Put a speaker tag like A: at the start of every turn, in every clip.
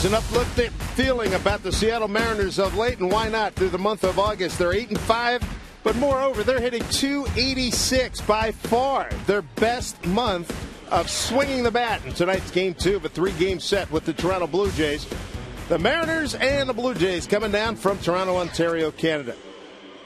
A: There's an uplifting feeling about the Seattle Mariners of late, and why not? Through the month of August, they're 8-5, but moreover, they're hitting .286, by far their best month of swinging the bat. In tonight's Game 2 of a 3-game set with the Toronto Blue Jays. The Mariners and the Blue Jays coming down from Toronto, Ontario, Canada.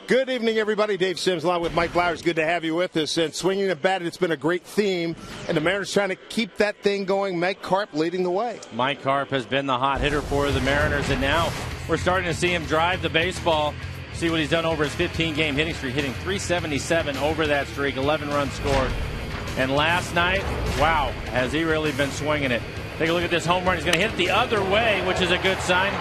A: Good evening, everybody. Dave Sims along with Mike Flowers. Good to have you with us. And swinging the bat, it's been a great theme. And the Mariners trying to keep that thing going. Mike Carp leading the way.
B: Mike Carp has been the hot hitter for the Mariners. And now we're starting to see him drive the baseball. See what he's done over his 15-game hitting streak. Hitting .377 over that streak. 11 runs scored. And last night, wow, has he really been swinging it. Take a look at this home run. He's going to hit it the other way, which is a good sign.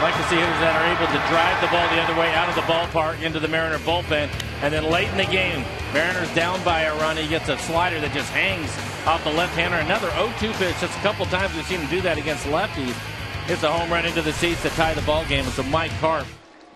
B: Like to see hitters that are able to drive the ball the other way out of the ballpark into the Mariner bullpen. And then late in the game, Mariners down by a run. He gets a slider that just hangs off the left-hander. Another 0-2 pitch. Just a couple times we've seen him do that against lefties. It's a home run into the seats to tie the ball game. It's a Mike Carp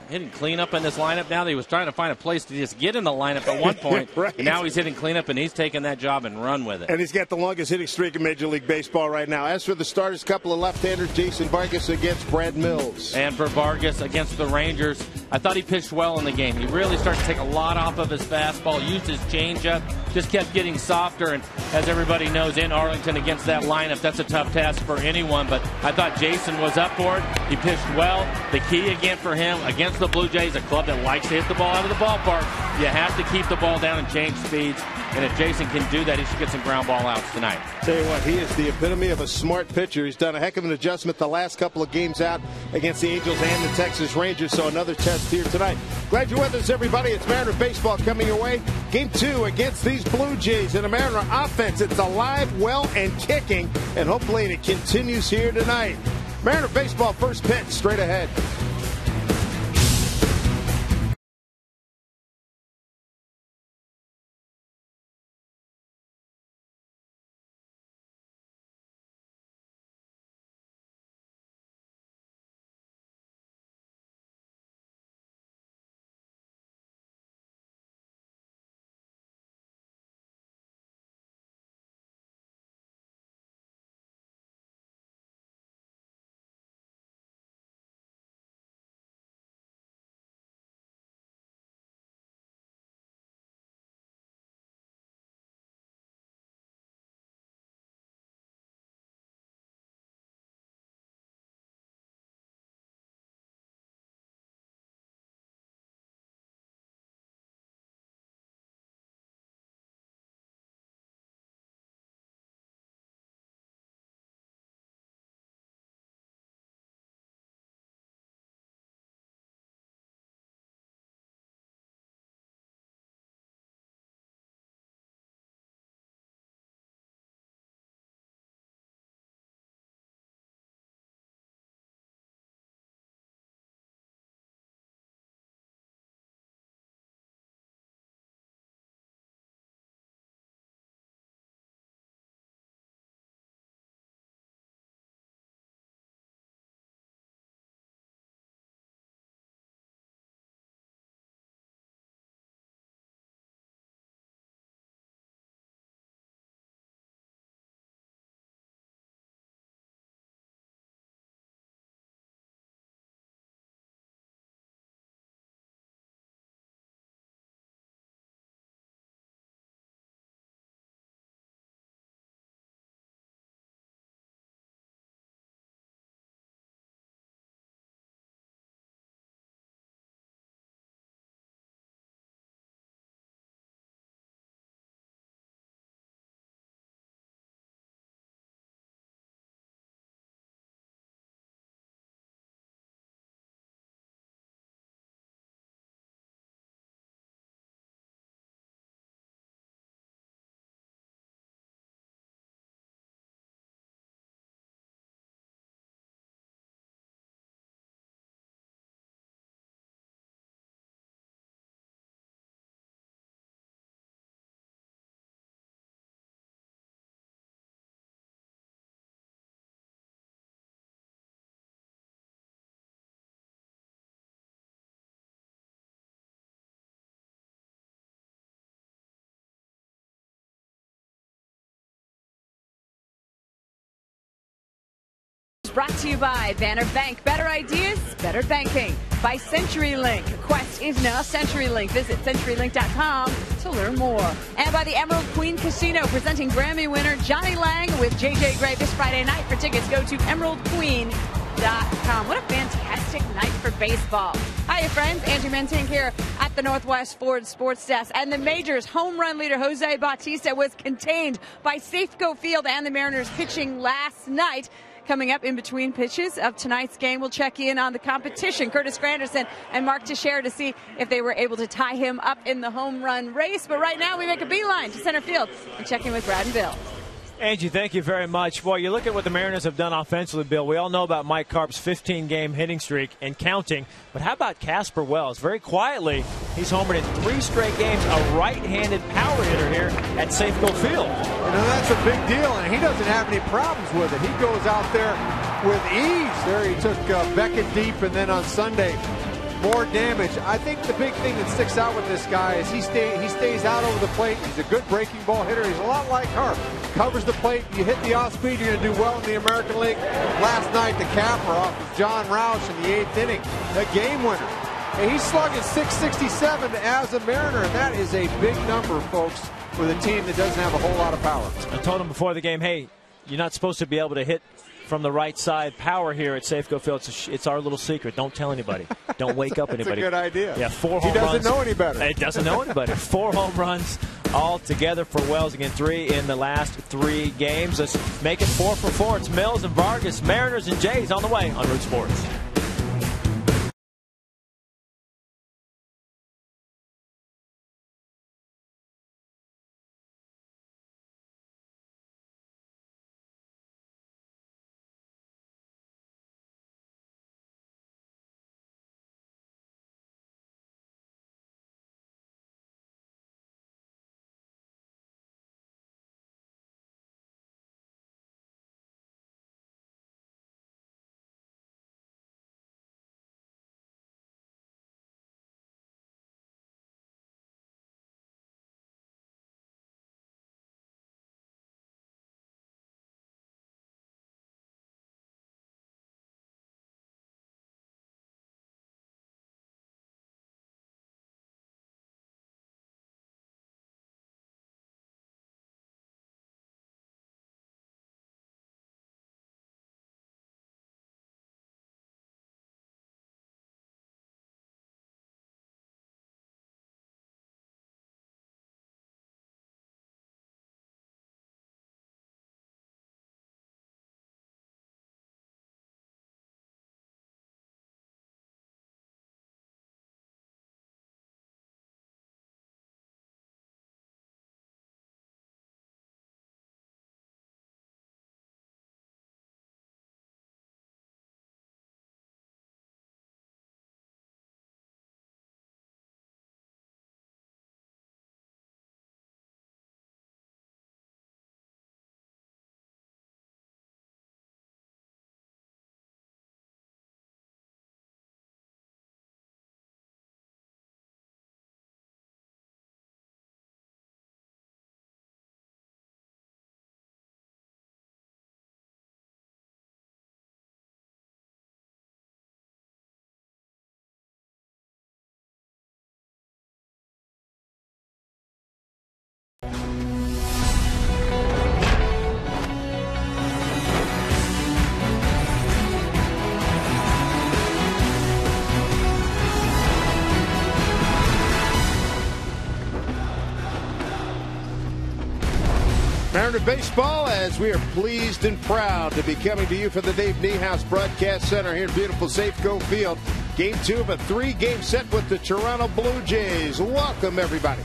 B: hitting cleanup in this lineup now. That he was trying to find a place to just get in the lineup at one point.
A: Right.
B: And now he's hitting cleanup, and he's taking that job and run with it.
A: And he's got the longest hitting streak in Major League Baseball right now. As for the starters, a couple of left-handers, Jason Vargas against Brad Mills.
B: And for Vargas against the Rangers, I thought he pitched well in the game. He really started to take a lot off of his fastball, used his changeup, just kept getting softer. And as everybody knows, in Arlington against that lineup, that's a tough task for anyone. But I thought Jason was up for it. He pitched well. The key again for him against the Blue Jays, a club that likes to hit the ball out of the ballpark, you have to keep the ball down and change speeds. And if Jason can do that, he should get some ground ball outs tonight.
A: Tell you what, he is the epitome of a smart pitcher. He's done a heck of an adjustment the last couple of games out against the Angels and the Texas Rangers. So another test here tonight. Glad you're with us, everybody. It's Mariner baseball coming your way. Game 2 against these Blue Jays. And a Mariner offense, it's alive, well, and kicking. And hopefully it continues here tonight. Mariner baseball first pitch straight ahead.
C: Brought to you by Banner Bank. Better ideas, better banking. By CenturyLink. Quest is now CenturyLink. Visit CenturyLink.com to learn more. And by the Emerald Queen Casino, presenting Grammy winner Johnny Lang with J.J. Gray this Friday night. For tickets, go to EmeraldQueen.com. What a fantastic night for baseball. Hiya, friends. Andrew Mentink here at the Northwest Ford Sports Desk. And the Majors home run leader Jose Bautista was contained by Safeco Field and the Mariners pitching last night. Coming up in between pitches of tonight's game, we'll check in on the competition. Curtis Granderson and Mark Teixeira to see if they were able to tie him up in the home run race. But right now we make a beeline to center field and check in with Brad and Bill.
D: Angie, thank you very much. Boy, you look at what the Mariners have done offensively, Bill. We all know about Mike Carp's 15-game hitting streak and counting. But how about Casper Wells? Very quietly, he's homered in 3 straight games, a right-handed power hitter here at Safeco Field.
E: You know, that's a big deal, and he doesn't have any problems with it. He goes out there with ease. There he took Beckett deep, and then on Sunday, more damage. I think the big thing that sticks out with this guy is he stays out over the plate. He's a good breaking ball hitter. He's a lot like Harp. Covers the plate. You hit the off speed, you're going to do well in the American League. Last night, the capper off of John Roush in the 8th inning, a game winner. And he's slugging .667 as a Mariner, and that is a big number, folks, with a team that doesn't have a whole lot of power.
D: I told him before the game, hey, you're not supposed to be able to hit from the right side power here at Safeco Field. It's our little secret. Don't tell anybody. Don't wake up anybody.
E: That's a good idea.
D: Yeah, 4 home runs.
E: He doesn't know any better.
D: He doesn't know anybody. 4 home runs all together for Wells. Again, 3 in the last 3 games. Let's make it 4 for 4. It's Mills and Vargas, Mariners and Jays on the way on Root Sports.
A: Mariner baseball, as we are pleased and proud to be coming to you from the Dave Niehaus Broadcast Center here in beautiful Safeco Field. Game 2 of a 3-game set with the Toronto Blue Jays. Welcome, everybody.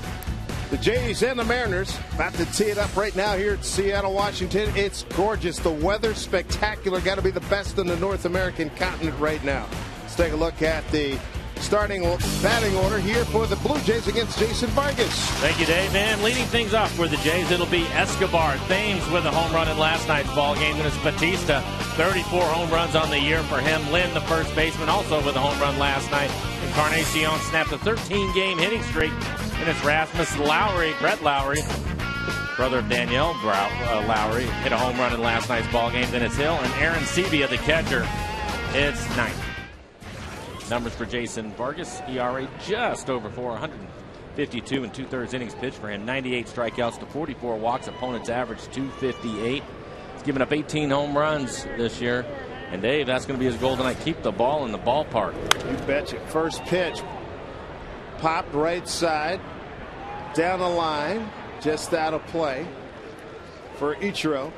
A: The Jays and the Mariners about to tee it up right now here at Seattle, Washington. It's gorgeous. The weather's spectacular. Got to be the best in the North American continent right now. Let's take a look at the starting batting order here for the Blue Jays against Jason Vargas.
B: Thank you, Dave. And leading things off for the Jays, it'll be Escobar. Thames with a home run in last night's ball game. And it's Batista, 34 home runs on the year for him. Lynn, the first baseman, also with a home run last night. Encarnacion snapped a 13-game hitting streak. And it's Rasmus Lowry, Brett Lowry, brother of Danielle Lowry, hit a home run in last night's ball game. Then it's Hill and Aaron Sebia, the catcher. It's ninth. Numbers for Jason Vargas. ERA just over 4, 152 and 2/3 innings pitched for him. 98 strikeouts to 44 walks. Opponents average 258. He's given up 18 home runs this year. And Dave, that's going to be his goal tonight. Keep the ball in the ballpark.
A: You betcha. First pitch. Popped right side. Down the line. Just out of play for Ichiro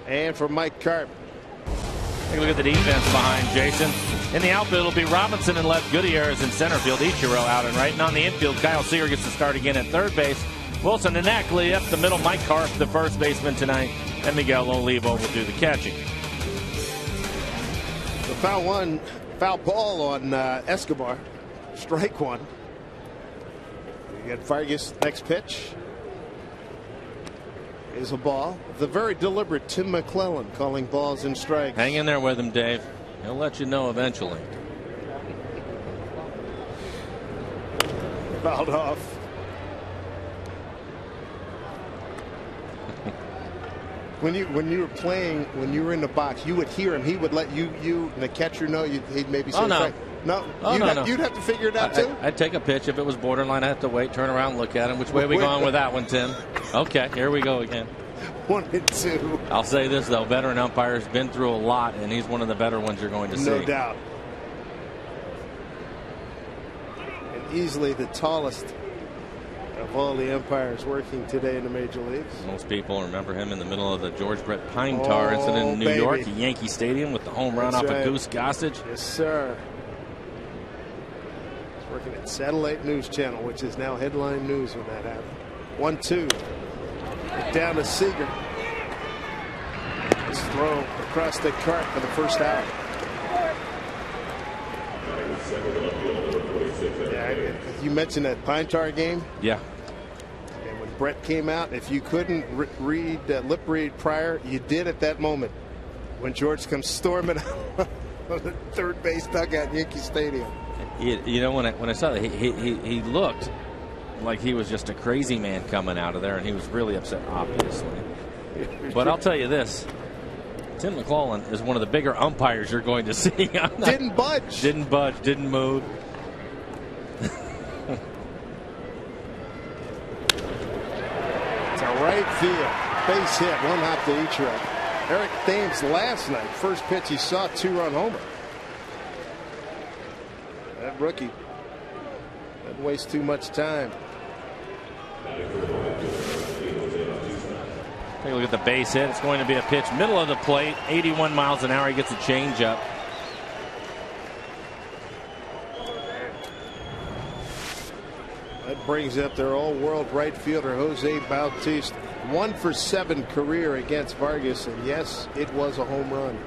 A: and for Mike Carp.
B: Take a look at the defense behind Jason. In the outfield, it'll be Robinson and left. Gutierrez in center field. Ichiro out and right. And on the infield, Kyle Seager gets to start again at third base. Wilson and Ackley up the middle. Mike Carp, the first baseman tonight. And Miguel Olivo will do the catching.
A: The foul ball on Escobar. Strike one. You got Vargas. Next pitch is a ball. The very deliberate Tim McClellan calling balls and strikes.
B: Hang in there with him, Dave. He'll let you know eventually.
A: Fouled off. When you were playing, when you were in the box, you would hear him. He would let you and the catcher know. He'd maybe say,
B: "Oh no,
A: no,
B: no.
A: You'd have to figure it out too."
B: I'd take a pitch if it was borderline. I'd have to wait, turn around, look at him. Which way are we going with that one, Tim? Okay, here we go again.
A: 1 and 2.
B: I'll say this though: veteran umpire's been through a lot, and he's one of the better ones you're going to see.
A: No doubt. And easily the tallest of all the umpires working today in the major leagues.
B: Most people remember him in the middle of the George Brett Pine Tar incident in New York, at Yankee Stadium, with the home run off of Goose Gossage.
A: Yes, sir. He's working at Satellite News Channel, which is now headline news when that happened. 1-2. Down to Seager. His throw across the cart for the first out. Yeah, you mentioned that Pine Tar game.
B: Yeah.
A: And when Brett came out, if you couldn't lip read prior, you did at that moment. When George comes storming out of the third base dugout at Yankee Stadium.
B: You know, when I saw that, he looked like he was just a crazy man coming out of there, and he was really upset, obviously. But I'll tell you this: Tim McClellan is one of the bigger umpires you're going to see.
A: Didn't budge.
B: Didn't budge. Didn't move.
A: It's a right field base hit. One hop to Ichiro. Eric Thames last night, first pitch he saw, 2-run homer. That rookie doesn't waste too much time.
B: Take a look at the base hit. It's going to be a pitch middle of the plate, 81 miles an hour. He gets a changeup.
A: That brings up their all-world right fielder Jose Bautista. 1 for 7 career against Vargas, and yes, it was a home run.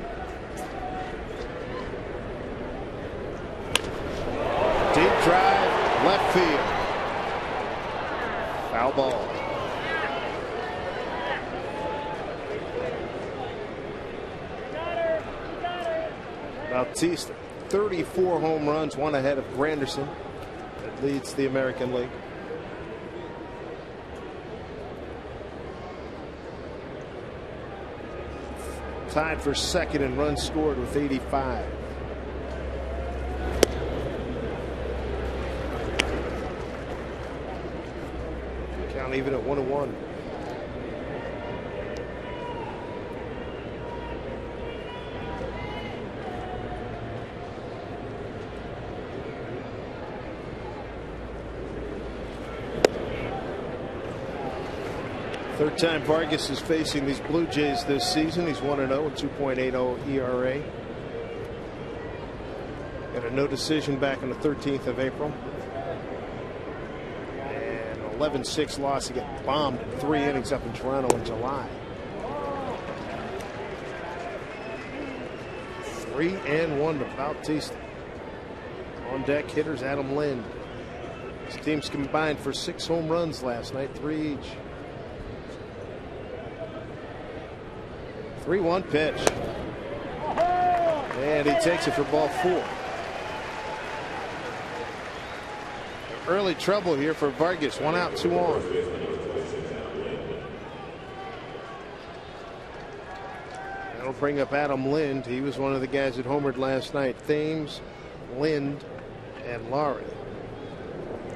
A: Deep drive, left field. Foul ball. Bautista, 34 home runs, one ahead of Granderson. That leads the American League. Tied for second in runs scored with 85. Count even at 1-1. Third time Vargas is facing these Blue Jays this season. He's 1-0 with 2.80 ERA. Got a no decision back on the 13th of April. And 11-6 loss. He got bombed in 3 innings up in Toronto in July. 3-1 to Bautista. On deck hitters Adam Lind. His teams combined for 6 home runs last night, 3 each. 3-1 pitch. And he takes it for ball 4. Early trouble here for Vargas. 1 out, 2 on. That'll bring up Adam Lind. He was one of the guys that homered last night. Thames, Lind, and Laurie.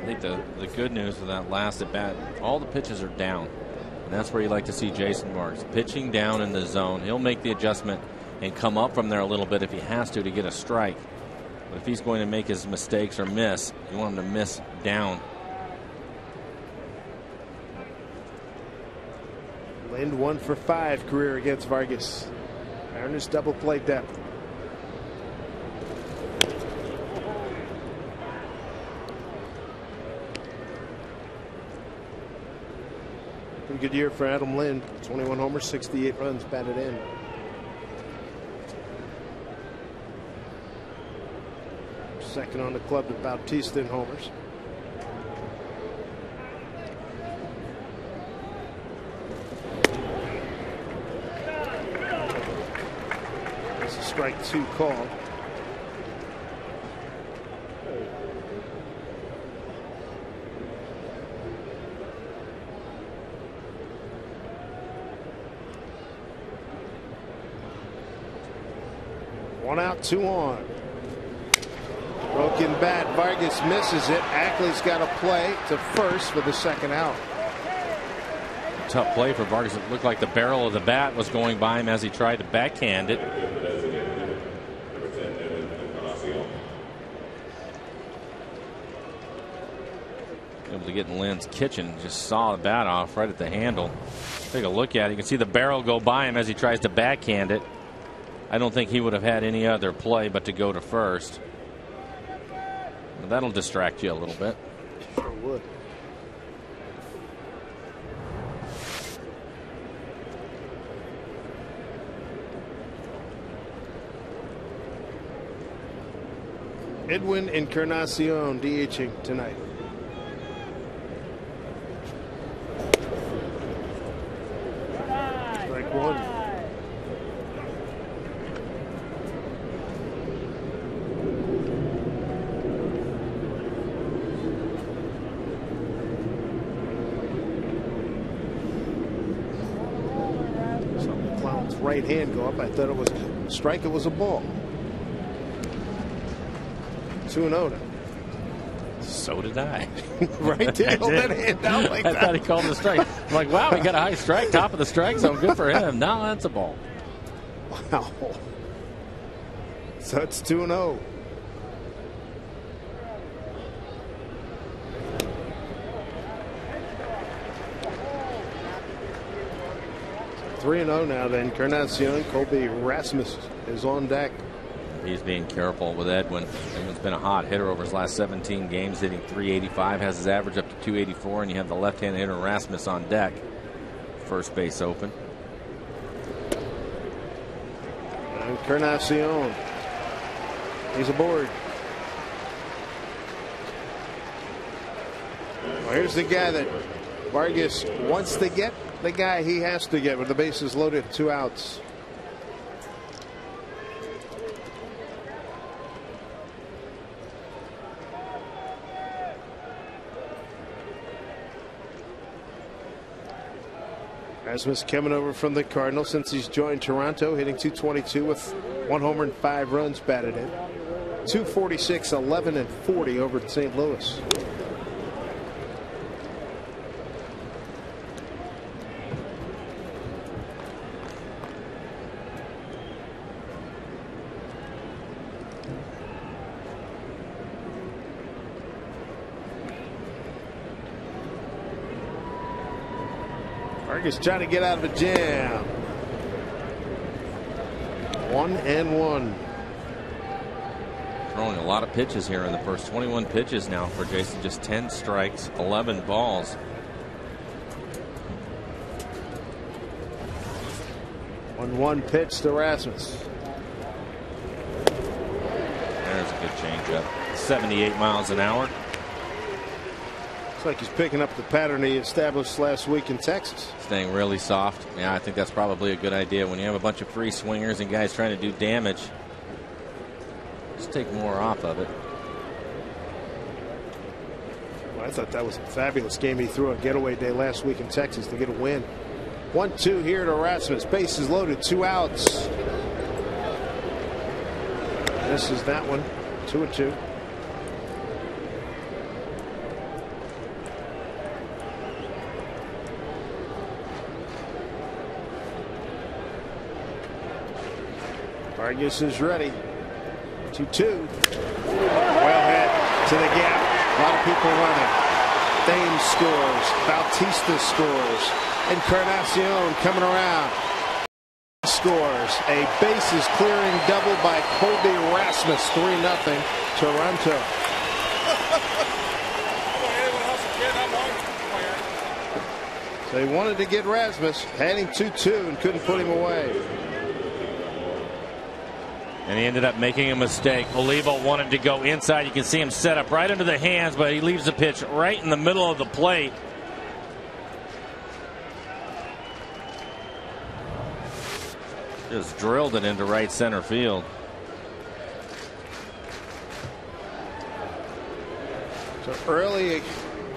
B: I think the good news of that last at bat, all the pitches are down. And that's where you like to see Jason Vargas. Pitching down in the zone. He'll make the adjustment and come up from there a little bit if he has to get a strike. But if he's going to make his mistakes or miss, you want him to miss down.
A: Lind 1 for 5 career against Vargas. Mariners double play depth. Pretty good year for Adam Lind. 21 homers, 68 runs batted in. Second on the club to Bautista in homers. That's a strike 2 call. One out, 2 on. Broken bat. Vargas misses it. Ackley's got to play to first for the second out.
B: Tough play for Vargas. It looked like the barrel of the bat was going by him as he tried to backhand it. Able to get in Lynn's kitchen. Just saw the bat off right at the handle. Take a look at it. You can see the barrel go by him as he tries to backhand it. I don't think he would have had any other play but to go to first. Well, that'll distract you a little bit.
A: Sure would. Edwin Encarnacion DHing tonight. Strike 1. Right hand go up. I thought it was a strike. It was a ball. 2-0 now.
B: So did I.
A: Right there. Hold that hand down like
B: I
A: that.
B: thought he called it a strike. I'm like, wow, he got a high strike, top of the strike zone. Good for him. No, that's a ball.
A: Wow. So it's 2-0. Now then, Encarnacion. Colby Rasmus is on deck.
B: He's being careful with Edwin. Edwin's been a hot hitter over his last 17 games, hitting .385, has his average up to .284, and you have the left-handed hitter Rasmus on deck. First base open.
A: Encarnacion. He's aboard. Well, here's the guy that Vargas wants to get. The guy he has to get with the bases loaded, 2 outs. Rasmus coming over from the Cardinals since he's joined Toronto, hitting .222 with 1 homer and 5 runs batted in. .246, 11 and 40 over at St. Louis. Vargas trying to get out of a jam. 1-1.
B: Throwing a lot of pitches here in the first. 21 pitches now for Jason. Just 10 strikes, 11 balls.
A: 1-1 pitch to Rasmus.
B: There's a good changeup. 78 miles an hour.
A: Looks like he's picking up the pattern he established last week in Texas.
B: Staying really soft. Yeah, I think that's probably a good idea when you have a bunch of free swingers and guys trying to do damage. Just take more off of it.
A: Well, I thought that was a fabulous game he threw on getaway day last week in Texas to get a win. 1-2 here to Rasmus. Bases loaded, 2 outs. Misses that one. 2-2. Vargas is ready. 2-2. Well hit to the gap. A lot of people running. Thames scores. Bautista scores. Encarnacion coming around. Scores. A bases clearing double by Colby Rasmus. 3-0 Toronto. They wanted to get Rasmus heading 2-2 and couldn't put him away.
B: And he ended up making a mistake. Olivo wanted to go inside. You can see him set up right under the hands, but he leaves the pitch right in the middle of the plate. Just drilled it into right center field.
A: So early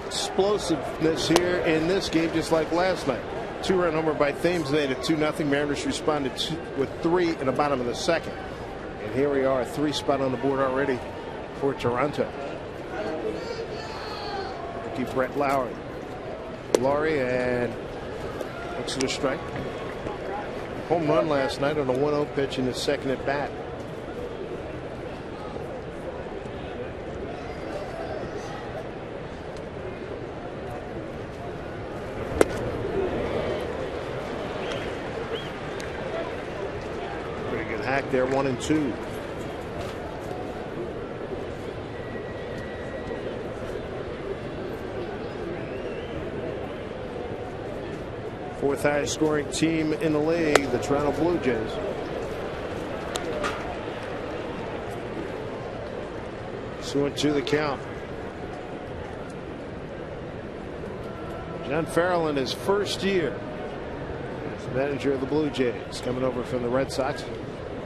A: explosiveness here in this game, just like last night. 2-run homer by Thames made it 2-0. Mariners responded with 3 in the bottom of the second. And here we are, 3 spot on the board already for Toronto. Rookie Brett Lowry. And looks at a strike. Home run last night on a 1-0 pitch in his second at bat. Pretty good hack there, 1-2. Fourth highest scoring team in the league, the Toronto Blue Jays. So 2 the count. John Farrell in his first year as manager of the Blue Jays, coming over from the Red Sox,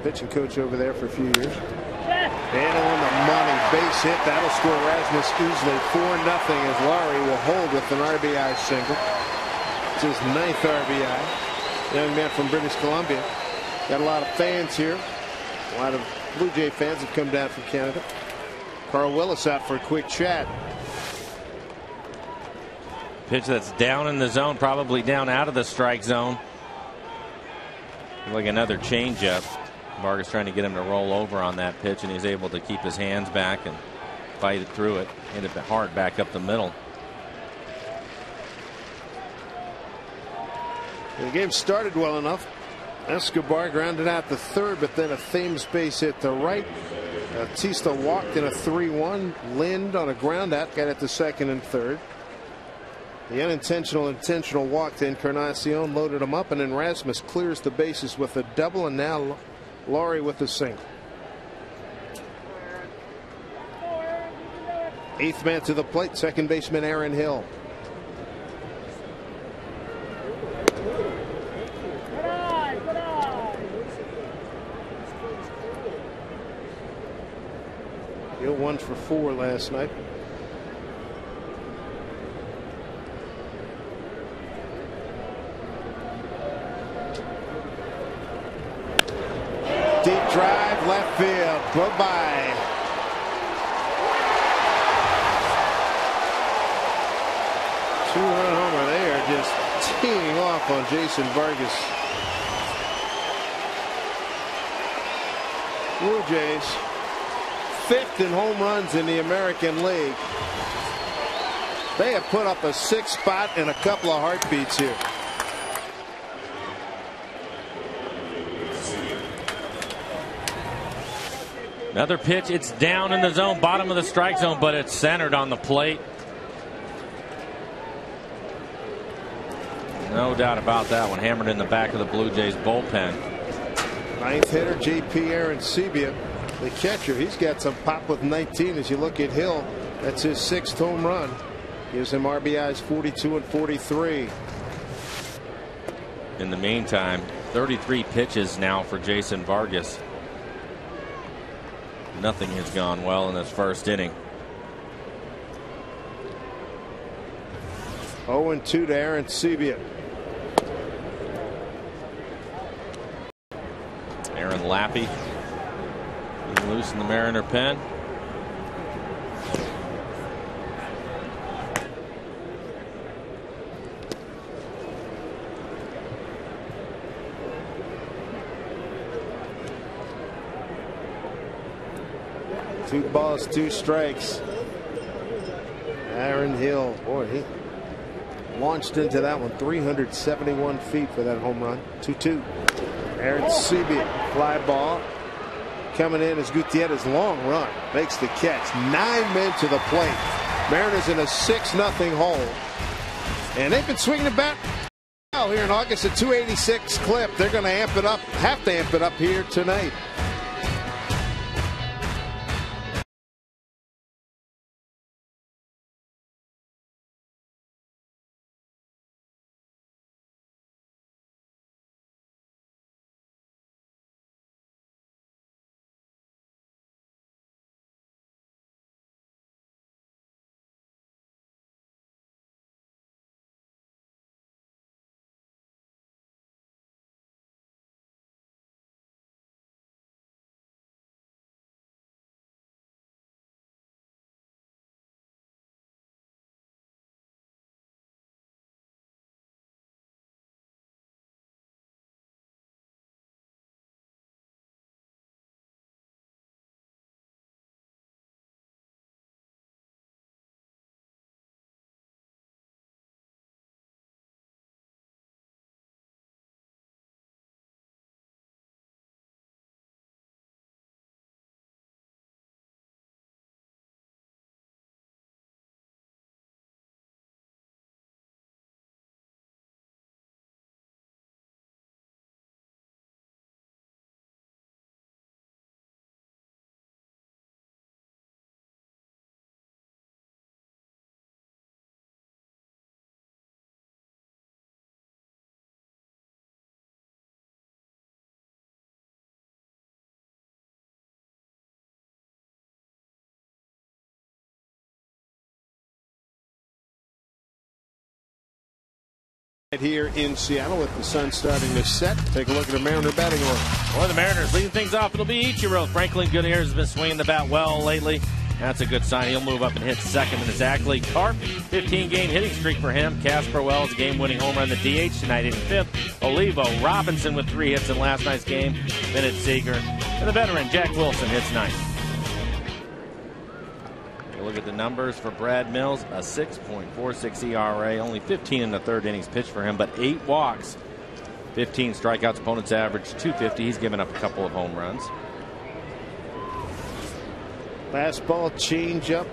A: pitching coach over there for a few years. And on the money, base hit. That'll score Rasmus easily. 4-0 as Lowry will hold with an RBI single. It's his 9th RBI. Young man from British Columbia. Got a lot of fans here. A lot of Blue Jay fans have come down from Canada. Carl Willis out for a quick chat.
B: Pitch that's down in the zone, probably down out of the strike zone. Like another changeup. Vargas trying to get him to roll over on that pitch, and he's able to keep his hands back and fight it through it. Hit it hard back up the middle.
A: The game started well enough. Escobar grounded out the third, but then a Thames base hit to right. Bautista walked in a 3-1. Lind on a ground out got it to second and third. The intentional walk to Encarnacion loaded him up, and then Rasmus clears the bases with a double, and now Lowry with a single. 8th man to the plate, second baseman Aaron Hill. Hill 1 for 4 last night. Deep drive, left field. Bye-bye. Two-run homer. They are just teeing off on Jason Vargas. Blue Jays 5th in home runs in the American League. They have put up a 6th spot and a couple of heartbeats here.
B: Another pitch. It's down in the zone, bottom of the strike zone, but it's centered on the plate. No doubt about that one. Hammered in the back of the Blue Jays bullpen.
A: 9th hitter, J.P. Arancibia, the catcher. He's got some pop with 19. As you look at Hill, that's his 6th home run. Gives him RBIs 42 and 43.
B: In the meantime, 33 pitches now for Jason Vargas. Nothing has gone well in this first inning.
A: 0-2 to Arancibia.
B: Aaron Lappy Loose in the Mariner pen.
A: Two balls, two strikes. Aaron Hill, boy, he launched into that one 371 feet for that home run. 2-2. Aaron Seabian, fly ball. Coming in is Gutierrez, long run, makes the catch. 9 men to the plate. Mariners in a 6-0 hole. And they've been swinging the bat here in August at 286 clip. They're going to amp it up, have to amp it up here tonight. Here in Seattle with the sun starting to set. Take a look at the Mariner batting order.
B: Well, the Mariners leading things off. It'll be Ichiro. Franklin Goodyear has been swinging the bat well lately. That's a good sign. He'll move up and hit second. And Zachary Karp, 15-game hitting streak for him. Casper Wells, game-winning home run, the DH tonight, hitting fifth. Olivo Robinson with 3 hits in last night's game. Bennett Seeger. And the veteran, Jack Wilson, hits ninth. Look at the numbers for Brad Mills, a 6.46 ERA, only 15 in the third innings pitched for him, but 8 walks, 15 strikeouts. Opponents average 250. He's given up a couple of home runs.
A: Fastball, changeup,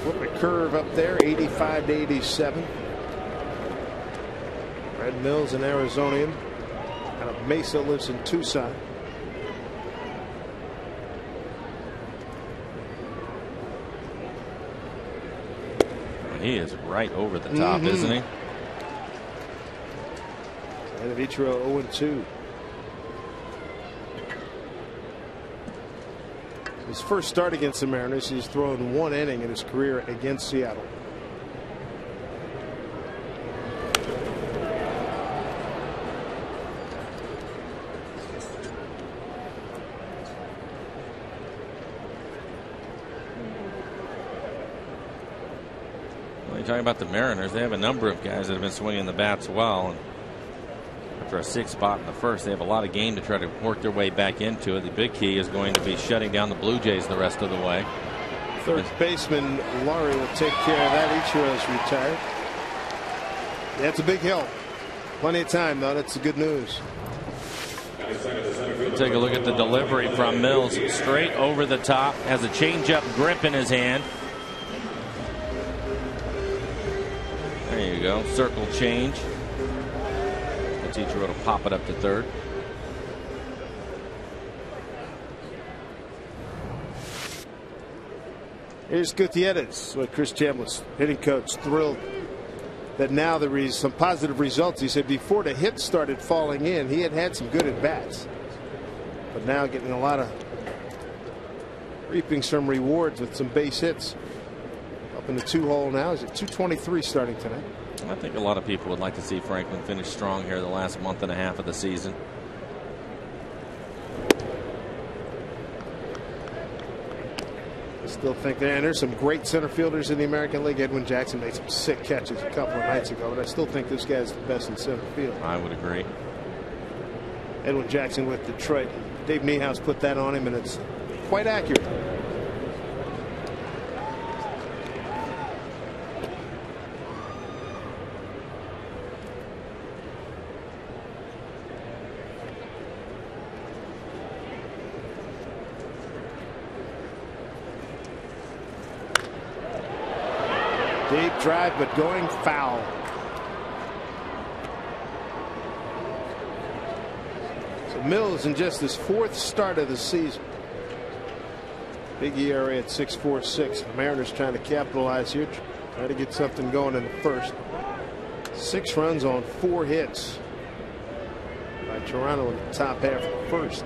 A: flip a curve up there, 85 to 87. Brad Mills, an Arizonian, out of Mesa, lives in Tucson.
B: He is right over the top, isn't he?
A: And Ichiro 0-2. His first start against the Mariners, he's thrown 1 inning in his career against Seattle.
B: Talking about the Mariners, they have a number of guys that have been swinging the bats well. And after a 6th spot in the first, they have a lot of game to try to work their way back into it. The big key is going to be shutting down the Blue Jays the rest of the way.
A: Third baseman Laurie will take care of that. Ichiro's retired. That's a big help. Plenty of time, though. That's the good news.
B: We'll take a look at the delivery from Mills. Straight over the top. Has a changeup grip in his hand. There you go. Circle change. The teacher will pop it up to third.
A: Here's Gutierrez with Chris Chambliss, hitting coach, thrilled that now there is some positive results. He said before the hits started falling in, he had had some good at bats, but now getting a lot of reaping some rewards with some base hits. Up in the 2-hole now. He's at 223 starting tonight.
B: I think a lot of people would like to see Franklin finish strong here the last month and a half of the season.
A: Still think there, and there's some great center fielders in the American League. Edwin Jackson made some sick catches a couple of nights ago, but I still think this guy's the best in center field.
B: I would agree.
A: Edwin Jackson with Detroit. Dave Niehaus put that on him, and it's quite accurate. Deep drive, but going foul. So Mills in just his 4th start of the season. Big ERA at 6.46. Mariners trying to capitalize here. Try to get something going in the first. 6 runs on 4 hits by Toronto in the top half of the first.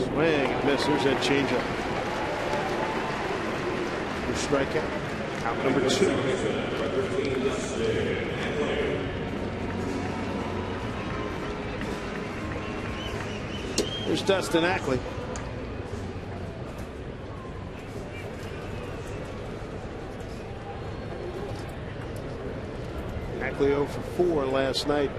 A: Swing and miss. There's that changeup. Strikeout. Out number 2. There's Dustin Ackley. Ackley 0 for 4 last night.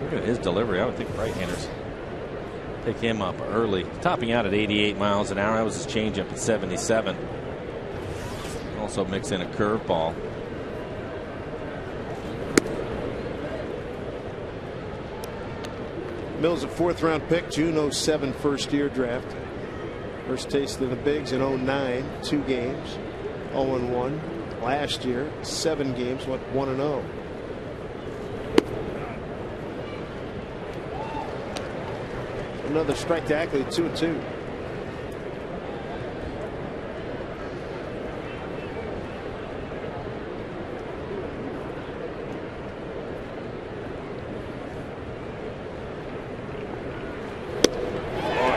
B: Look at his delivery. I would think right-handers pick him up early. Topping out at 88 miles an hour. That was his changeup at 77. Also mix in a curveball.
A: Mills a 4th-round pick, June 07 first-year draft. First taste of the bigs in 09, 2 games, 0-1. Last year, 7 games, went 1-0. Another strike to Ackley, 2-2.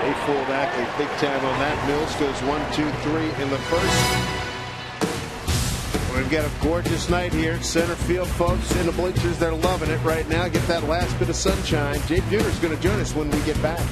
A: He fooled Ackley big time on that. Mills goes 1-2-3 in the first. We've got a gorgeous night here. Center field folks in the bleachers, they're loving it right now. Get that last bit of sunshine. Jake Buhner's going to join us when we get back.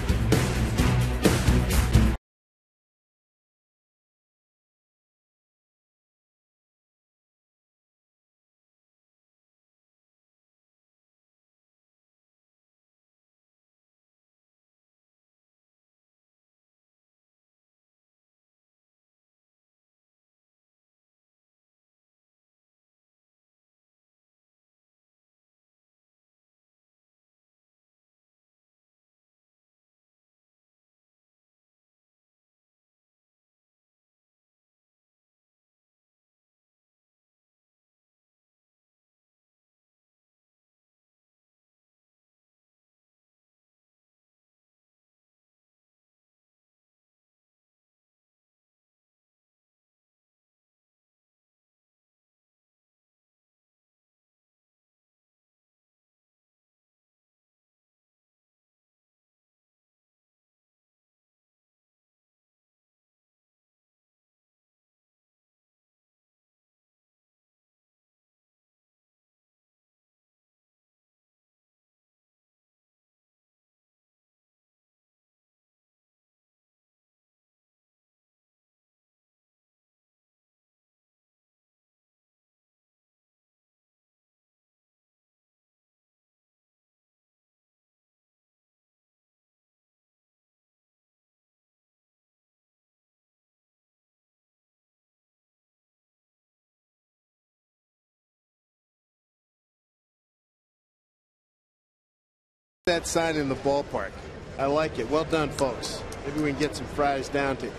A: That sign in the ballpark. I like it. Well done, folks. Maybe we can get some fries down to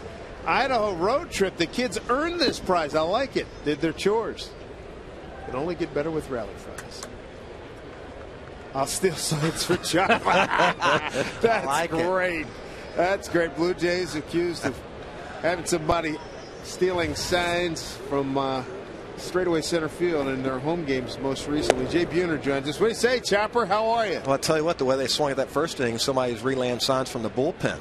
A: Idaho road trip. The kids earned this prize. I like it. Did their chores. Can only get better with rally fries. I'll steal signs for John. That's like great. It. That's great. Blue Jays accused of having somebody stealing signs from straightaway center field in their home games most recently. Jay Buhner joins us. What do you say, Chopper? How are you?
F: Well, I'll tell you what, the way they swung at that first inning, somebody's relaying signs from the bullpen.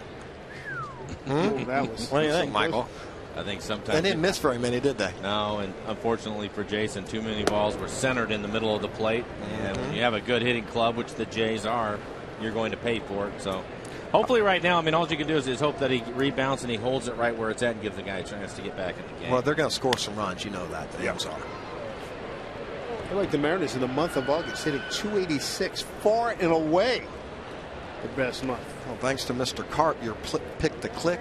A: Oh, that was
F: What do you think, Michael?
B: I think sometimes
F: They didn't miss very many, did they?
B: No, and unfortunately for Jason, too many balls were centered in the middle of the plate. And when you have a good hitting club, which the Jays are, you're going to pay for it. So hopefully right now, I mean, all you can do is hope that he rebounds and he holds it right where it's at and gives the guy a chance to get back in the game.
F: Well, they're going to score some runs. You know that. The M's are.
A: I like the Mariners in the month of August hitting 286, far and away the best month.
F: Well, thanks to Mr. Carp, your pick the click.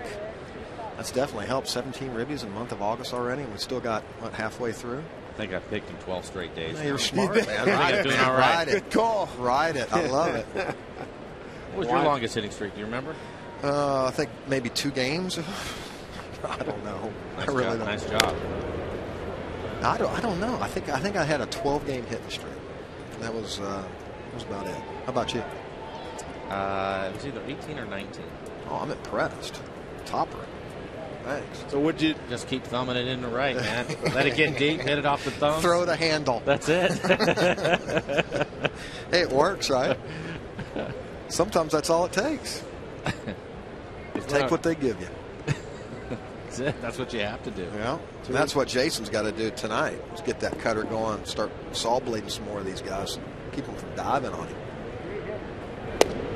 F: That's definitely helped. 17 ribbies in the month of August already, and we still got, what, halfway through?
B: I think I've picked him 12 straight days.
F: Yeah, you're smart, man.
B: Ride it. Doing all right.
F: Ride it.
A: Good call.
F: Ride it. I love it.
B: What was your longest hitting streak? Do you remember?
F: I think maybe 2 games. I don't know.
B: Nice
F: I really
B: job.
F: don't.
B: Nice job.
F: I don't know. I think I had a 12-game hitting streak. That was about it. How about you?
B: It was either 18 or 19.
F: Oh, I'm impressed. Topper. Thanks.
A: So would you
B: just keep thumbing it in the right, man? Let it get deep, hit it off the thumb.
F: Throw the handle.
B: That's it.
F: Hey, it works, right? Sometimes that's all it takes. Take what they give you.
B: That's it. That's what you have to do.
F: Yeah. And that's what Jason's got to do tonight. Is get that cutter going, start saw blading some more of these guys, keep them from diving on him.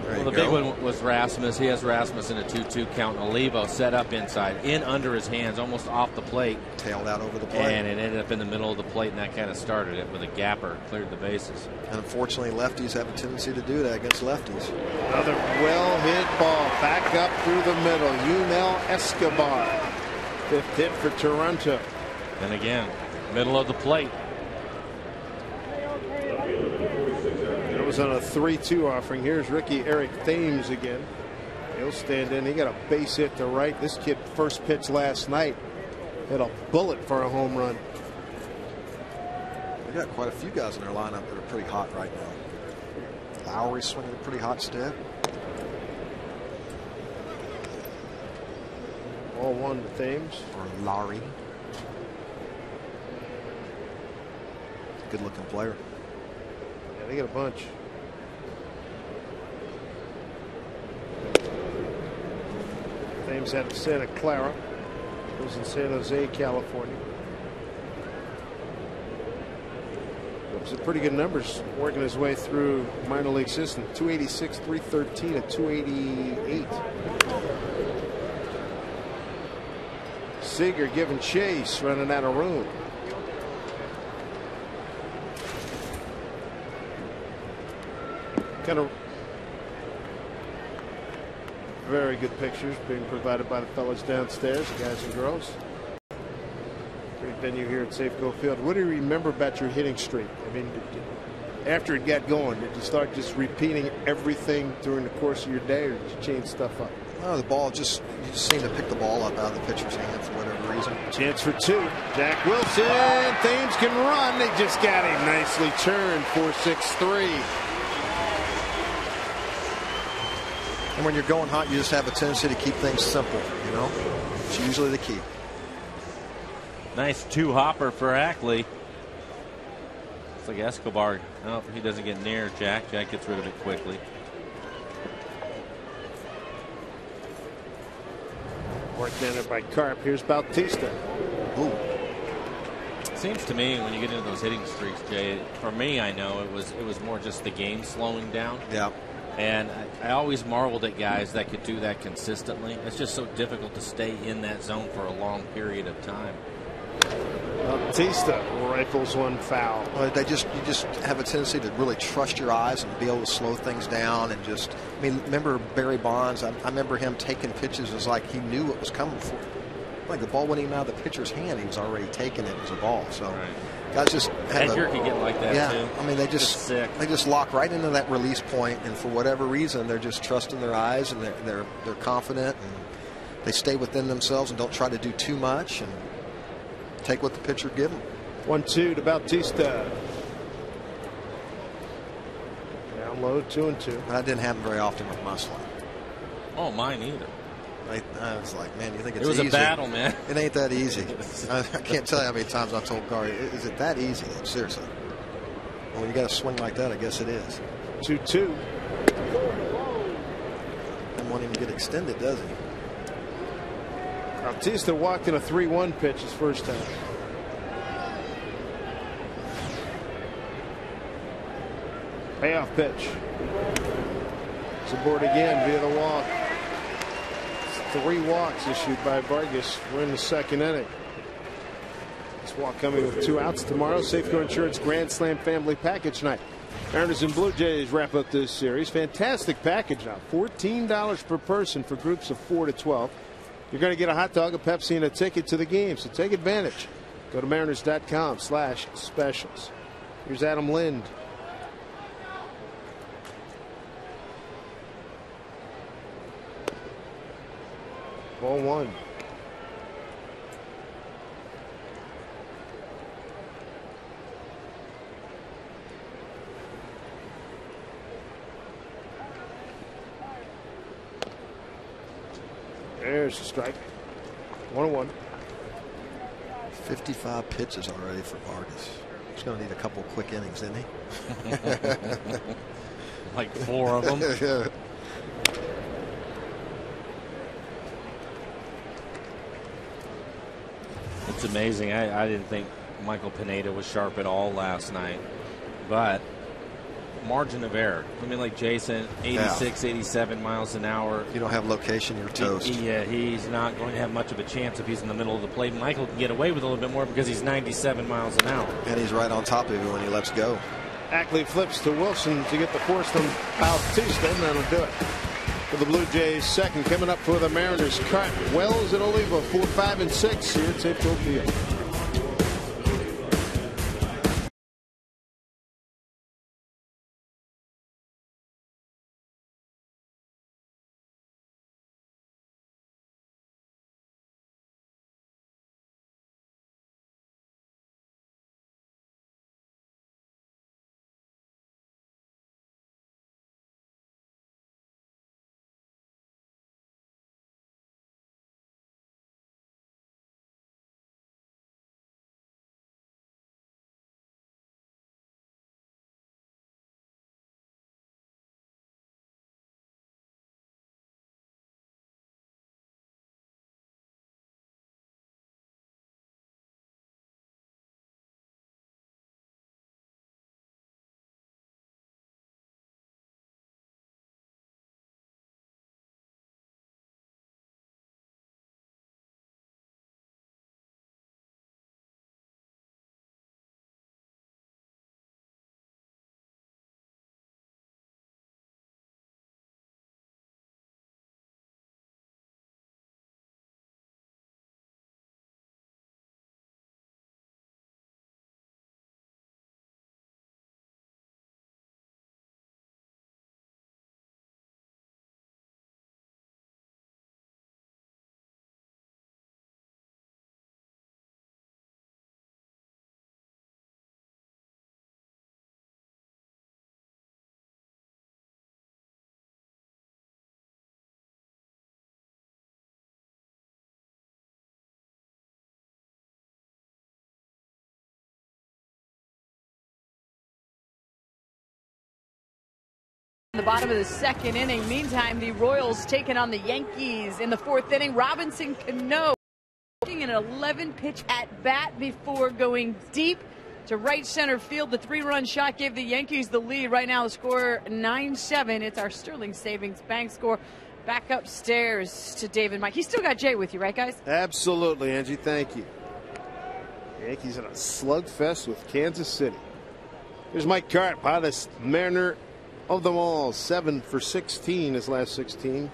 B: Well, the big one was Rasmus. He has Rasmus in a 2-2 count. Olivo set up inside, in under his hands, almost off the plate.
F: Tailed out over the plate.
B: And it ended up in the middle of the plate, and that kind of started it with a gapper, cleared the bases.
F: And unfortunately, lefties have a tendency to do that against lefties.
A: Another well-hit ball back up through the middle. Yunel Escobar. 5th hit for Toronto.
B: And again, middle of the plate.
A: It was on a 3-2 offering. Here's Ricky Eric Thames again. He'll stand in. He got a base hit to right. This kid first pitch last night hit a bullet for a home run.
F: They got quite a few guys in their lineup that are pretty hot right now. Lowry swinging a pretty hot stick.
A: Ball 1 to Thames.
F: Or Lowry. Good looking player.
A: Yeah, they got a bunch. Thames out of Santa Clara. Lives in San Jose, California. Some pretty good numbers working his way through minor league system. 286, 313, and 288. Seager giving chase, running out of room. Kind of very good pictures being provided by the fellas downstairs, guys and girls. Great venue here at Safeco Field. What do you remember about your hitting streak? I mean, after it got going, did you start just repeating everything during the course of your day, or did you change stuff up?
F: Oh, the ball you just seem to pick the ball up out of the pitcher's hand for whatever reason.
A: Chance for 2. Jack Wilson. Thames can run. They just got him nicely turned. 4-6-3.
F: And when you're going hot, you just have a tendency to keep things simple, you know? It's usually the key.
B: Nice 2-hopper for Ackley. It's like Escobar. No, he doesn't get near Jack. Jack gets rid of it quickly.
A: Worked in it by Carp. Here's Bautista.
F: Ooh.
B: Seems to me when you get into those hitting streaks, Jay, for me, I know it was more just the game slowing down.
F: Yeah.
B: And I always marveled at guys that could do that consistently. It's just so difficult to stay in that zone for a long period of time.
A: Bautista rifles one foul.
F: You just have a tendency to really trust your eyes and be able to slow things down and just. I mean, remember Barry Bonds? I remember him taking pitches as like he knew what was coming for him. Like the ball went even out of the pitcher's hand, he was already taking it as a ball. So guys just have
B: Edgar can get like that too.
F: I mean, they just lock right into that release point, and for whatever reason, they're just trusting their eyes and they're confident and they stay within themselves and don't try to do too much and take what the pitcher gives them.
A: 1-2 to Bautista. Down low, 2-2.
F: That didn't happen very often with Muslim.
B: Oh, mine either.
F: I was like, man, you think it's
B: easy? It was
F: easy?
B: A battle, man.
F: It ain't that easy. I can't tell you how many times I've told Gary, is it that easy? Seriously. Well, when you got a swing like that, I guess it is.
A: 2-2.
F: Doesn't want him to get extended, does he?
A: Bautista walked in a 3-1 pitch his first time. Payoff pitch. It's aboard again via the walk. 3 walks issued by Vargas. We're in the second inning. This walk coming with 2 outs tomorrow. Safeco Insurance Grand Slam Family Package night. Mariners and Blue Jays wrap up this series. Fantastic package now. $14 per person for groups of 4 to 12. You're going to get a hot dog, a Pepsi, and a ticket to the game. So take advantage. Go to mariners.com/specials. Here's Adam Lind. Ball 1. There's a strike. 1-1.
F: 55 pitches already for Vargas. He's going to need a couple quick innings, isn't he?
B: Like 4 of them.
F: Yeah.
B: It's amazing. I didn't think Michael Pineda was sharp at all last night, but margin of error. I mean, like Jason, 86, 87 miles an hour.
F: If you don't have location, you're toast.
B: Yeah, he's not going to have much of a chance if he's in the middle of the plate. Michael can get away with a little bit more because he's 97 miles an hour.
F: And he's right on top of you when he lets go.
A: Ackley flips to Wilson to get the force from Bautista, and that'll do it. For the Blue Jays, second coming up for the Mariners. Cut Wells and Oliva, 4, 5, and 6 here at Safeco Field.
C: The bottom of the second inning. Meantime, the Royals taking on the Yankees in the 4th inning. Robinson Cano taking an 11-pitch at bat before going deep to right center field. The 3-run shot gave the Yankees the lead. Right now the score 9-7. It's our Sterling Savings Bank score. Back upstairs to David Mike. He's still got Jay with you, right, guys?
A: Absolutely, Angie. Thank you. Yankees in a slugfest with Kansas City. Here's Mike Cart, hottest Mariner of them all. 7 for 16 his last 16,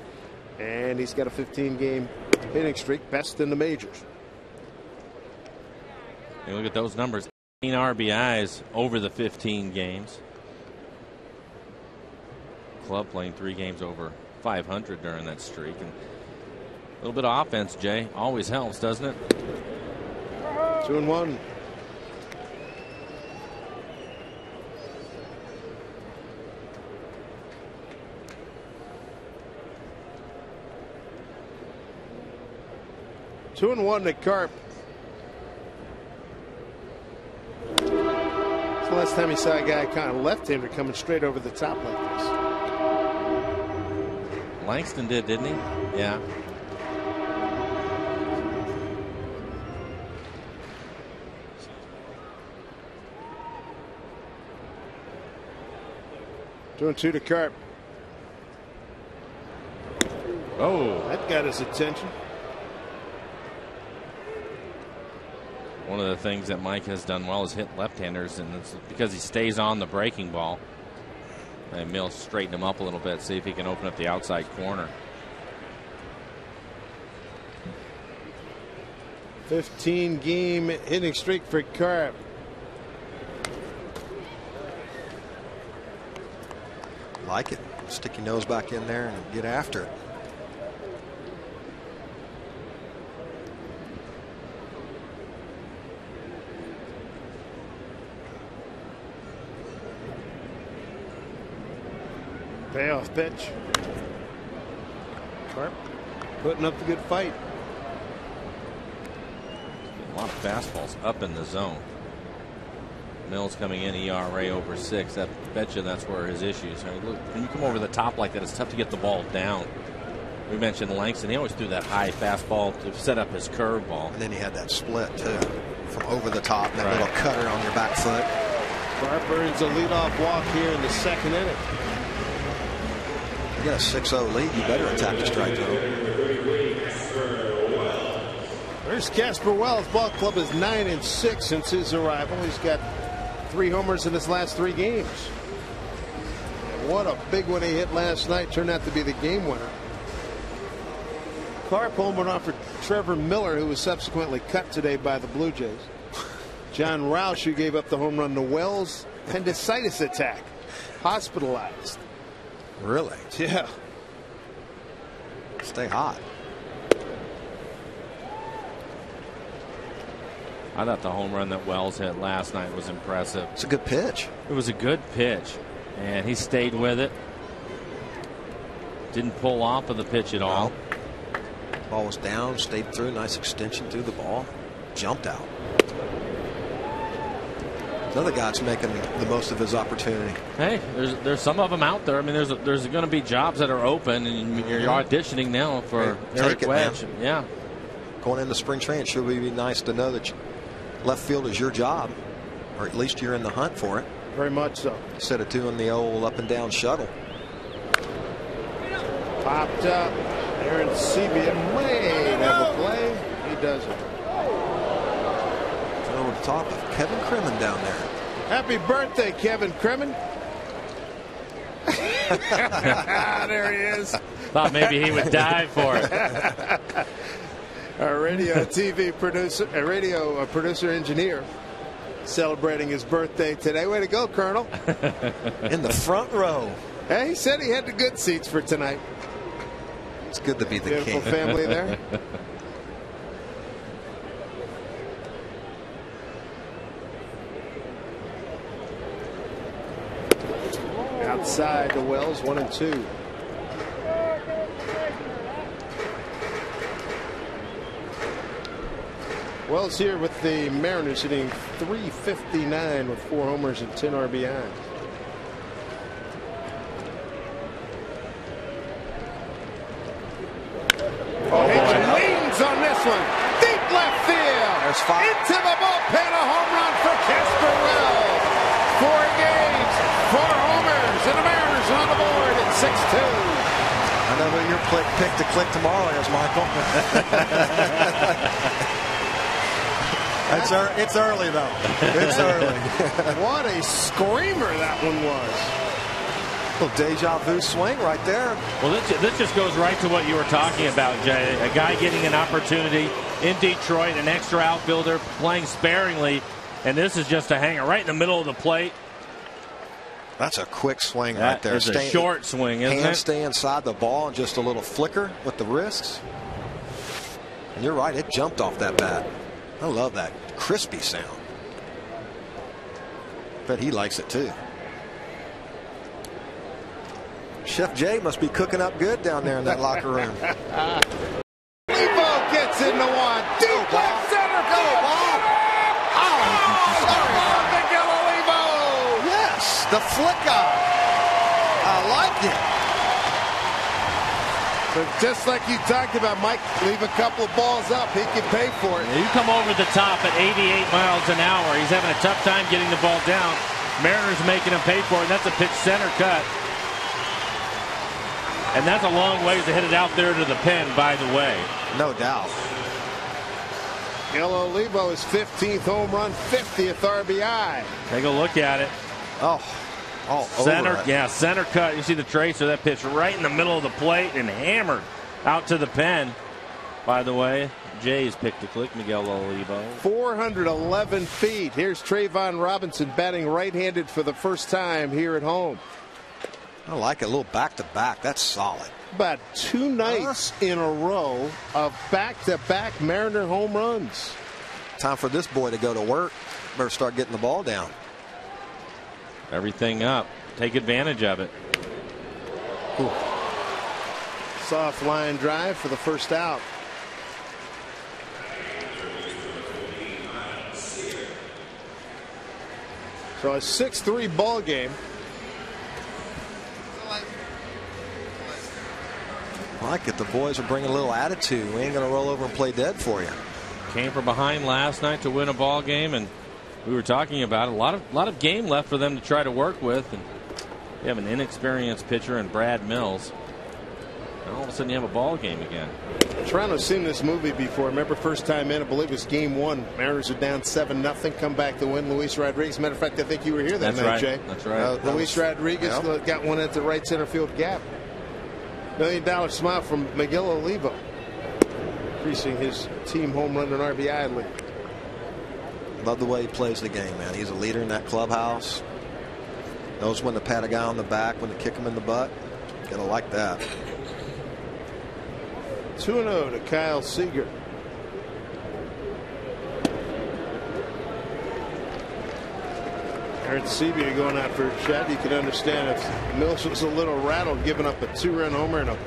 A: and he's got a 15-game hitting streak, best in the majors.
B: You look at those numbers. 18 RBIs over the 15 games. Club playing 3 games over 500 during that streak, and a little bit of offense, Jay, always helps, doesn't it?
A: 2-1. 2-1 to Carp. It's the last time he saw a guy kind of left-hander coming straight over the top like this.
B: Langston did, didn't he? Yeah.
A: Doing 2 to Carp.
B: Oh,
A: that got his attention.
B: One of the things that Mike has done well is hit left-handers, and it's because he stays on the breaking ball. And Mills straighten him up a little bit, see if he can open up the outside corner.
A: 15-game hitting streak for Carp.
F: Like it. Stick your nose back in there and get after it.
A: Payoff pitch. Carp putting up a good fight.
B: A lot of fastballs up in the zone. Mills coming in, ERA over 6. I bet you that's where his issues are. Look, when you come over the top like that, it's tough to get the ball down. We mentioned Langston. He always threw that high fastball to set up his curveball.
F: And then he had that split, too, from over the top, and that little cutter on your back foot.
A: Carp earns a leadoff walk here in the 2nd inning.
F: You got a 6-0 lead. You better attack the strike zone.
A: There's Casper Wells. Ball club is 9-6 since his arrival. He's got 3 homers in his last 3 games. What a big one he hit last night. Turned out to be the game winner. Carp homered off for Trevor Miller, who was subsequently cut today by the Blue Jays. John Roush, who gave up the home run to Wells, appendicitis attack, hospitalized.
F: Really?
A: Yeah.
F: Stay hot.
B: I thought the home run that Wells hit last night was impressive.
F: It's a good pitch.
B: It was a good pitch, and he stayed with it. Didn't pull off of the pitch at all.
F: Ball was down, stayed through, nice extension through the ball, jumped out. Another guy's making the most of his opportunity.
B: Hey, there's some of them out there. I mean, there's going to be jobs that are open, and you're auditioning now for Eric Wedge. Yeah.
F: Going into spring training, it sure would be nice to know that left field is your job, or at least you're in the hunt for it.
A: Very much so.
F: Instead of doing the old up and down shuttle.
A: Popped up. Aaron Sebia may have a play. He doesn't.
F: Over the top of Kevin Crimmin down there.
A: Happy birthday, Kevin Crimmin. There he is.
B: Thought maybe he would dive for it.
A: Our radio producer engineer celebrating his birthday today. Way to go, Colonel.
F: In the front row.
A: Hey, he said he had the good seats for tonight.
F: It's good to be the
A: Beautiful
F: king.
A: family there. Outside to Wells, 1-2. Wells here with the Mariners hitting .359 with 4 homers and 10 RBI. Leans on this one. Deep left field.
F: There's 5.
A: Into the bullpen. A home run for Casper Wells. 4 games, 4 homers, and the Mariners on the board at 6-2.
F: I know who your pick to click tomorrow is, Michael. It's early, though. It's early.
A: What a screamer that one was.
F: A little deja vu swing right there.
B: Well, this just goes right to what you were talking about, Jay. A guy getting an opportunity in Detroit, an extra outfielder playing sparingly, and this is just a hanger right in the middle of the plate.
F: That's a quick swing right there.
B: It's a short swing, isn't it?
F: Hands stay inside the ball and just a little flicker with the wrists. And you're right, it jumped off that bat. I love that crispy sound. Bet he likes it too. Chef Jay must be cooking up good down there in that locker room.
A: Levo gets Gets into one. Deep left center.
F: Go, ball. Oh, sorry.
A: Miguel Olivo.
F: Yes, the flicker. I like it.
A: But just like you talked about, Mike, leave a couple of balls up. He can pay for it.
B: You come over the top at 88 miles an hour. He's having a tough time getting the ball down. Mariners making him pay for it. And that's a pitch center cut. And that's a long ways to hit it out there to the pen, by the way.
F: No doubt.
A: Miguel Olivo is 15th home run, 50th RBI.
B: Take a look at it.
F: Oh, all
B: center,
F: over it.
B: yeah, center cut. You see the trace of that pitch right in the middle of the plate and hammered out to the pen. By the way, Jays picked to click Miguel Olivo.
A: 411 feet. Here's Trayvon Robinson batting right-handed for the first time here at home.
F: I like it. A little back-to-back. That's solid.
A: About 2 nights in a row of back-to-back Mariner home runs.
F: Time for this boy to go to work. Better start getting the ball down.
B: Everything up. Take advantage of it.
A: Ooh. Soft line drive for the first out. So a 6-3 ball game.
F: I like it. The boys are bringing a little attitude. We ain't going to roll over and play dead for you.
B: Came from behind last night to win a ball game, and we were talking about a lot of game left for them to try to work with. And they have an inexperienced pitcher in Brad Mills. And all of a sudden you have a ball game again.
A: Toronto's seen this movie before. Remember first time in, I believe it was game 1. Mariners are down 7-0. Come back to win. Luis Rodriguez. Matter of fact, I think you were here that night,
B: right.
A: Jay.
B: That's right.
A: Luis Rodriguez got one at the right center field gap. $1 million smile from Miguel Olivo, increasing his team home run and RBI lead.
F: Love the way he plays the game, man. He's a leader in that clubhouse. Knows when to pat a guy on the back, when to kick him in the butt. Gotta like that.
A: 2-0 to Kyle Seager. Aaron Sebia going out for a shot. You can understand if Mills was a little rattled, giving up a 2-run homer and a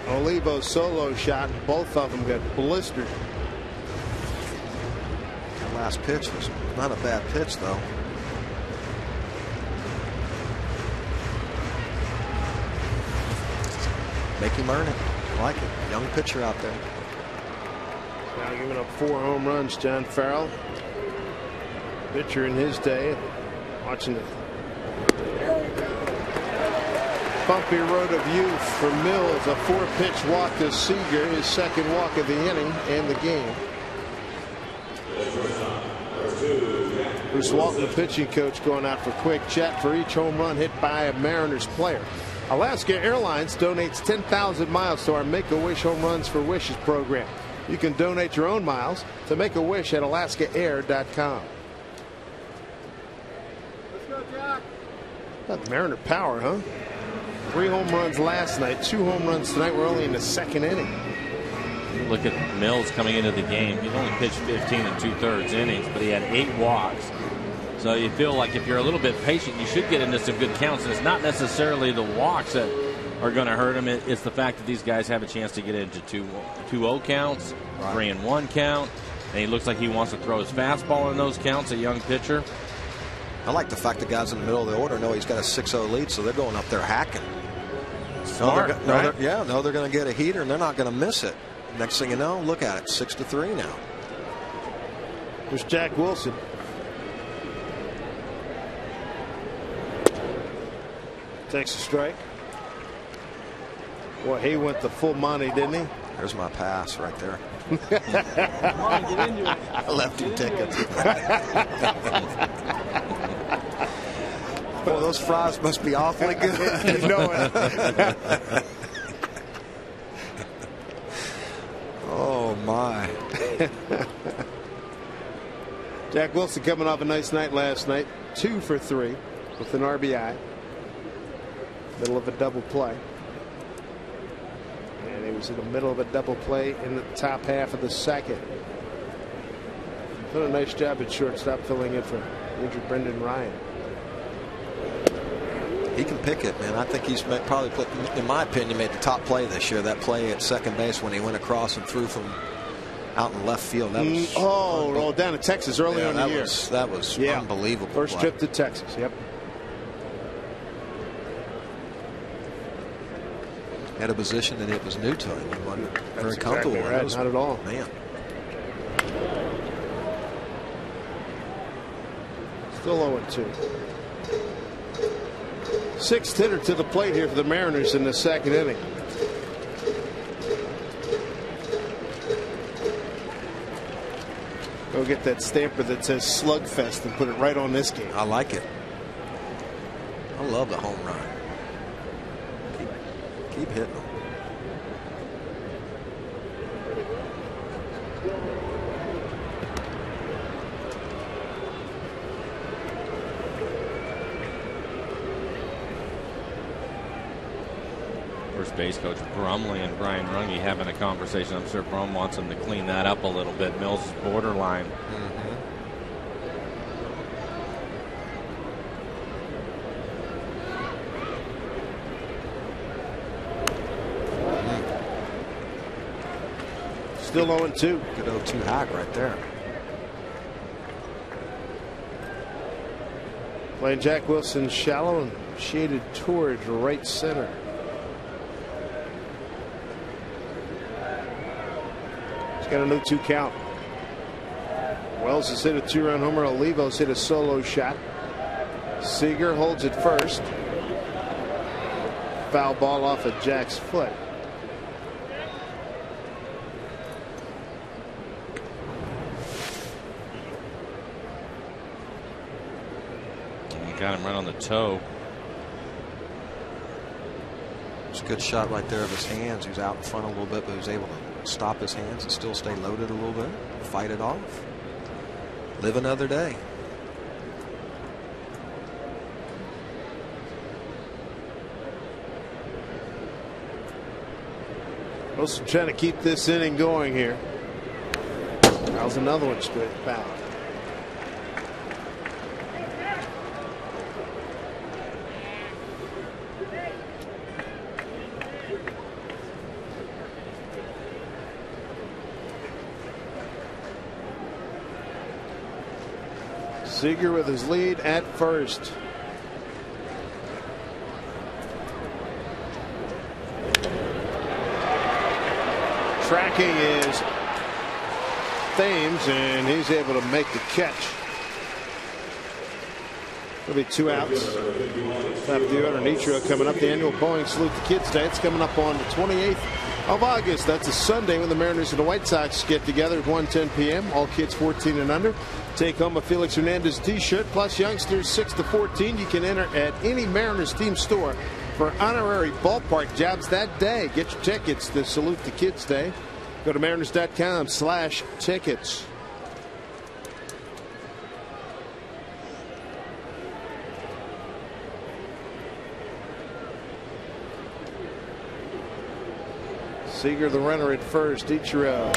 A: Olivo solo shot. Both of them got blistered.
F: The last pitch was not a bad pitch, though. Make him earn it. I like it. Young pitcher out there.
A: Now giving up 4 home runs, John Farrell. Pitcher in his day. Watching the bumpy road of youth for Mills. A 4-pitch walk to Seager, his second walk of the inning and the game. Bruce Walton, the pitching coach, going out for quick chat for each home run hit by a Mariners player. Alaska Airlines donates 10,000 miles to our Make-A-Wish Home Runs for Wishes program. You can donate your own miles to Make-A-Wish at alaskaair.com. Got Mariner power, huh? 3 home runs last night, 2 home runs tonight. We're only in the second inning.
B: Look at Mills coming into the game. He only pitched 15 2/3 innings, but he had 8 walks. So you feel like if you're a little bit patient, you should get into some good counts. And it's not necessarily the walks that are going to hurt him. It's the fact that these guys have a chance to get into 2-0 counts, 3-1 count. And he looks like he wants to throw his fastball in those counts, a young pitcher.
F: I like the fact the guys in the middle of the order know he's got a 6-0 lead, so they're going up there hacking.
B: Smart, right?
F: They're going to get a heater, and they're not going to miss it. Next thing you know, look at it, 6-3 now.
A: There's Jack Wilson. Takes a strike. Boy, he went the full Monty, didn't he?
F: There's my pass right there.
D: Come on, get into it.
F: I left 2 tickets. Boy, those fries must be awfully good.
A: You know it.
F: Oh, my.
A: Jack Wilson coming off a nice night last night. 2 for 3 with an RBI. Middle of a double play. And he was in the middle of a double play in the top half of the second. Done a nice job at shortstop, filling in for injured Brendan Ryan.
F: He can pick it, man. I think he's probably in my opinion, made the top play this year. That play at second base when he went across and threw from out in left field. That was
A: down in Texas early on in the year.
F: That was unbelievable.
A: First trip to Texas. Yep.
F: Had a position that it was new to him. He wasn't very comfortable with
A: it. Not at all.
F: Man.
A: Still 0-2. Sixth hitter to the plate here for the Mariners in the second inning. Go get that stamper that says Slugfest and put it right on this game.
F: I like it. I love the home run. Keep hitting them.
B: First base coach Brumley and Brian Runge having a conversation. I'm sure Brum wants him to clean that up a little bit. Mills is borderline.
A: Still 0-2.
F: Good 0-2 hack right there.
A: Playing Jack Wilson shallow and shaded towards right center. He's got a 0-2 count. Wells has hit a 2-run homer. Olivo's hit a solo shot. Seager holds it first. Foul ball off of Jack's foot.
B: Got him right on the toe.
F: It's a good shot right there of his hands. He was out in front a little bit, but he was able to stop his hands and still stay loaded a little bit, fight it off. Live another day.
A: Wilson trying to keep this inning going here. That was another one straight foul. Seager with his lead at first. Tracking is Thames, and he's able to make the catch. There'll be 2 outs. Top due under Nitro coming up. The annual Boeing Salute the Kids Day. It's coming up on the 28th of August. That's a Sunday when the Mariners and the White Sox get together at 1:10 p.m. All kids 14 and under take home a Felix Hernandez t-shirt, plus youngsters 6 to 14. You can enter at any Mariners team store for honorary ballpark jobs that day. Get your tickets to Salute the Kids Day. Go to mariners.com/tickets. Seager the runner at first. Ichiro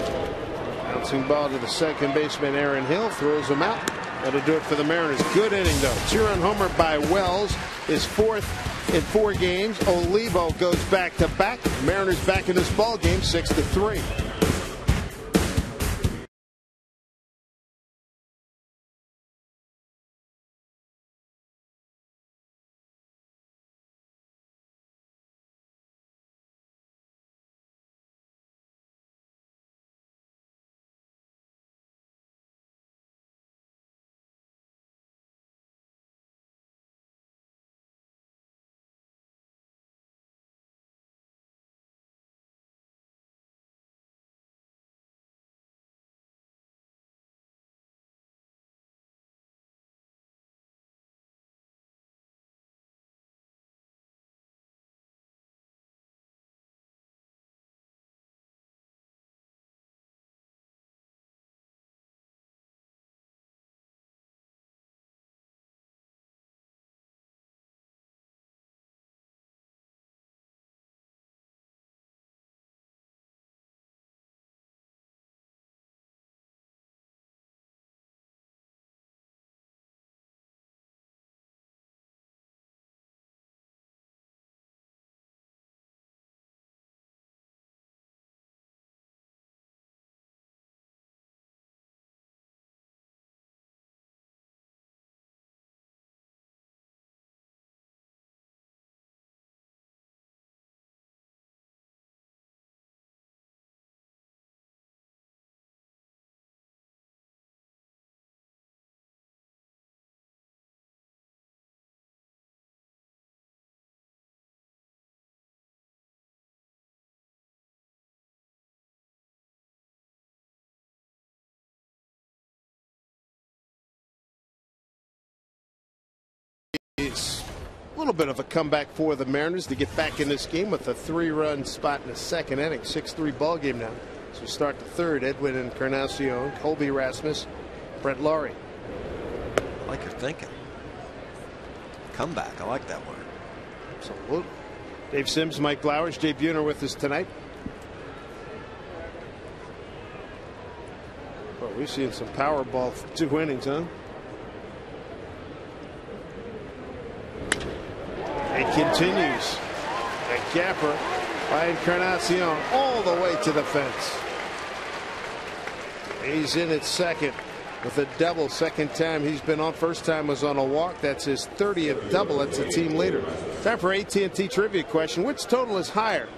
A: bouncing ball to the second baseman Aaron Hill, throws him out. That'll do it for the Mariners. Good inning though. 2-run homer by Wells, his 4th in 4 games. Olivo goes back to back. Mariners back in this ball game 6-3. A little bit of a comeback for the Mariners to get back in this game with a 3-run spot in the second inning. 6-3 ball game now. So we start the third. Edwin Encarnacion, Colby Rasmus, Brett Laurie.
F: I like your thinking. Comeback. I like that word.
A: Absolutely. Dave Sims, Mike Blowers, Jay Buhner with us tonight. Well, we've seen some power ball for 2 innings, huh? It continues. A gapper by Encarnacion all the way to the fence. He's in at second with a double. Second time he's been on. First time was on a walk. That's his 30th double. That's a team leader. Time for AT&T trivia question. Which total is higher?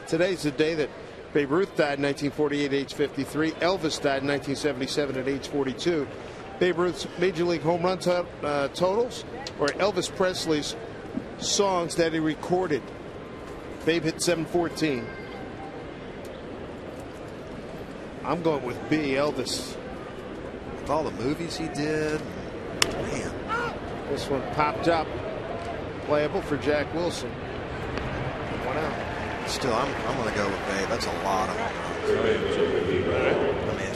A: Today's the day that Babe Ruth died in 1948 at age 53. Elvis died in 1977 at age 42. Babe Ruth's Major League home run totals or Elvis Presley's songs that he recorded. Babe hit 714. I'm going with B, Elvis.
F: With all the movies he did, man.
A: This one popped up. Playable for Jack Wilson. 1 out.
F: Still, I'm going to go with Babe. That's a lot of them. I mean,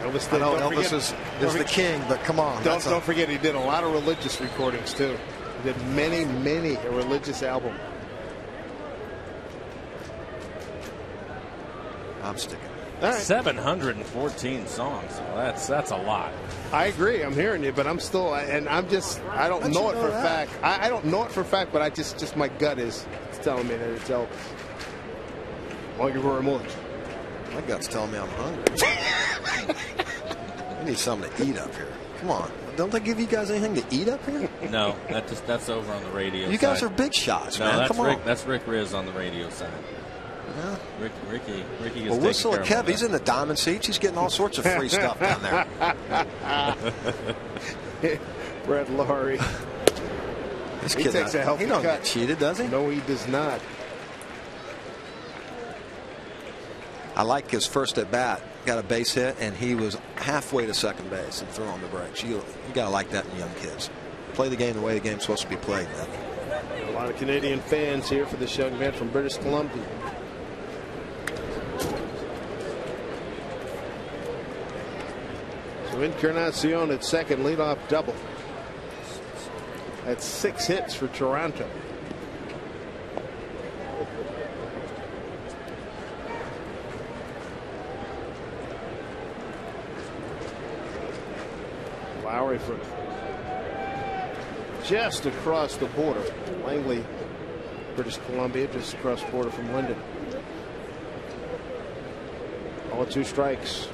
A: Elvis,
F: I know Elvis is the king, but come on.
A: Don't forget he did a lot of religious recordings too. He did many a religious album.
F: I'm sticking.
A: All right.
B: 714 songs. Well, that's a lot.
A: I agree. I'm hearing you, but I'm still, and I don't know it for a fact. I don't know it for a fact, but I just my gut is telling me that it's Elvis. Thank you very much.
F: My gut's telling me I'm hungry. I need something to eat up here. Come on. Don't they give you guys anything to eat up here?
B: No, that's over on the radio
F: You
B: side.
F: guys are big shots,
B: no,
F: man. Come on.
B: That's Rick Riz on the radio side.
F: Yeah.
B: Ricky gets
F: Well, whistle at Kev.
B: That.
F: He's in the diamond seats. He's getting all sorts of free stuff down there.
A: Brett Laurie.
F: This
A: He
F: kid,
A: takes a healthy
F: he don't
A: cut.
F: get cheated, does he?
A: No, he does not.
F: I like his first at bat. Got a base hit, and he was halfway to second base and threw on the brakes. You got to like that in young kids. Play the game the way the game's supposed to be played.
A: A lot of Canadian fans here for this young man from British Columbia. So Encarnacion at second, leadoff double. That's 6 hits for Toronto. Lowry from just across the border. Langley, British Columbia, just across the border from Linden. All 2 strikes.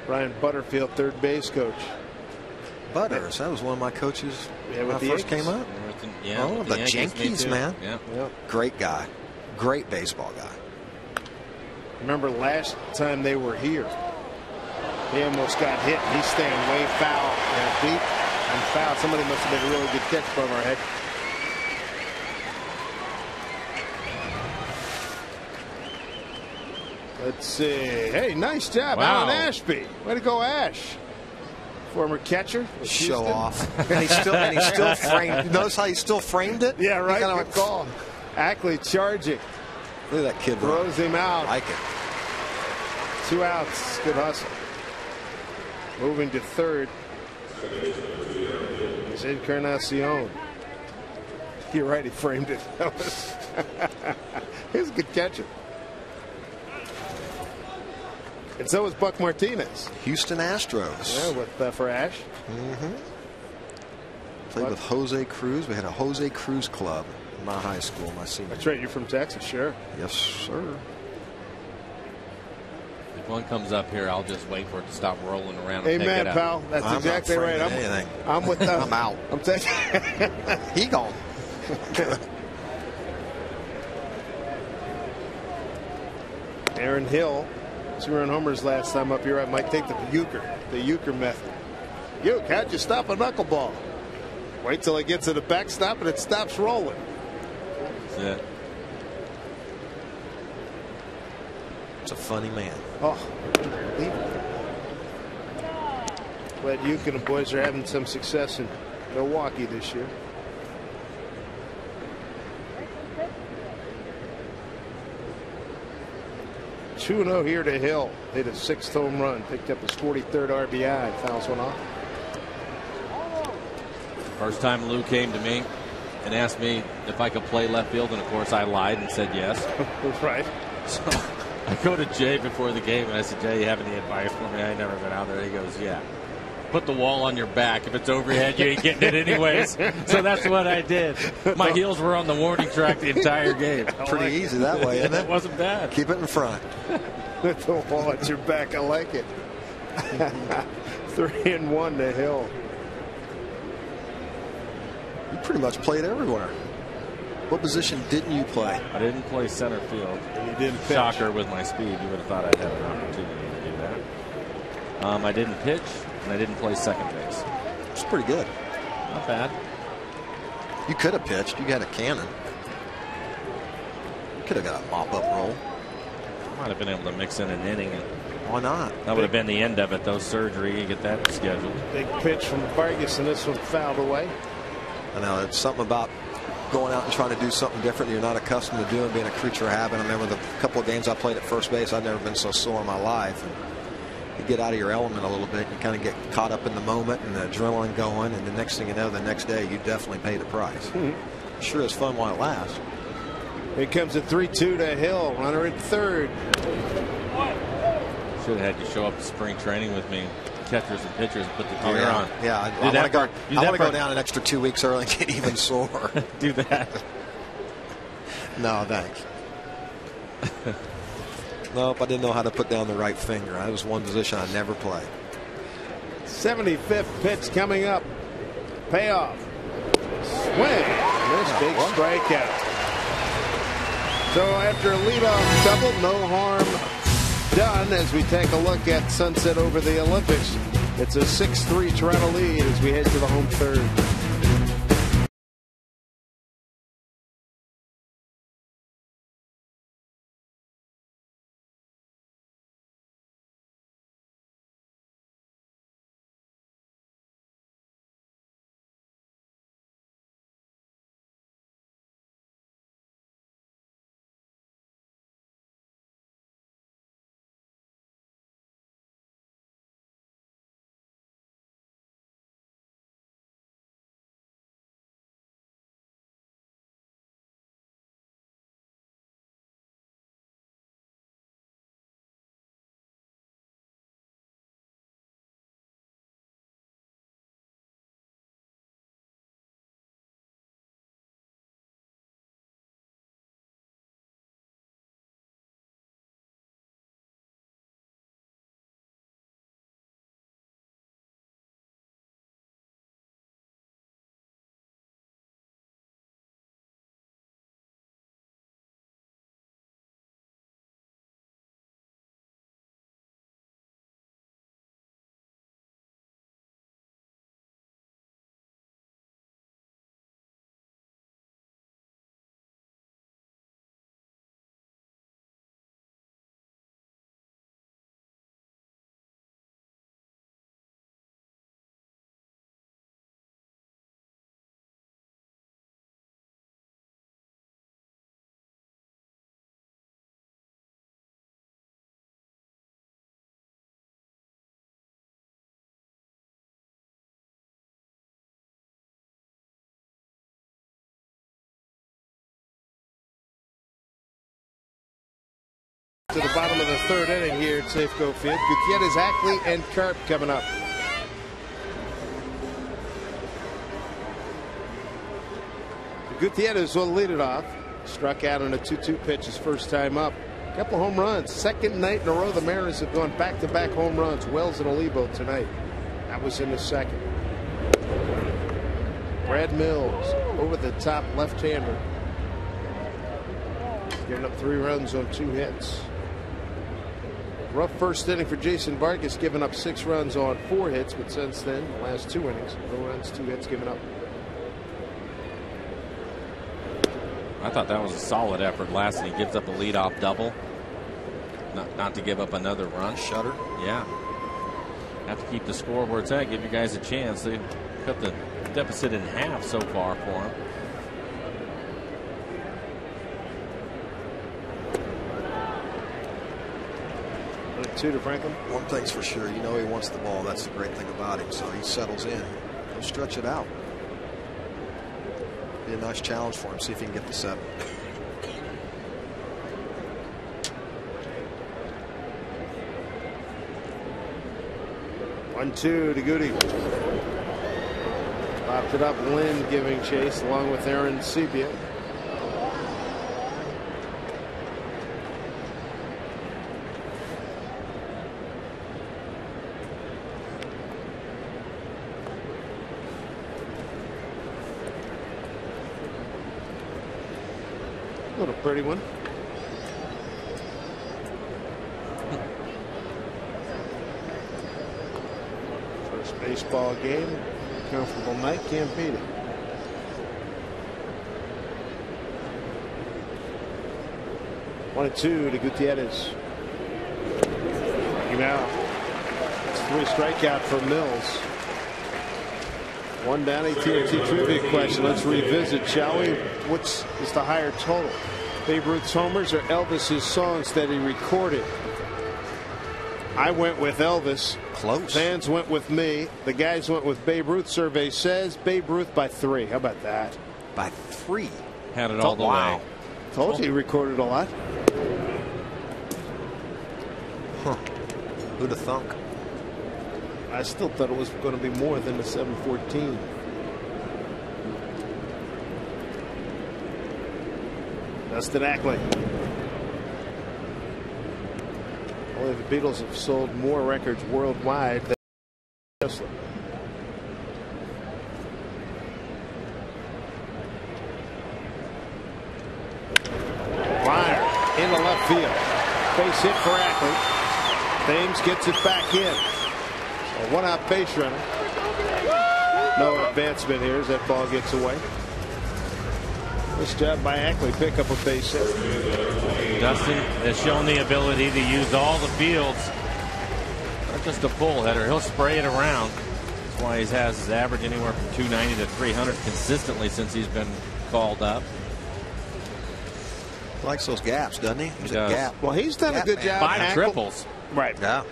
A: Brian Butterfield, third base coach.
F: Butters, that was one of my coaches when I first came up.
B: Yeah,
F: oh, the Yankees, man.
B: Yeah.
A: Yep.
F: Great guy. Great baseball guy.
A: Remember last time they were here, he almost got hit. He's staying way foul and deep and foul. Somebody must have made a really good catch from our head. Let's see. Hey, nice job,
B: Wow.
A: Alan Ashby. Way to go, Ash. Former catcher.
F: Show off. and he's still framed. Notice how he still framed it?
A: Yeah, right.
F: Good
A: Good call. Ackley charging.
F: Look at that kid.
A: Throws him out.
F: I like it.
A: 2 outs. Good hustle. Moving to third is Encarnacion. You're right, he framed it. He's a good catcher. And so is Buck Martinez.
F: Houston Astros.
A: Yeah, with for Ash.
F: Played with Jose Cruz. We had a Jose Cruz club in my high school, my senior.
A: That's right. You're from Texas, sure.
F: Yes, sir.
B: If one comes up here, I'll just wait for it to stop rolling around and
A: Amen,
B: take it
A: pal.
B: out.
A: That's
F: I'm
A: exactly
F: not
A: right.
F: afraid of anything.
A: I'm with them.
F: I'm out.
A: I'm taking.
F: He gone.
A: Aaron Hill. 2 run homers last time up here. I might take the Euchre method. Uke, how'd you stop a knuckleball? Wait till it gets to the backstop and it stops rolling.
G: That's it. It's a funny man.
A: Oh, unbelievable. Glad Uke and the boys are having some success in Milwaukee this year. Two-0 here to Hill. Hit a 6th home run. Picked up his 43rd RBI. Fouls one off.
B: First time Lou came to me and asked me if I could play left field, and of course I lied and said yes.
A: Right.
B: So I go to Jay before the game and I said, Jay, you have any advice for me? I ain't never been out there. He goes, yeah. Put the wall on your back. If it's over your head, you ain't getting it anyways. So that's what I did. My heels were on the warning track the entire game.
F: Pretty easy that way, isn't it?
B: It wasn't bad.
F: Keep it in front.
A: Put the wall at your back. I like it. 3-1 to Hill.
F: You pretty much played everywhere. What position didn't you play?
B: I didn't play center field.
A: And you didn't pitch.
B: Shocker with my speed. You would have thought I'd have an opportunity to do that. I didn't pitch, and I didn't play second base.
F: It's pretty good.
B: Not bad.
F: You could have pitched. You had a cannon. You could have got a mop-up role.
B: Might have been able to mix in an inning. And
F: why not?
B: that would have been the end of it, though. Surgery, you get that scheduled.
A: Big pitch from Vargas, and this one fouled away.
F: I know it's something about going out and trying to do something different that you're not accustomed to doing, being a creature of habit. I remember the couple of games I played at first base, I'd never been so sore in my life. And you get out of your element a little bit. You kind of get caught up in the moment and the adrenaline going, and the next thing you know, the next day you definitely pay the price. Sure is fun while it lasts.
A: Here comes a 3-2 to Hill. Runner at third.
B: Should have had you show up to spring training with me, catchers and pitchers, and put the gear on.
F: Yeah, I want to go down an extra 2 weeks early and get even sore.
B: Do that.
F: No, thanks. Nope, I didn't know how to put down the right finger. That was one position I never played.
A: 75th pitch coming up. Payoff. Swing. This big strikeout. So after a leadoff double, no harm done as we take a look at sunset over the Olympics. It's a 6-3 Toronto lead as we head to the home third. To the bottom of the third inning here at Safeco Field. Gutierrez, Ackley, and Karp coming up. Gutierrez will lead it off. Struck out on a 2-2 pitch his first time up. A couple home runs. Second night in a row the Mariners have gone back-to-back home runs. Wells and Olivo tonight. That was in the second. Brad Mills over the top left-hander. Giving up 3 runs on 2 hits. Rough first inning for Jason Vargas, giving up 6 runs on 4 hits, but since then, the last 2 innings, no runs, 2 hits given up.
B: I thought that was a solid effort last, and he gives up a leadoff double. Not to give up another run.
F: Shutter.
B: Yeah. Have to keep the score where it's at. Give you guys a chance. They cut the deficit in half so far for him.
A: Two to Franklin.
F: One thing's for sure, you know he wants the ball. That's the great thing about him. So he settles in. He'll stretch it out. Be a nice challenge for him. See if he can get the 7.
A: 1-2 to Goody. Popped it up. Lynn giving chase along with Aaron Sebia. Little pretty one. First baseball game. Comfortable night. Can't beat it. One and 2 to Gutierrez. Now it's 3 strikeout for Mills. One down. AT&T trivia question. Let's revisit, shall we? What's the higher total? Babe Ruth's homers or Elvis's songs that he recorded? I went with Elvis.
F: Close.
A: Fans went with me. The guys went with Babe Ruth. Survey says Babe Ruth by 3. How about that?
F: By 3.
B: Had it all the way.
A: Told you he recorded a lot.
F: Huh. Who'd have thunk?
A: I still thought it was going to be more than the 714. Dustin Ackley. Only the Beatles have sold more records worldwide than Tesla. Liner into left field. Base hit for Ackley. Thames gets it back in. A 1-out base runner. No advancement here as that ball gets away. Nice job by Ackley. Pick up a base hit.
B: Dustin has shown the ability to use all the fields. Not just a pull header. He'll spray it around. That's why he has his average anywhere from 290 to 300 consistently since he's been called up.
F: Likes those gaps, doesn't he?
B: He does.
F: Gap.
A: Well, he's done a good job.
B: 5 triples.
A: Right.
F: Yeah.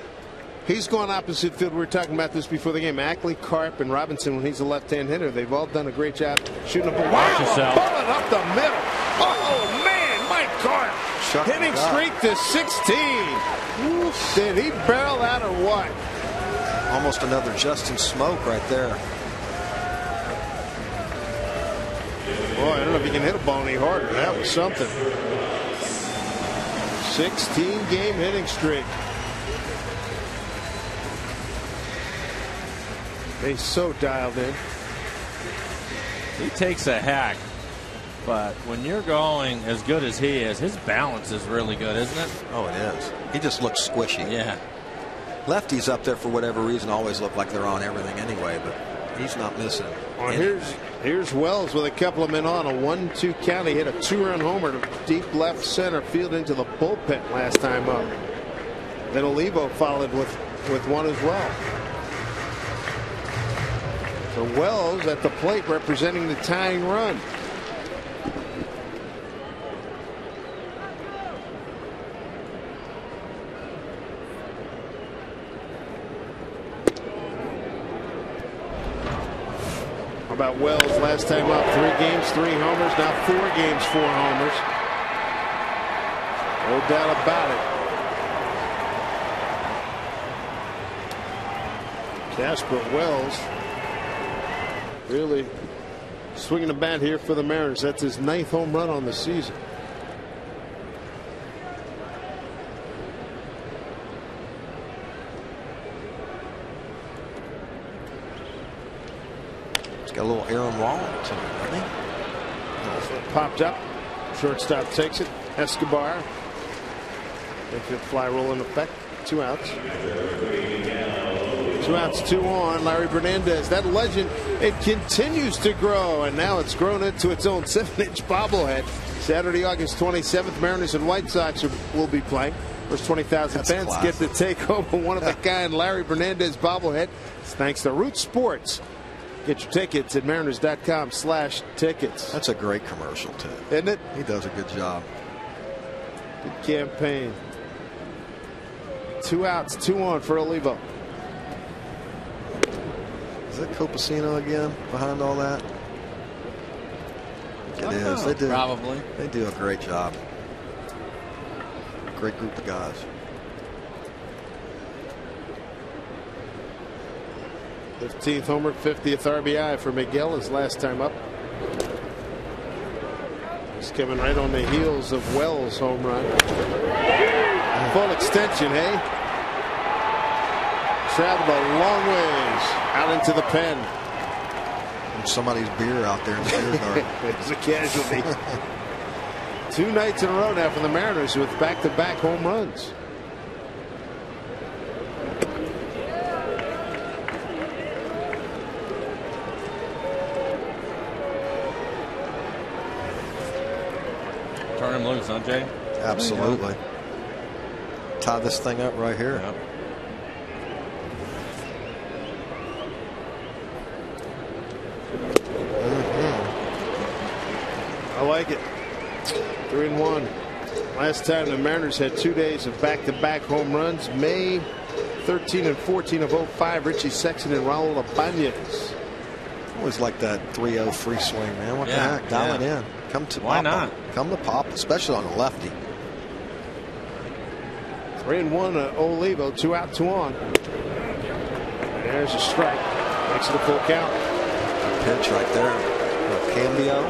A: He's gone opposite field. We were talking about this before the game. Ackley, Karp, and Robinson, when he's a left-hand hitter, they've all done a great job shooting up.
B: Watch yourself.
A: Bullet up the middle. Oh, man, Mike Karp. Hitting streak to 16. Did he barrel that or what?
F: Almost another Justin Smoke right there.
A: Boy, I don't know if he can hit a ball any harder. That was something. 16-game hitting streak. He's so dialed in.
B: He takes a hack, but when you're going as good as he is, his balance is really good, isn't it?
F: Oh, it is. He just looks squishy.
B: Yeah.
F: Lefties up there for whatever reason always look like they're on everything anyway, but he's not missing.
A: Well, here's Wells with a couple of men on a 1-2 count. He hit a 2-run homer to deep left center field into the bullpen last time up. Then Olivo followed with one as well. So Wells at the plate representing the tying run. How about Wells last time up? 3 games, 3 homers. Now 4 games, 4 homers. No doubt about it. Casper Wells really swinging the bat here for the Mariners. That's his 9th home run on the season.
F: He's got a little Aaron Rollins in it, doesn't he?
A: Popped up. Shortstop takes it. Escobar. Infield fly roll in effect. 2 outs. 2 outs, 2 on. Larry Hernandez, that legend, it continues to grow, and now it's grown into its own 7-inch bobblehead. Saturday, August 27th, Mariners and White Sox will be playing. First 20,000 fans
F: classic.
A: get to take home a one-of-a-kind Larry Hernandez bobblehead. It's thanks to Root Sports. Get your tickets at mariners.com/tickets.
F: That's a great commercial, too.
A: Isn't it?
F: He does a good job.
A: Good campaign. 2 outs, 2 on for Olivo.
F: Is that Copacino again behind all that? It is. They do.
B: Probably.
F: They do a great job. Great group of guys.
A: th homer, 50th RBI for Miguel, his last time up. He's coming right on the heels of Wells' home run. Full extension, hey? Traveled a long ways out into the pen.
F: There's somebody's beer out there in the beer garden.
A: It's a casualty. 2 nights in a row now for the Mariners with back-to-back home runs.
B: Turn him loose, huh, Jay?
F: Absolutely. Tie this thing up right here.
B: Yep.
A: I like it. 3-1. Last time the Mariners had 2 days of back-to-back home runs. May 13 and 14 of 05. Richie Sexton and Raul Ibanez.
F: Always like that 3-0 free swing, man. What the heck? Dial it in. Come to
B: Why
F: Papa.
B: not?
F: Come to Pop, especially on a lefty.
A: 3-1 Olivo. 2 out, 2 on. There's a strike. Makes it a full count.
F: Pitch right there. Cambio.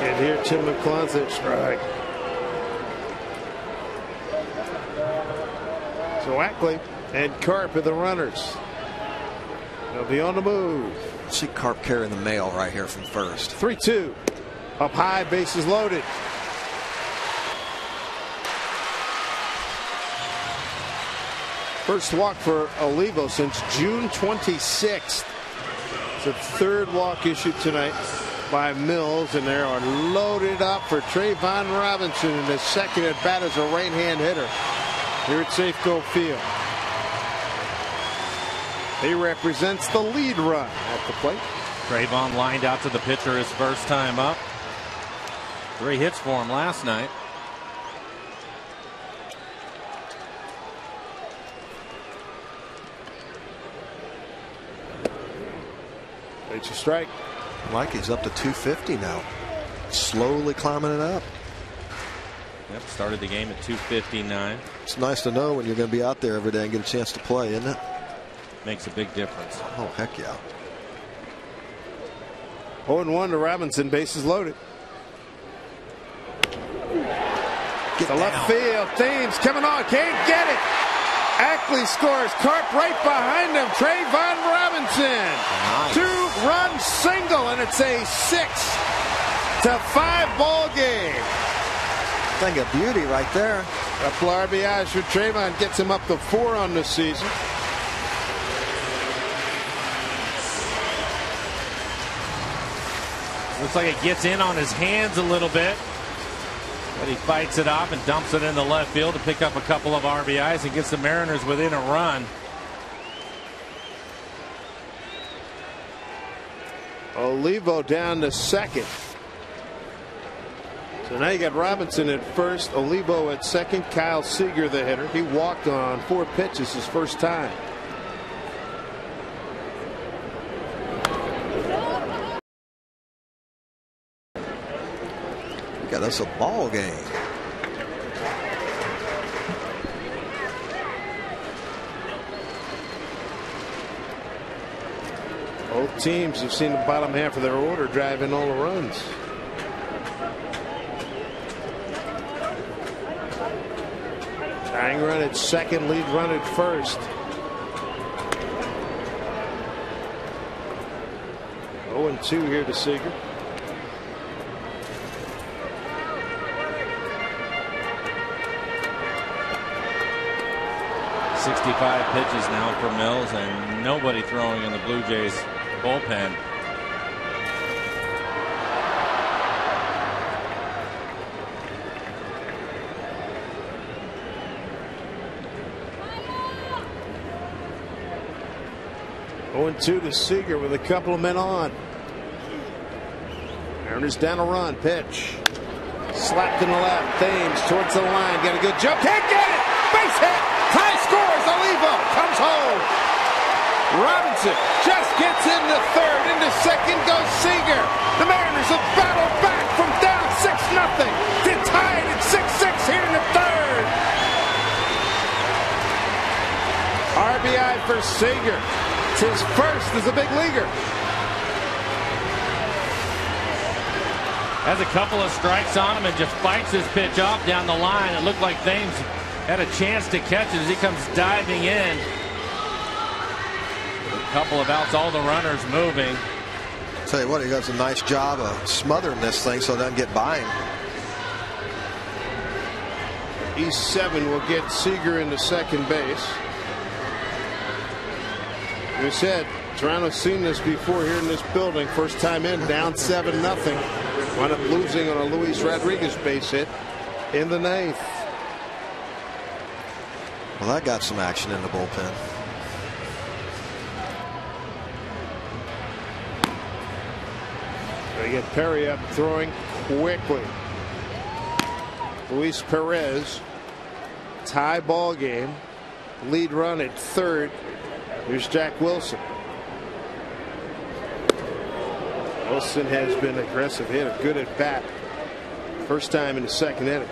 A: And here Tim McClellan's at strike. So Ackley and Carp are the runners. They'll be on the move.
F: See Carp carrying the mail right here from first.
A: 3-2. Up high, bases loaded. First walk for Olivo since June 26th. It's the 3rd walk issued tonight by Mills, and they are loaded up for Trayvon Robinson in his second at bat as a right-hand hitter here at Safeco Field. He represents the lead run at the plate.
B: Trayvon lined out to the pitcher his first time up. 3 hits for him last night.
A: It's a strike.
F: Mike, he's up to 250 now. Slowly climbing it up.
B: Yep, started the game at 259.
F: It's nice to know when you're going to be out there every day and get a chance to play, isn't it?
B: Makes a big difference.
F: Oh, heck yeah.
A: 0-1 to Robinson, bases loaded.
F: Get
A: to
F: down.
A: left field. Thames coming on, can't get it. Ackley scores. Carp right behind him. Trayvon Robinson.
F: Nice.
A: 2-run single, and it's a 6-5 ball game.
F: Thing of beauty right there.
A: Couple RBIs for Trayvon, gets him up to 4 on the season.
B: Looks like it gets in on his hands a little bit. But he fights it off and dumps it in the left field to pick up a couple of RBIs and gets the Mariners within a run.
A: Olivo down to second. So now you got Robinson at first, Olivo at second, Kyle Seager the hitter. He walked on 4 pitches his first time.
F: Yeah, that's a ball game.
A: Both teams have seen the bottom half of their order drive in all the runs. Tying run at second, lead run at first. 0-2 here to Seager.
B: 65 pitches now for Mills, and nobody throwing in the Blue Jays bullpen.
A: Going 2 to Seager with a couple of men on. Mariners down a run. Pitch. Slapped in the left. Thames towards the line. Got a good jump. Can't get it. Base hit. Tie scores. Olivo comes home. Robinson just gets into third. Into second goes Seager. The Mariners have battled back from down 6-0 to tie it at 6-6 here in the third. RBI for Seager. It's his first as a big leaguer.
B: Has a couple of strikes on him and just fights his pitch off down the line. It looked like Thames had a chance to catch it as he comes diving in. A couple of outs, all the runners moving.
F: Tell you what, he does a nice job of smothering this thing so it doesn't get by him.
A: E7 will get Seager into second base. We said Toronto's seen this before here in this building. First time in, down 7-0. Wound up losing on a Luis Rodriguez base hit in the 9th.
F: Well, that got some action in the bullpen.
A: They get Perry up throwing quickly. Luis Perez, tie ball game. Lead run at third. Here's Jack Wilson. Wilson has been aggressive, hit a good at bat. First time in the second inning.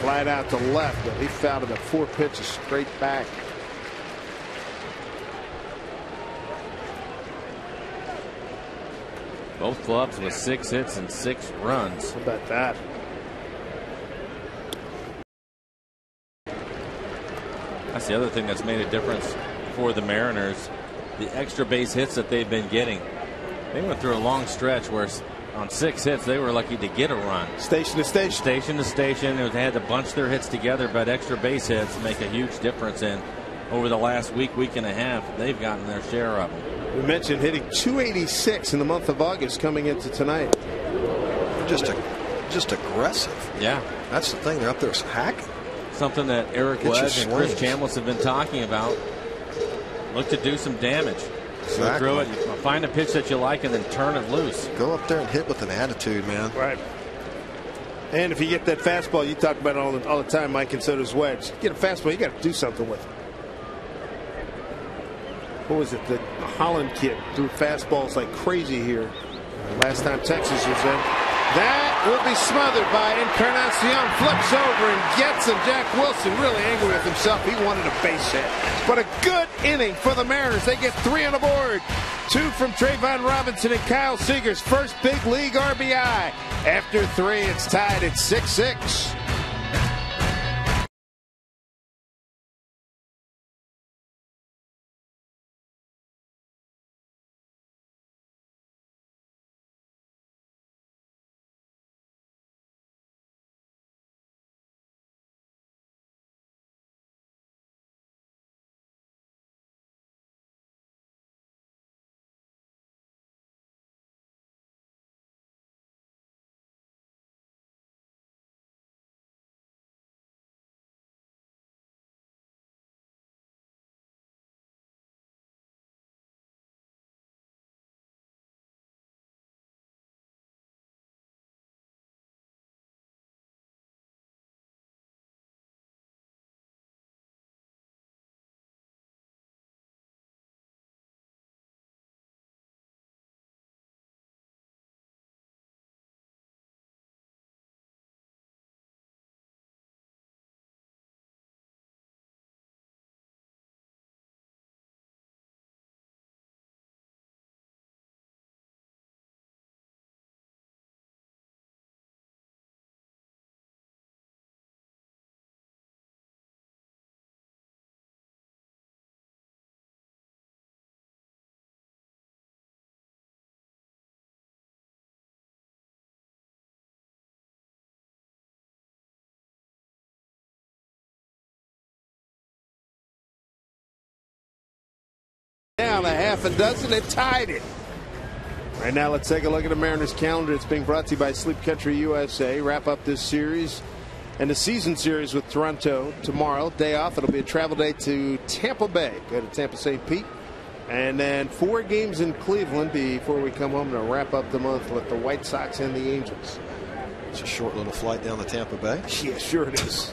A: Flied out to left, but he fouled about 4 pitches straight back.
B: Both clubs with 6 hits and 6 runs.
A: How about that?
B: That's the other thing that's made a difference for the Mariners. The extra base hits that they've been getting. They went through a long stretch where on 6 hits they were lucky to get a run.
A: Station to station.
B: Station to station. They had to bunch their hits together, but extra base hits make a huge difference. And over the last week and a half, they've gotten their share of them.
A: We mentioned hitting 286 in the month of August coming into tonight.
F: Just aggressive.
B: Yeah.
F: That's the thing. They're up there hacking.
B: Something that Eric Webb and Chris Chambliss have been talking about. Look to do some damage.
F: Exactly.
B: Go through it, find a pitch that you like, and then turn it loose.
F: Go up there and hit with an attitude, man.
A: Right. And if you get that fastball, you talk about it all the time, Mike, and so does Wedge. Get a fastball, you got to do something with it. What was it? The Holland kid threw fastballs like crazy here last time Texas was in. That will be smothered by Encarnacion. Flips over and gets him. Jack Wilson really angry with himself. He wanted a base hit. But a good inning for the Mariners. They get 3 on the board. 2 from Trayvon Robinson and Kyle Seager's first big league RBI. After 3, it's tied at 6-6. down a half a dozen and tied it. Right now, let's take a look at the Mariners calendar. It's being brought to you by Sleep Country USA. Wrap up this series and the season series with Toronto tomorrow. Day off. It'll be a travel day to Tampa Bay. Go to Tampa St. Pete. And then 4 games in Cleveland before we come home to wrap up the month with the White Sox and the Angels.
F: It's a short little flight down to Tampa Bay.
A: Yeah, sure it is.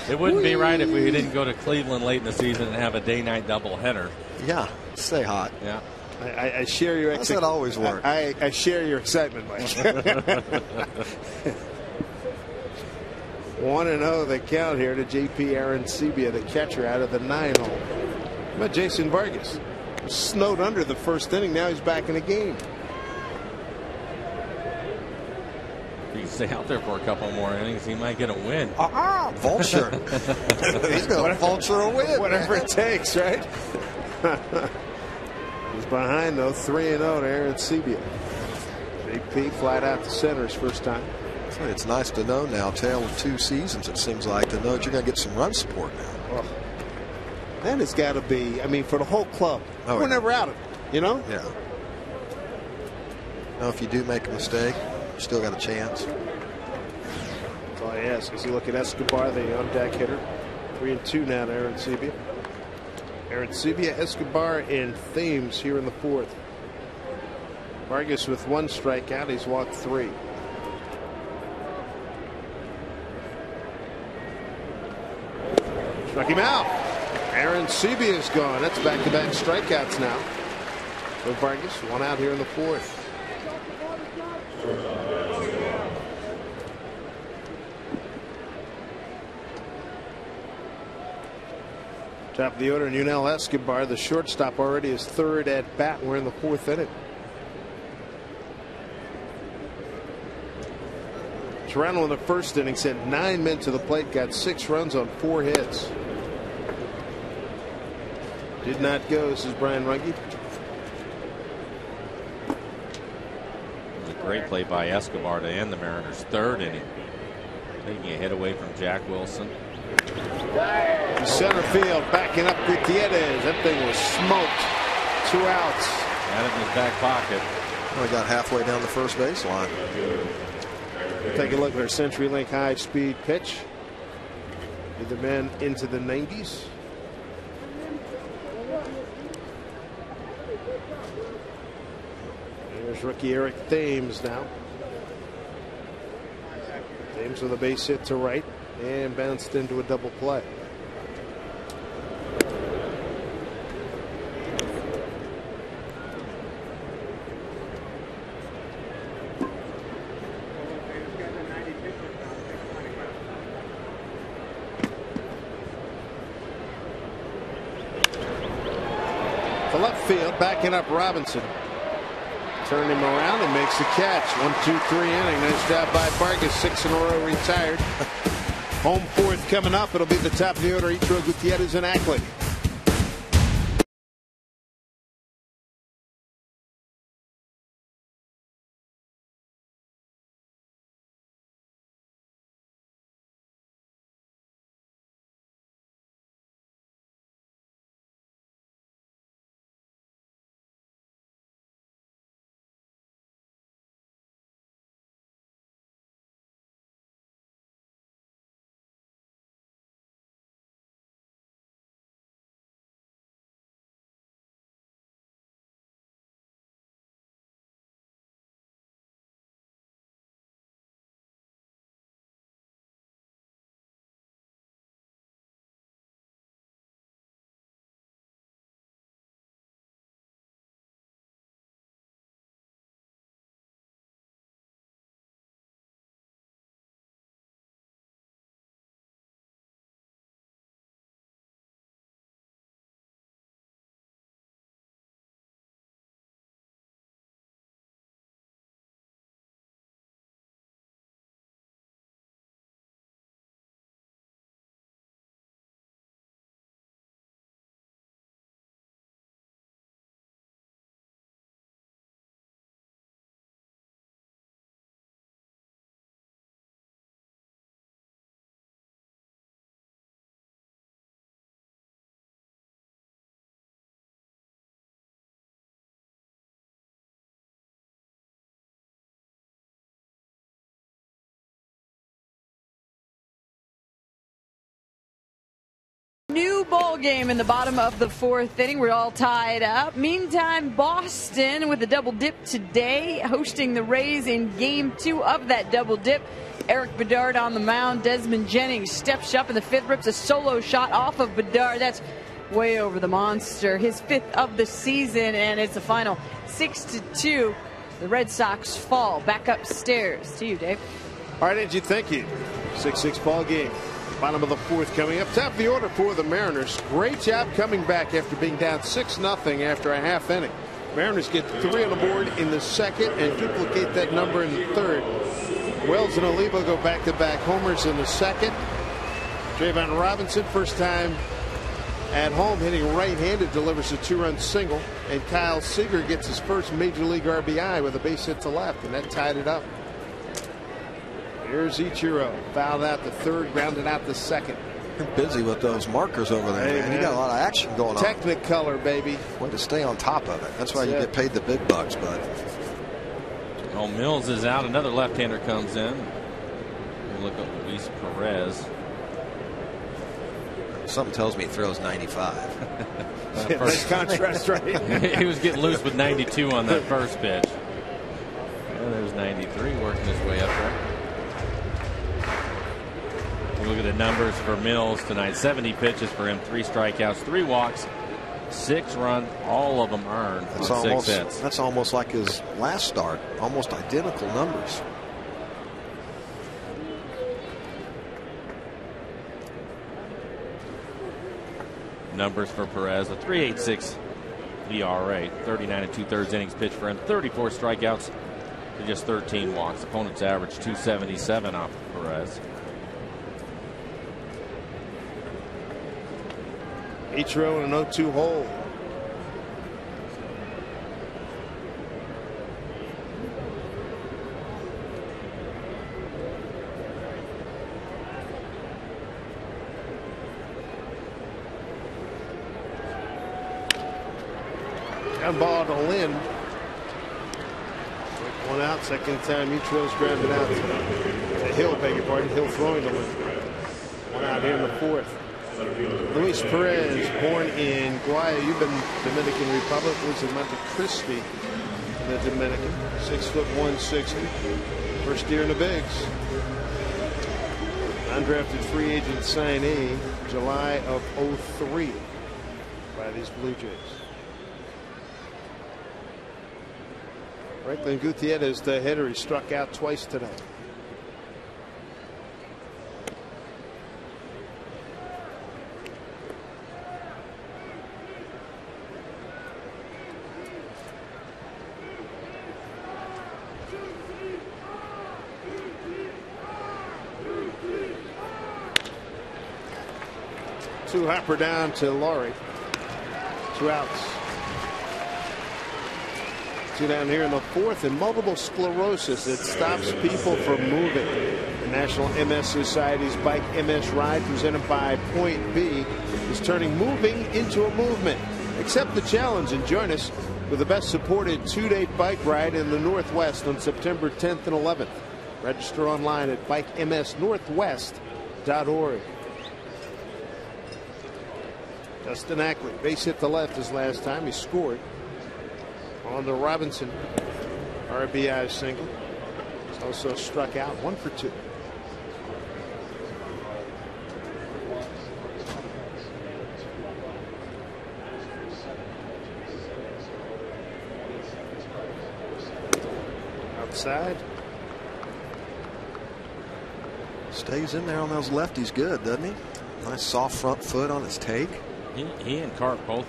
B: It wouldn't be right if we didn't go to Cleveland late in the season and have a day-night doubleheader.
F: Yeah, stay hot.
B: Yeah.
A: I share your excitement.
F: How does that always work?
A: I share your excitement, Mike. 1-0 the count here to J.P. Arancibia, the catcher, out of the 9-hole. How about Jason Vargas? Snowed under the first inning. Now he's back in the game.
B: If he can stay out there for a couple more innings, he might get a win.
F: Vulture. He's going to vulture a win.
A: Whatever it takes, right? He's behind, though, 3-0 to Arancibia. J.P. flat out to center his first time.
F: It's nice to know now, tail of 2 seasons, it seems like, to know that you're going to get some run support now.
A: Oh. That has got to be, I mean, for the whole club. We're never out of it, you know?
F: Yeah. Now, if you do make a mistake, you still got a chance.
A: That's all I ask. As you look at Escobar, the on-deck hitter. 3-2 now to Arancibia. Arancibia, Escobar, and Thames here in the 4th. Vargas with 1 strikeout. He's walked 3. Struck him out. Arancibia is gone. That's back-to-back strikeouts now for Vargas. 1 out here in the 4th. Top of the order, Yunel Escobar, the shortstop, already his 3rd at bat. We're in the 4th inning. Toronto in the first inning sent 9 men to the plate, got 6 runs on 4 hits. Did not go. This is Brian Runge.
B: It was a great play by Escobar to end the Mariners' 3rd inning. Taking a hit away from Jack Wilson.
A: Center field, backing up Gutierrez. That thing was smoked. 2 outs.
B: Had it in his back pocket.
F: Well, he got halfway down the first baseline.
A: We'll take a look at our CenturyLink high-speed pitch. With the man into the 90s. There's rookie Eric Thames now. Thames with a base hit to right and bounced into a double play. To left field, backing up Robinson. Turned him around and makes the catch. 1-2-3 inning. Nice job by Vargas. 6 in a row retired. Home 4th coming up. It'll be the top of the order. Ichiro Gutierrez and Ackley.
C: New ball game in the bottom of the fourth inning. We're all tied up. Meantime, Boston with a double dip today, hosting the Rays in game 2 of that double dip. Eric Bedard on the mound. Desmond Jennings steps up in the 5th, rips a solo shot off of Bedard. That's way over the monster. His 5th of the season, and it's the final 6-2. The Red Sox fall back upstairs. To you, Dave.
A: All right, Angie, thank you. 6-6 ball game. Bottom of the 4th coming up. Top of the order for the Mariners. Great job coming back after being down 6-0 after a half inning. Mariners get 3 on the board in the 2nd and duplicate that number in the 3rd. Wells and Oliva go back-to-back homers in the 2nd. Javon Robinson, first time at home, hitting right-handed, delivers a 2-run single. And Kyle Seager gets his first Major League RBI with a base hit to left, and that tied it up. Here's Ichiro. Fouled out the 3rd, grounded out the 2nd.
F: You're busy with those markers over there, man. You got a lot of action going on.
A: Technicolor, baby.
F: Way to stay on top of it. That's why you get paid the big bucks, bud.
B: Oh, Mills is out. Another left-hander comes in. We'll look at Luis Perez.
F: Something tells me he throws 95.
A: Nice contrast, right?
B: He was getting loose with 92 on that first pitch. And there's 93 working his way up there. Look at the numbers for Mills tonight. 70 pitches for him, 3 strikeouts, 3 walks, 6 runs, all of them earned on 6 hits.
F: That's almost like his last start. Almost identical numbers.
B: Numbers for Perez: a 3.86 ERA, 39 2/3 innings pitched for him, 34 strikeouts to just 13 walks. Opponent's average 277 off of Perez.
A: Ichiro in an 0-2 hole. Ground ball to Lynn. One out, second time Ichiro's grounded out to Hill, beg your pardon. Hill throwing to Lynn. One out here in the 4th. Luis Perez, born in Guayuban, Dominican Republic, lives in Monte Cristi, the Dominican. 6', 160. First year in the bigs. Undrafted free agent signee, July of 03 by these Blue Jays. Franklin Gutierrez, the hitter, he struck out twice today. Two hopper down to Laurie. 2 outs. 2 down here in the 4th, and multiple sclerosis. It stops people from moving. The National MS Society's Bike MS Ride, presented by Point B, is turning moving into a movement. Accept the challenge and join us with the best supported 2-day bike ride in the Northwest on September 10th and 11th. Register online at bikemsnorthwest.org. Justin Ackley, base hit to left his last time. He scored on the Robinson RBI single. He's also struck out 1 for 2. Outside.
F: Stays in there on those lefties good, doesn't he? Nice soft front foot on his take.
B: He and Carp both.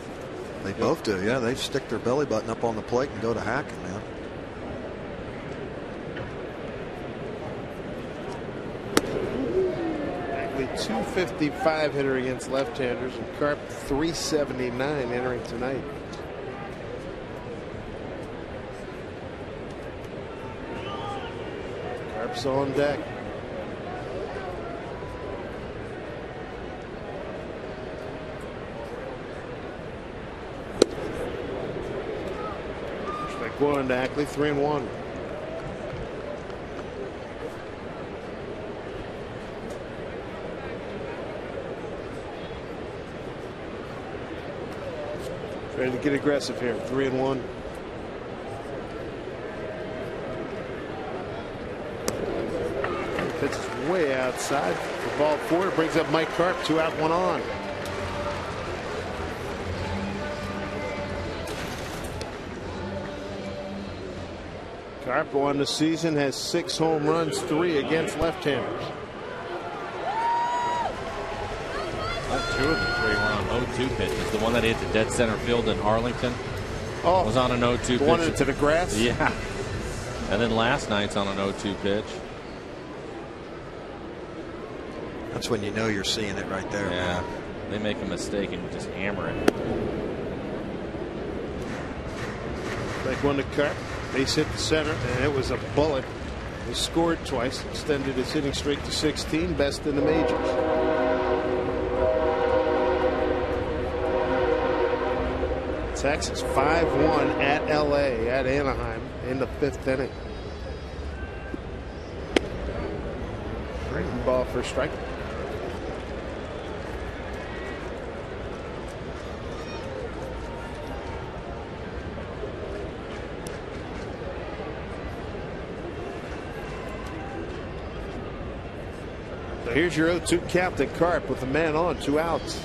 F: They both do, yeah. They stick their belly button up on the plate and go to hacking, man.
A: Ackley, 255 hitter against left-handers, and Carp 379 entering tonight. Carp's on deck. One to Ackley, 3-1. Ready to get aggressive here. 3-1. Pitch is way outside. The ball 4 brings up Mike Carp. 2 out, 1 on. Carp on the season has 6 home runs, 3 against left-handers.
B: 2 of the 3 were on 0-2 pitches. The one that hit the dead center field in Arlington was on an 0-2 pitch.
A: The one into the grass?
B: Yeah. And then last night's on an 0-2 pitch.
F: That's when you know you're seeing it right there.
B: Yeah. They make a mistake and just hammer it.
A: Like one to Carp. Base hit the center, and it was a bullet. He scored twice, extended his hitting streak to 16, best in the majors. Texas 5-1 at LA, at Anaheim in the 5th inning. Breaking ball for a strike. So here's your 0-2 count to Carp with a man on, 2 outs.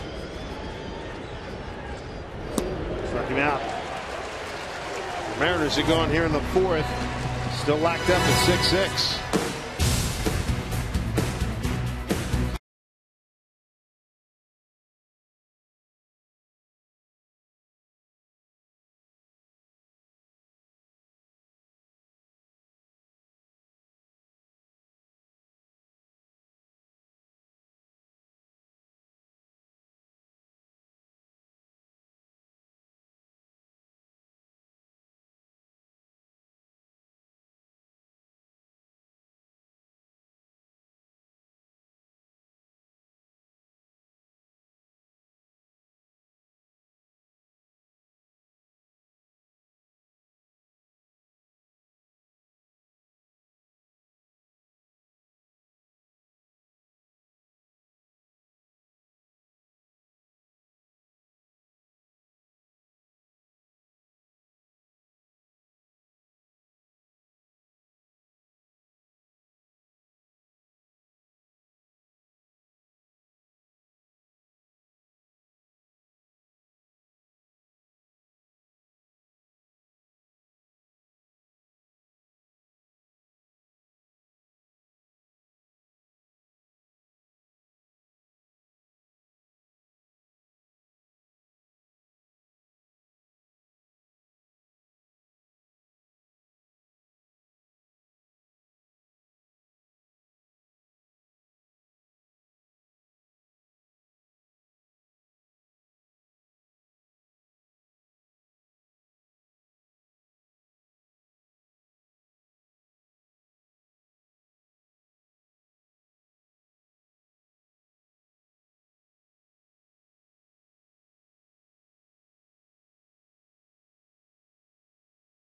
A: Struck him out. The Mariners are going here in the 4th. Still locked up at 6-6.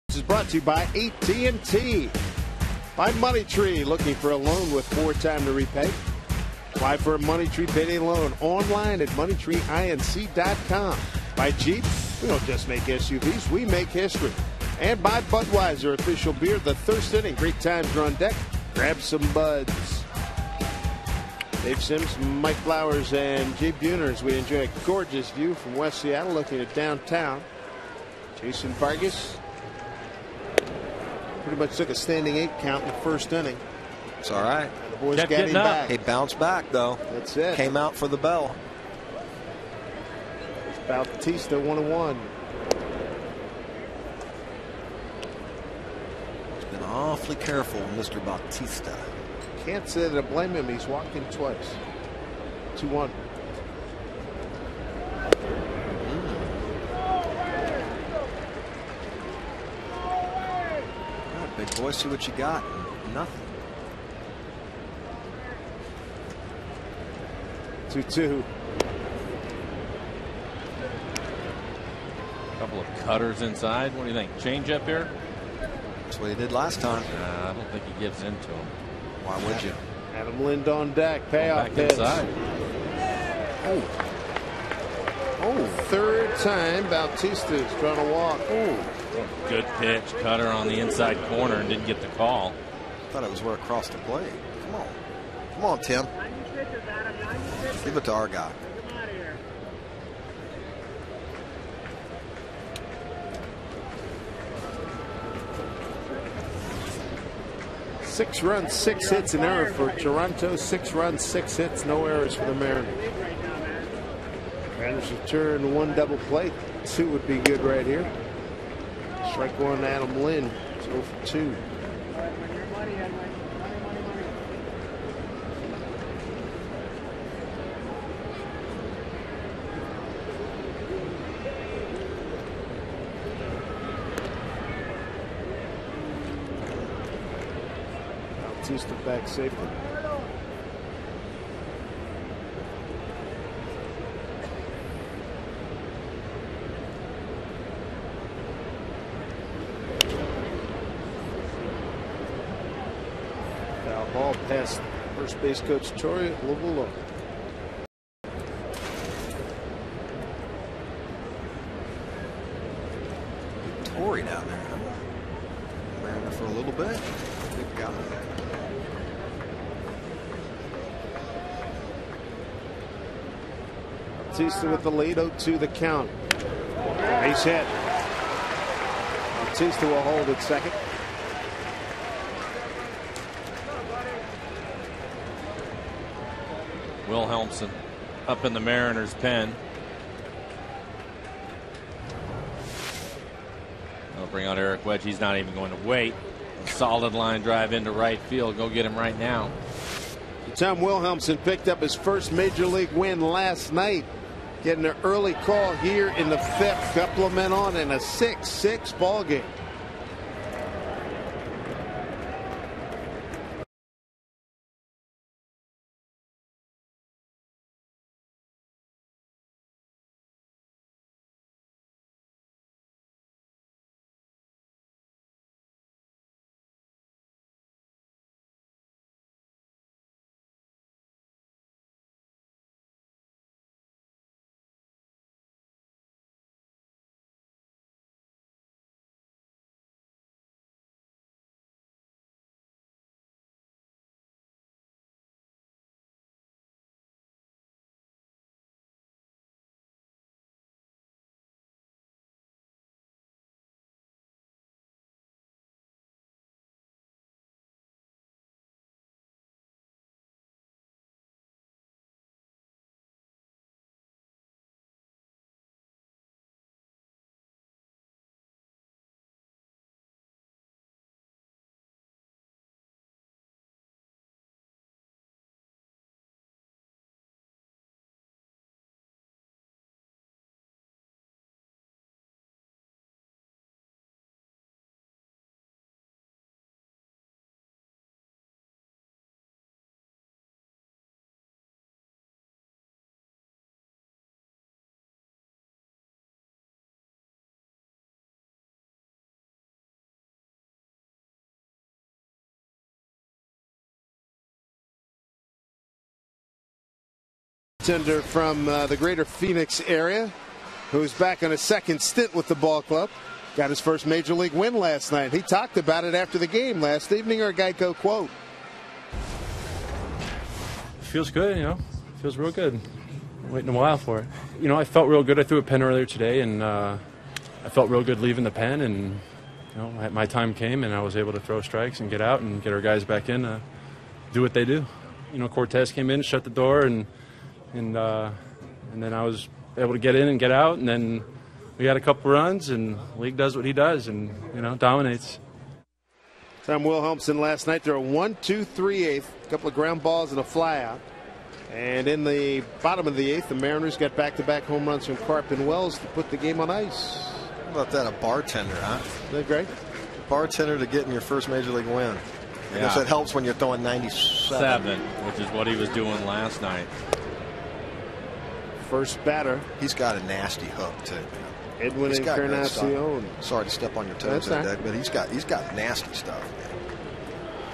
A: This is brought to you by AT&T. By Money Tree, looking for a loan with more time to repay. Apply for a Money Tree payday loan online at moneytreeinc.com. By Jeep, we don't just make SUVs, we make history. And by Budweiser, official beer, the Thirst Inning. Great times are on deck. Grab some buds. Dave Sims, Mike Flowers, and Jay Buners. We enjoy a gorgeous view from West Seattle looking at downtown. Jason Vargas pretty much took a standing 8 count in the 1st inning.
F: It's all right.
A: And the boys got him back.
F: He bounced back, though.
A: That's it.
F: Came out for the bell.
A: It's Bautista 1-1.
F: He's been awfully careful, Mr. Bautista.
A: Can't say that I blame him. He's walked in twice. 2-1.
F: Big boy, see what you got. Nothing.
A: 2-2.
B: Couple of cutters inside. What do you think? Change up here?
F: That's what he did last time.
B: I don't think he gives into him.
F: Why would you?
A: Adam Lind on deck. Payoff
B: back
A: pitch.
B: inside.
A: Oh. Oh, third time Bautista's trying to walk. Oh,
B: good pitch. Cutter on the inside corner and didn't get the call.
F: Thought it was where it crossed the plate. Come on. Come on, Tim. Give it to our guy.
A: 6 runs, 6 hits, an error for Toronto. 6 runs, 6 hits, no errors for the Mariners. Mariners return 1 double play. 2 would be good right here. Strike 1, Adam Lynn. 0 for 2. Bautista back safely. Foul ball past first base coach Torrey at Louisville.
F: Torrey down there, huh? Mariner for a little bit. Good guy.
A: Bautista with the lead, 0-2 the count. Base hit. Bautista will hold at second.
B: Wilhelmsen up in the Mariners' pen. They'll bring out Eric Wedge. He's not even going to wait. A solid line drive into right field. Go get him right now.
A: Tom Wilhelmsen picked up his first major league win last night, getting an early call here in the 5th. Couple of men on in a 6-6 ball game. Tender from the greater Phoenix area, who's back on a second stint with the ball club. Got his first major league win last night. He talked about it after the game last evening. Our Geico quote.
H: Feels good, you know. Feels real good. Waiting a while for it. You know, I felt real good. I threw a pen earlier today, and I felt real good leaving the pen. And you know, my time came, and I was able to throw strikes and get out and get our guys back in, do what they do. You know, Cortez came in, shut the door, and then I was able to get in and get out, and then we had a couple runs, and the league does what he does, and you know, dominates.
A: Tom Wilhelmsen last night, threw a 1-2-3 8th, a couple of ground balls and a flyout. And in the bottom of the 8th, the Mariners got back-to-back home runs from Karp and Wells to put the game on ice.
F: How about that, a bartender, huh?
A: Isn't that great?
F: Bartender to getting your first major league win. I guess it helps when you're throwing 97.
B: Which is what he was doing last night.
A: First batter.
F: He's got a nasty hook too.
A: Edwin Encarnacion.
F: Sorry to step on your toes there, Doug, but he's got nasty stuff.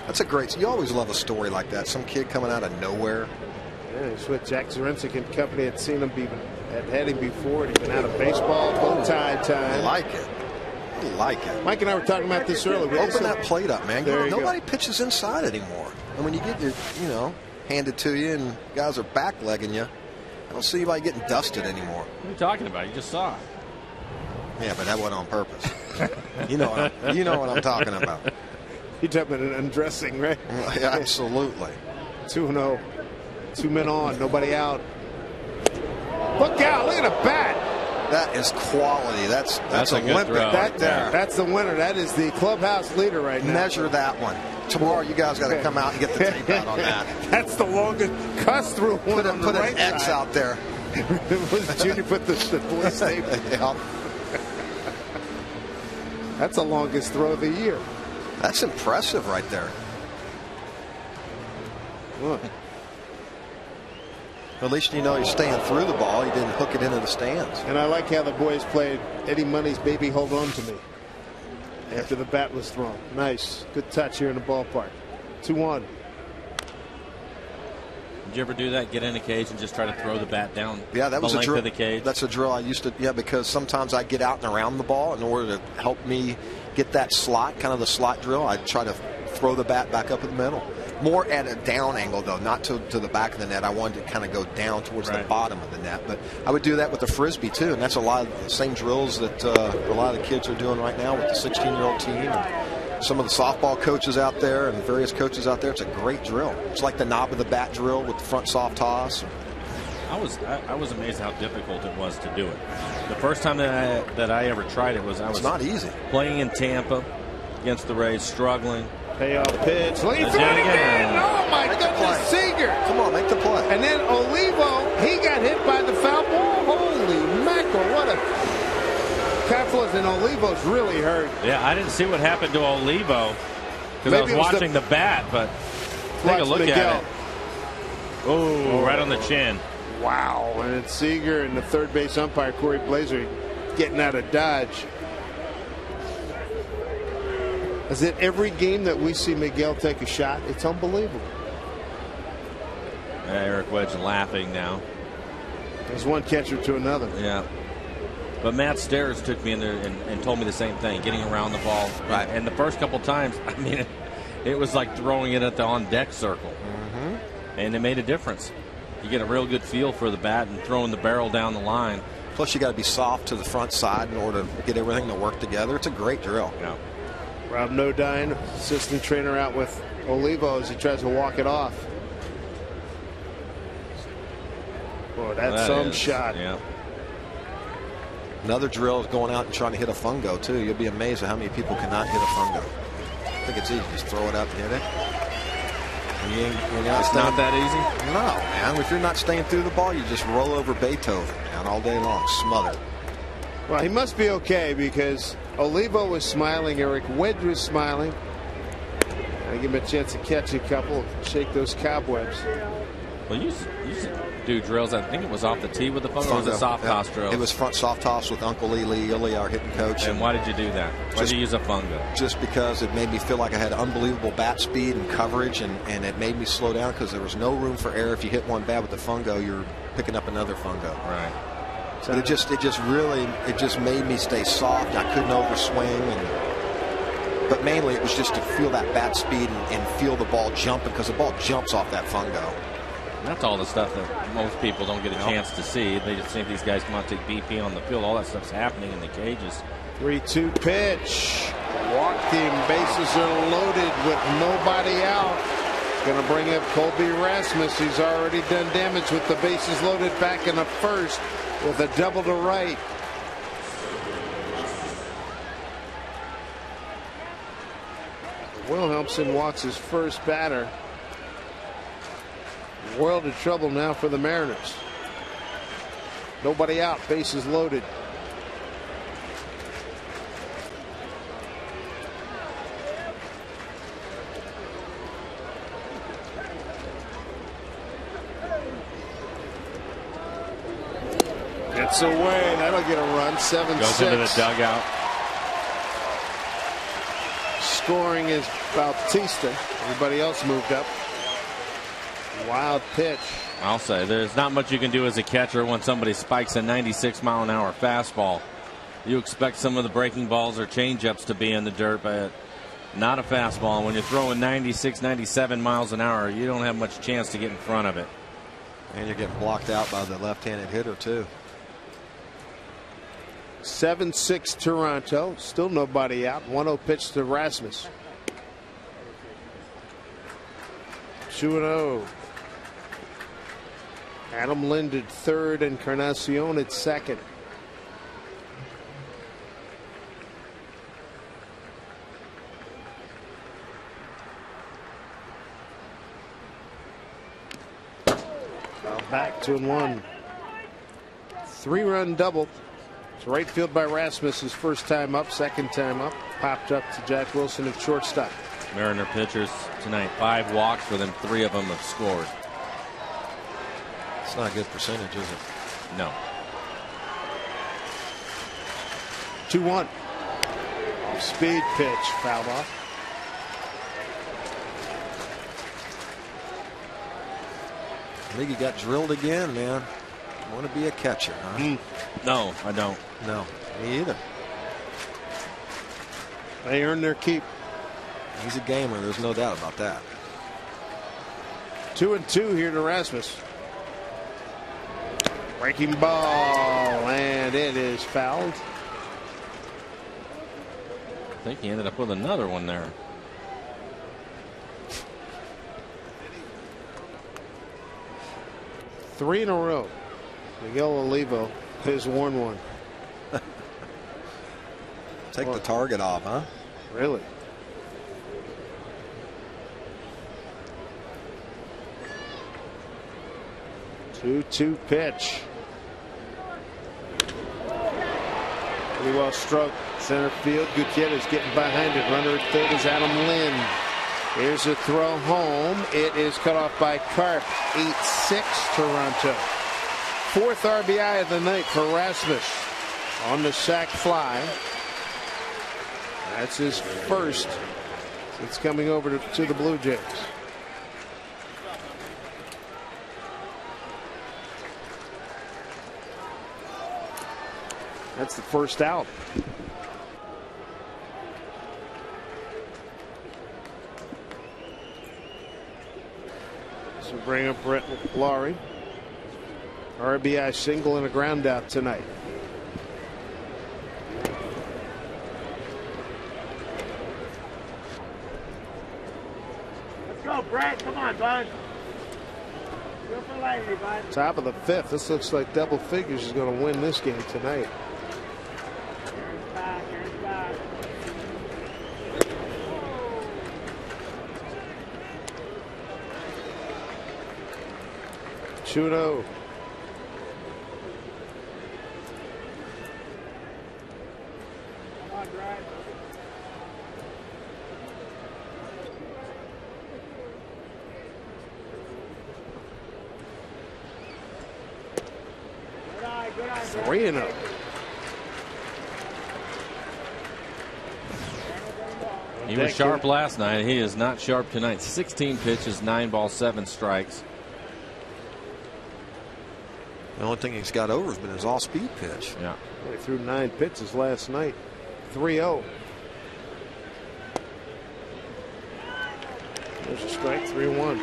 F: That's a great. You always love a story like that. Some kid coming out of nowhere.
A: Yeah, it's what Jack Zarensic and company had seen him be Had had him before. He'd been out of baseball, bow tie time.
F: I like it. I like it.
A: Mike and I were talking about this earlier.
F: Open that plate up, man. Nobody
A: go.
F: pitches inside anymore. And when you get your, handed to you and guys are back-legging you, I don't see anybody getting dusted anymore.
B: What are you talking about? You just saw it.
F: Yeah, but that wasn't on purpose. you know what I'm talking about.
A: You're talking about an undressing, right?
F: Yeah, absolutely.
A: 2-0. 2 men on. Nobody out. Look out. Look at the bat.
F: That is quality. That's
B: a good
F: Olympic
B: throw.
F: right there.
A: That's the winner. That is the clubhouse leader right now.
F: Measure that one. Tomorrow you guys got to come out and get the tape out on that.
A: That's the longest cuss through one.
F: Put an X
A: side.
F: out there.
A: Was Junior put the police tape?
F: Yeah.
A: That's the longest throw of the year.
F: That's impressive right there.
A: Look.
F: At least you know you're staying through the ball. You didn't hook it into the stands.
A: And I like how the boys played Eddie Money's Baby Hold On to Me after the bat was thrown. Nice. Good touch here in the ballpark. 2-1.
B: Did you ever do that? Get in a cage and just try to throw the bat down?
F: Yeah, that was
B: the
F: a
B: length
F: drill.
B: Of the cage.
F: That's a drill I used to. Yeah, because sometimes I get out and around the ball in order to help me get that slot, kind of the slot drill. I try to throw the bat back up in the middle. More at a down angle, though, not to the back of the net. I wanted to kind of go down towards the bottom of the net. But I would do that with the Frisbee, too. And that's a lot of the same drills that a lot of the kids are doing right now with the 16-year-old team. And some of the softball coaches out there and various coaches out there. It's a great drill. It's like the knob of the bat drill with the front soft toss.
B: I was amazed how difficult it was to do it. The first time that I ever tried it was
F: It's not easy.
B: Playing in Tampa against the Rays, struggling.
A: Payoff pitch. Look, he threw it again. Oh, my goodness. Seager.
F: Come on, make the play.
A: And then Olivo, he got hit by the foul ball. Holy mackerel. What a confluence. And Olivo's really hurt.
B: Yeah, I didn't see what happened to Olivo because I was watching the bat, but take a look at it. Oh, right on the chin.
A: Wow. And it's Seager and the third base umpire, Corey Blazer, getting out of Dodge. Is it every game that we see Miguel take a shot? It's unbelievable.
B: Eric Wedge laughing now.
A: There's one catcher to another.
B: Yeah. But Matt Stairs took me in there and told me the same thing, getting around the ball.
F: Right.
B: And the first couple times, I mean, it was like throwing it at the on-deck circle.
F: Mm-hmm.
B: And it made a difference. You get a real good feel for the bat and throwing the barrel down the line.
F: Plus, you got to be soft to the front side in order to get everything to work together. It's a great drill.
B: Yeah.
A: Rob Nodine, assistant trainer, out with Olivo as he tries to walk it off. Boy, that's some shot.
B: Yeah.
F: Another drill is going out and trying to hit a fungo, too. You'll be amazed at how many people cannot hit a fungo. I think it's easy. Just throw it up and hit it.
B: It's not that easy?
F: No, man. If you're not staying through the ball, you just roll over Beethoven, man, all day long. Smother.
A: Well, he must be okay because Olivo was smiling. Eric Wedge was smiling. I give him a chance to catch a couple, shake those cobwebs.
B: Well, you do drills. I think it was off the tee with the fungo. Or was it soft toss drills?
F: It was front soft toss with Uncle Lee, our hitting coach.
B: And why did you do that? Why did you use a fungo?
F: Just because it made me feel like I had unbelievable bat speed and coverage, and it made me slow down because there was no room for error. If you hit one bad with the fungo, you're picking up another fungo.
B: Right.
F: But it just made me stay soft. I couldn't overswing, but mainly it was just to feel that bat speed and feel the ball jumping because the ball jumps off that fungo.
B: That's all the stuff that most people don't get a chance to see. They just think these guys come out and take BP on the field. All that stuff's happening in the cages.
A: 3-2 pitch. Walked him. Bases are loaded with nobody out. Going to bring up Colby Rasmus. He's already done damage with the bases loaded back in the first with a double to right. Wilhelmsen walks his first batter. World of trouble now for the Mariners. Nobody out, bases loaded. It's away. That'll get a run. 7-6.
B: Goes into the dugout.
A: Scoring is Bautista. Everybody else moved up. Wild pitch.
B: I'll say there's not much you can do as a catcher when somebody spikes a 96-mile-an-hour fastball. You expect some of the breaking balls or changeups to be in the dirt, but not a fastball. And when you're throwing 96, 97 miles an hour, you don't have much chance to get in front of it.
F: And you're getting blocked out by the left-handed hitter, too.
A: 7-6 Toronto. Still nobody out. 1-0 pitch to Rasmus. 2-0. Adam Lind at third and Encarnacion at second. Back 2-1. 3-run double. It's right field by Rasmus, his first time up, second time up. Popped up to Jack Wilson at shortstop.
B: Mariner pitchers tonight, 5 walks for them, 3 of them have scored.
F: It's not a good percentage, is it?
B: No.
A: 2-1. Speed pitch, fouled off.
F: I think he got drilled again, man. You want to be a catcher, huh?
B: No, I don't.
F: No, me either.
A: They earn their keep.
F: He's a gamer, there's no doubt about that.
A: 2-2 here to Rasmus. Breaking ball, and it is fouled.
B: I think he ended up with another one there.
A: 3 in a row. Miguel Olivo has won one.
F: Take the target off, huh?
A: Really? Two-two pitch. Pretty well struck center field. Gutierrez getting behind it. Runner at third is Adam Lind. Here's a throw home. It is cut off by Karp. 8-6 Toronto. 4th RBI of the night for Rasmus on the sac fly. That's his first since coming over to the Blue Jays. That's the first out. So bring up Brett Lawrie. RBI single and a ground out tonight.
I: Let's go, Brett. Come on, bud. Go for lightly, bud.
A: Top of the 5th. This looks like double figures is going to win this game tonight.
I: Aaron's back. Aaron's back.
A: 2-0.
I: Come on, Brett. Good eye, Brett.
A: 3-0.
B: He was sharp last night. He is not sharp tonight. 16 pitches, 9 balls, 7 strikes.
F: The only thing he's got over has been his off-speed pitch.
B: Yeah.
A: He threw 9 pitches last night. 3-0. There's a strike. 3-1.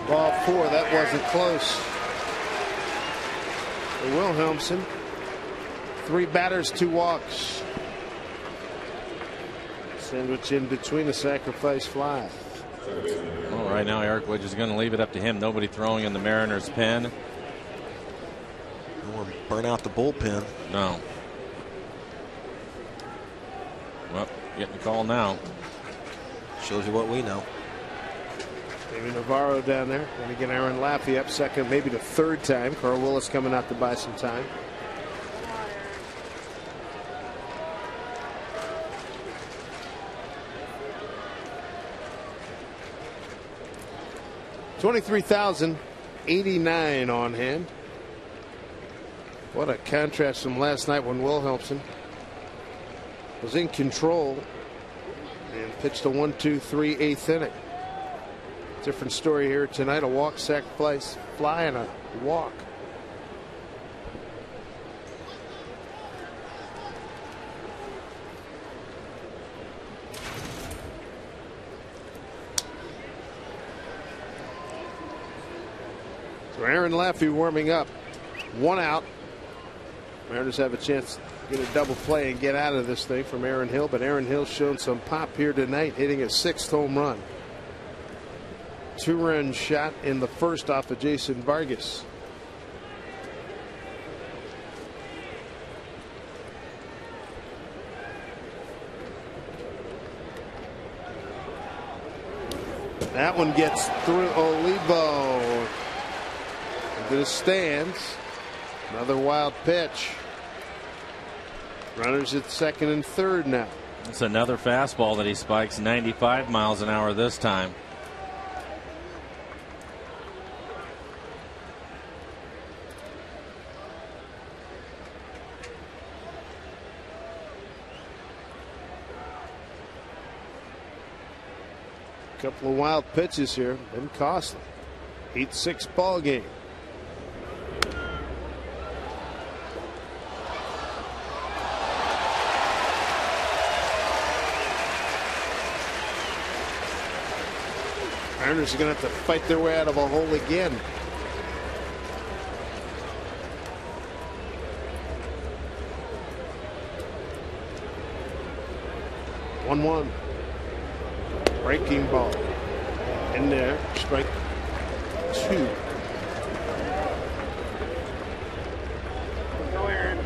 A: Ball 4. That wasn't close. For Wilhelmsen. 3 batters, 2 walks. Sandwich in between the sacrifice fly.
B: Well, right now Eric Wedge is going to leave it up to him. Nobody throwing in the Mariners' pen.
F: Don't want to burn out the bullpen.
B: No. Well, getting a call now.
F: Shows you what we know.
A: Maybe Navarro down there. Going to get Aaron Laffey up second, maybe the 3rd time. Carl Willis coming out to buy some time. 23,089 on hand. What a contrast from last night when Wilhelmsen was in control and pitched a 1-2-3 eighth inning. Different story here tonight. A walk, sacrifice fly, and a walk. So Aaron Laffey warming up. 1 out. Mariners have a chance to get a double play and get out of this thing from Aaron Hill, but Aaron Hill's shown some pop here tonight, hitting a 6th home run. 2-run shot in the first off of Jason Vargas. That one gets through. Olivo into the stands. Another wild pitch. Runners at second and third now.
B: It's another fastball that he spikes 95 miles an hour this time.
A: Couple of wild pitches here. Been costly. 8-6 ball game. Mariners are going to have to fight their way out of a hole again. One. Breaking ball. In there. Strike 2.
I: Go, Aaron.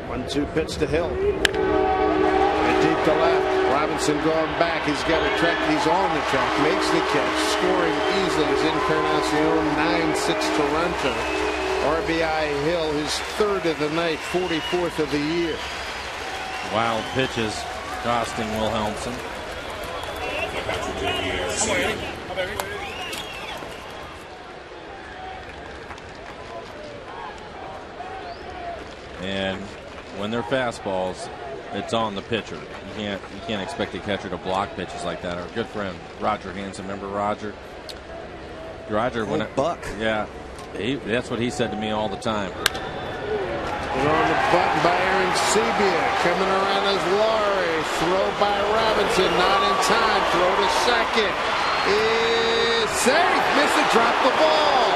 A: One-two pitch to Hill. And deep to left. Robinson going back. He's got a track. He's on the track. Makes the catch. Scoring easily as Encarnacion. 9-6 Toronto. RBI Hill, his 3rd of the night, 44th of the year.
B: Wild pitches costing Wilhelmsen. And when they're fastballs, it's on the pitcher. You can't expect a catcher to block pitches like that. Our good friend Roger Hanson, remember Roger?
F: Buck.
B: Yeah, that's what he said to me all the time.
A: Put on the button by Aaron Sebia. Coming around as Laurie. Throw by Robinson. Not in time. Throw to second. Is safe. Miss it. Drop the ball.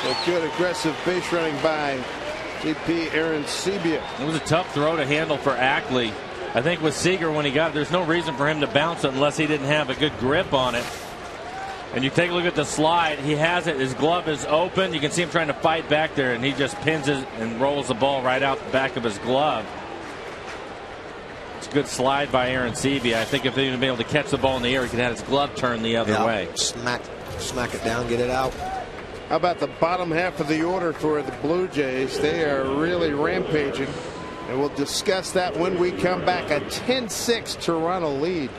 A: A good aggressive base running by JP Aaron Sebia.
B: It was a tough throw to handle for Ackley. I think with Seager, when he got it, there's no reason for him to bounce it unless he didn't have a good grip on it. And you take a look at the slide, he has it, his glove is open. You can see him trying to fight back there, and he just pins it and rolls the ball right out the back of his glove. It's a good slide by Aaron Sebia. I think if he'd been able to catch the ball in the air, he could have his glove turned the other way.
F: Smack it down, get it out.
A: How about the bottom half of the order for the Blue Jays? They are really rampaging. And we'll discuss that when we come back. A 10-6 Toronto lead.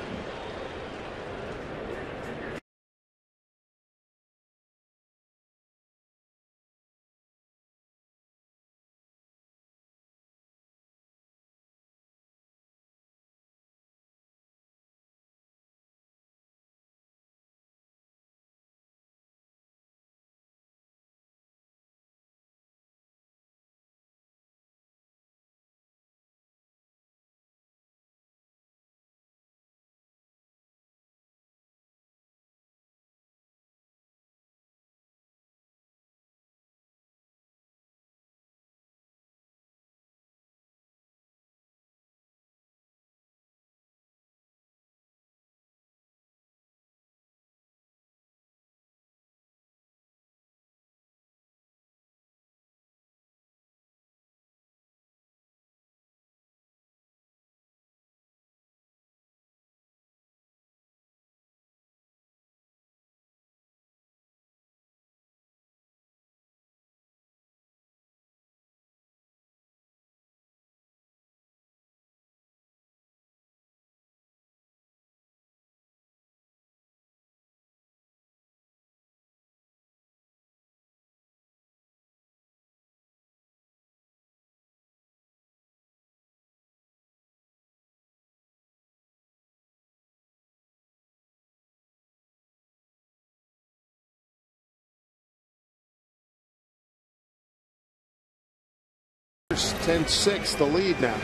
A: 10-6 the lead now.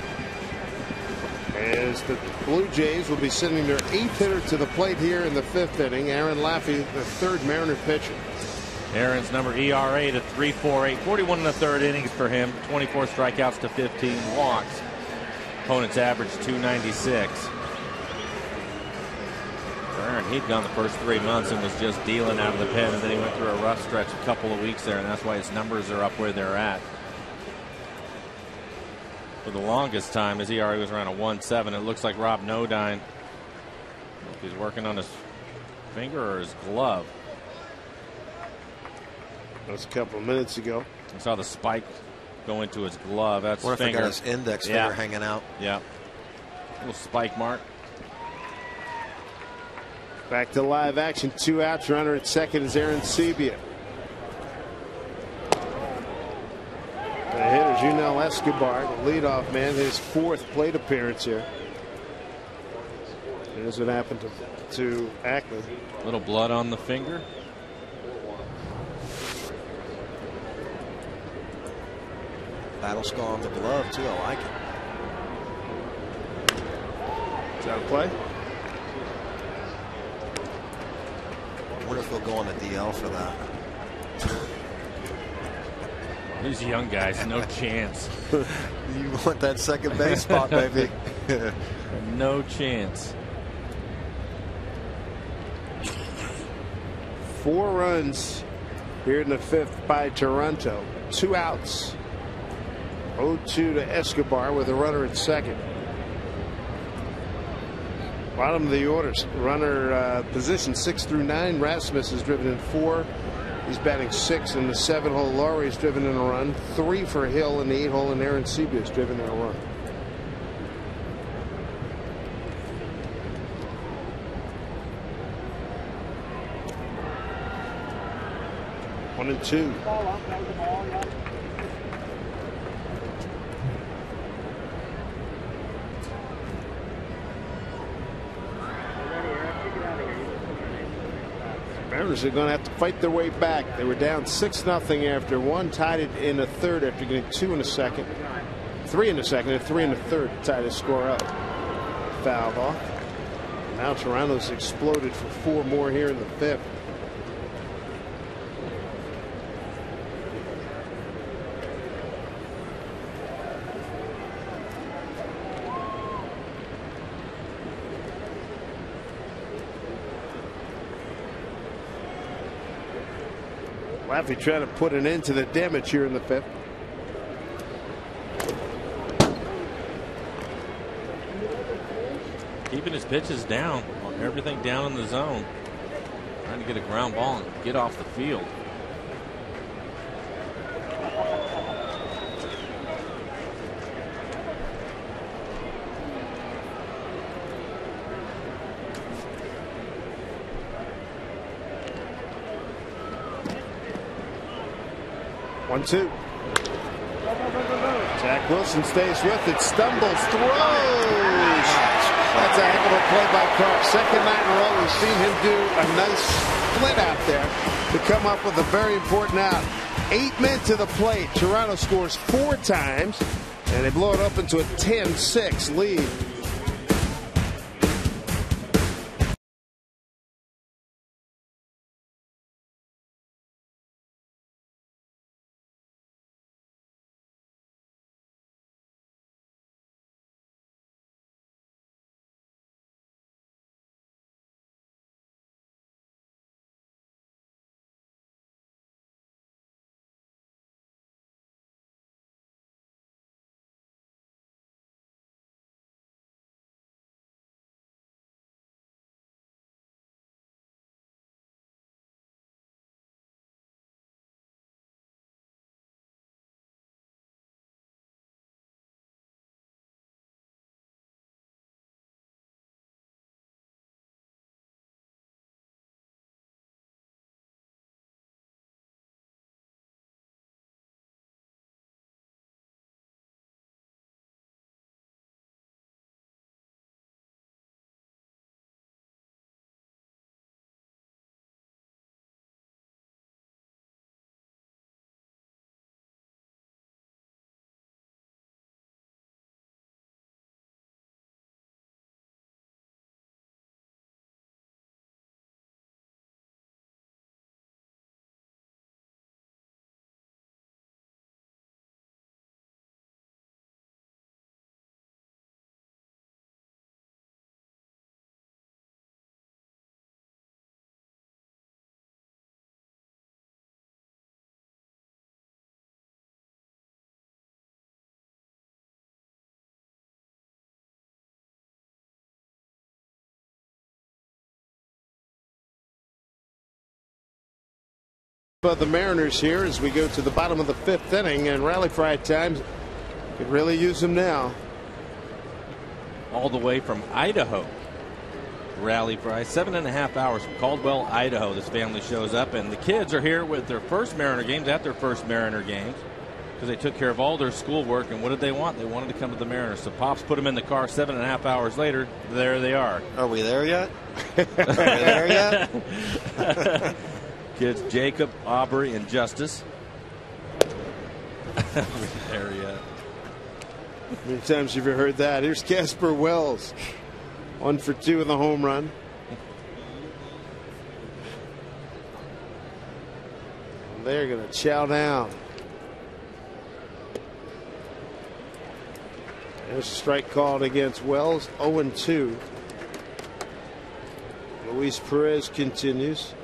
A: As the Blue Jays will be sending their 8th hitter to the plate here in the 5th inning. Aaron Laffey, the 3rd Mariner pitcher.
B: Aaron's number ERA to 3.48. 41 in the 3rd innings for him. 24 strikeouts to 15 walks. Opponent's average 296. For Aaron, he'd gone the first 3 months and was just dealing out of the pen, and then he went through a rough stretch a couple of weeks there, and that's why his numbers are up where they're at. For the longest time, his ERA was around a 1.7. It looks like Rob Nodine, he's working on his finger or his glove.
A: That was a couple of minutes ago.
B: I saw the spike go into his glove. That's
F: what if
B: finger.
F: He got his index finger hanging out?
B: Yeah. Little spike mark.
A: Back to live action. 2 outs. Runner at second is Aaron Sebia. The hitter, Junel Escobar, the leadoff man, his 4th plate appearance here. Here's what happened to Ackman.
B: Little blood on the finger.
F: Battle scar on the glove, too. I like it.
A: Is that a play?
F: I wonder if he'll go on the DL for that.
B: These young guys, no chance.
F: You want that second base spot, baby.
B: No chance.
A: 4 runs here in the 5th by Toronto. 2 outs. 0-2 to Escobar with a runner at second. Bottom of the orders. Runner position 6 through 9. Rasmus is driven in 4. He's batting 6 in the 7-hole. Laurie's driven in a run. 3 for Hill in the 8-hole, and Aaron Sebia is driven in a run. One and 2. Mariners are going to have to fight their way back. They were down 6-0 after 1, tied it in the 3rd after getting 2 in the 2nd, 3 in the 2nd, and 3 in the 3rd to tie the score up. Fouled off. Now Toronto's exploded for 4 more here in the 5th. Laffey trying to put an end to the damage here in the 5th.
B: Keeping his pitches down, everything down in the zone. Trying to get a ground ball and get off the field.
A: One, 2. Jack Wilson stays with it, stumbles, throws. That's a heck of a play by Carp. Second night in a row, we've seen him do a nice split out there to come up with a very important out. 8 men to the plate. Toronto scores 4 times, and they blow it up into a 10-6 lead. But the Mariners here as we go to the bottom of the 5th inning, and rally fry times could really use them now.
B: All the way from Idaho. Rally fry, 7.5 hours from Caldwell, Idaho. This family shows up, and the kids are here with their first Mariner games at their first Mariner games because they took care of all their schoolwork. And what did they want? They wanted to come to the Mariners. So Pops put them in the car. 7.5 hours later, there they are.
G: Are we there yet? Are we there yet?
B: Kids Jacob, Aubrey, and Justice. Are we there yet?
A: How many times have you heard that? Here's Casper Wells. 1 for 2 with a home run. And they're going to chow down. There's a strike called against Wells. 0-2. Luis Perez continues.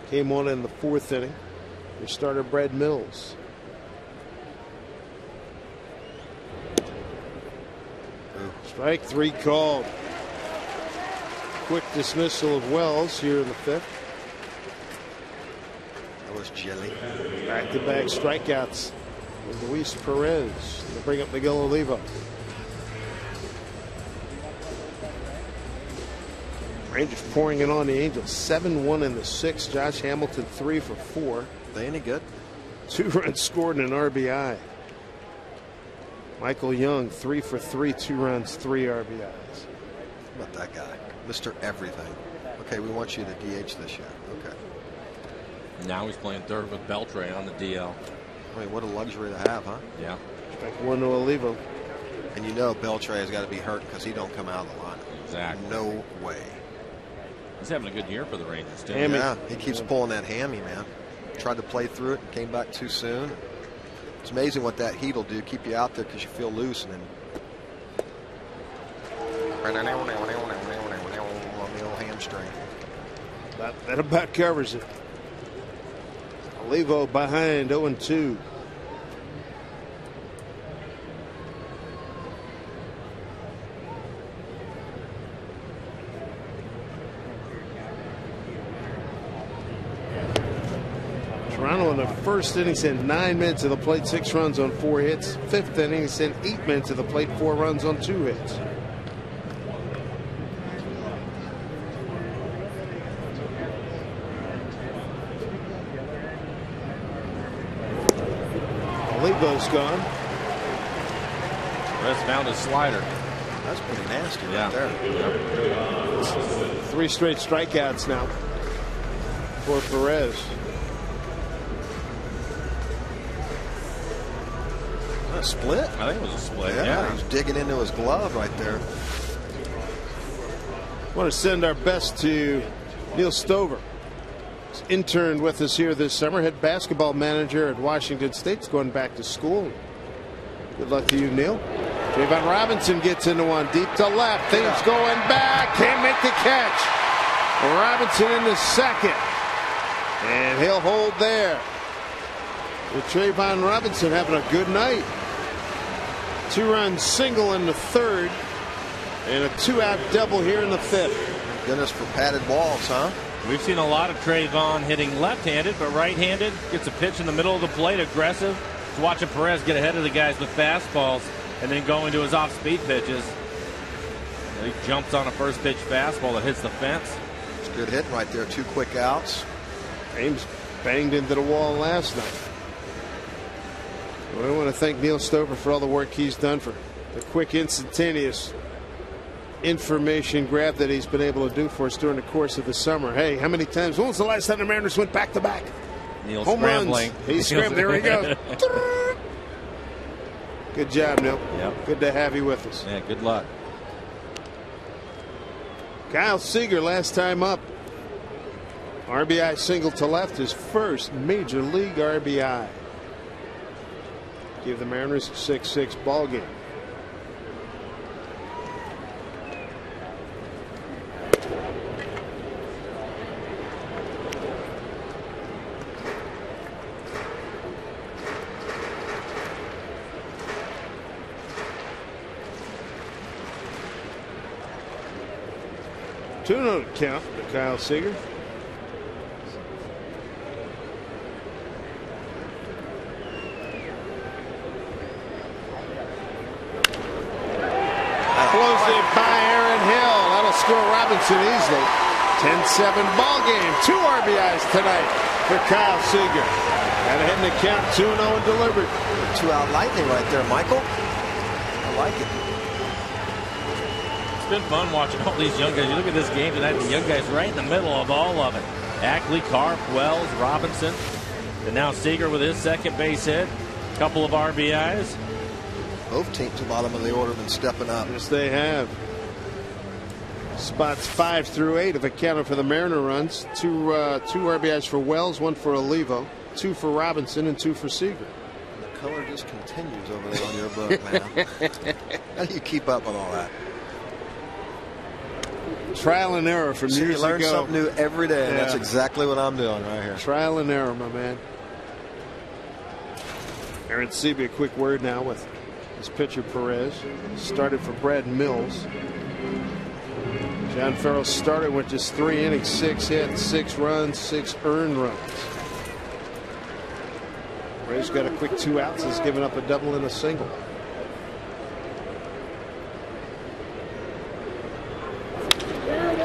A: Came on in the 4th inning. Their starter Brad Mills. Strike 3 called. Quick dismissal of Wells here in the 5th.
F: That was jelly.
A: Back-to-back strikeouts with Luis Perez. They'll bring up Miguel Olivo. Rangers pouring it on the Angels. 7-1 in the 6th. Josh Hamilton 3 for 4.
F: They any good?
A: 2 runs scored and an RBI. Michael Young 3 for 3, 2 runs, 3 RBIs.
F: How about that guy? Mr. Everything. Okay, we want you to DH this year. Okay.
B: Now he's playing third with Beltre on the DL.
F: I mean, what a luxury to have, huh?
B: Yeah.
A: Strike 1 to Olivo.
F: And you know Beltre has got to be hurt because he don't come out of the lineup.
B: Exactly.
F: No way.
B: He's having a good year for the Rangers, too.
F: Yeah, he keeps pulling that hammy, man. Tried to play through it and came back too soon. It's amazing what that heat will do. Keep you out there because you feel loose and then on the old hamstring.
A: That about covers it. Olivo behind 0-2. Toronto in the 1st inning sent 9 men to the plate, 6 runs on 4 hits. 5th inning sent 8 men to the plate, 4 runs on 2 hits. Olivo's gone.
B: Perez found his slider.
F: That's pretty nasty right there.
A: 3 straight strikeouts now for Perez.
F: A split?
B: I think it was a split.
F: Yeah, he was digging into his glove right there.
A: I want to send our best to Neil Stover. He's interned with us here this summer, head basketball manager at Washington State. He's going back to school. Good luck to you, Neil. Javon Robinson gets into one deep to left. Things going back. Can't make the catch. Robinson in the 2nd. And he'll hold there. With Trayvon Robinson having a good night. 2-run single in the 3rd. And a 2-out double here in the 5th.
F: Goodness for padded walls, huh?
B: We've seen a lot of Trayvon hitting left-handed, but right-handed. Gets a pitch in the middle of the plate, aggressive. Just watching Perez get ahead of the guys with fastballs and then go into his off-speed pitches. He jumps on a first-pitch fastball that hits the fence.
F: It's good hitting right there. 2 quick outs.
A: Ames banged into the wall last night. We want to thank Neil Stover for all the work he's done for the quick, instantaneous information grab that he's been able to do for us during the course of the summer. Hey, how many times? When was the last time the Mariners went back-to-back?
B: Neil
A: home
B: scrambling.
A: runs. He's scrambling. There he goes. Good job, Neil.
B: Yep.
A: Good to have you with us.
B: Yeah, good luck.
A: Kyle Seager, last time up. RBI single to left, his first major league RBI. Give the Mariners a 6-6 ball game. Two-note count to Kyle Seager. will score Robinson easily. 10-7 ball game. 2 RBIs tonight for Kyle Seager. And ahead in the count, 2-0 and delivered.
F: 2-out lightning right there, Michael. I like it.
B: It's been fun watching all these young guys. You look at this game tonight, the young guys right in the middle of all of it. Ackley, Karp, Wells, Robinson. And now Seager with his second base hit. Couple of RBIs.
F: Both teams at the bottom of the order have been stepping up.
A: Yes, they have. Spots 5 through 8 have accounted for the Mariner runs. Two RBIs for Wells, 1 for Olivo, 2 for Robinson, and 2 for Seager.
F: And the color just continues over there on your book, man. How do you keep up with all that?
A: Trial and error from years ago.
F: You learn something new every day, and that's exactly what I'm doing right here.
A: Trial and error, my man. Aaron Seaby, a quick word now with his pitcher Perez. Started for Brad Mills. John Farrell started with just 3 innings, 6 hits, 6 runs, 6 earned runs. Perez got a quick 2 outs, has given up a double and a single.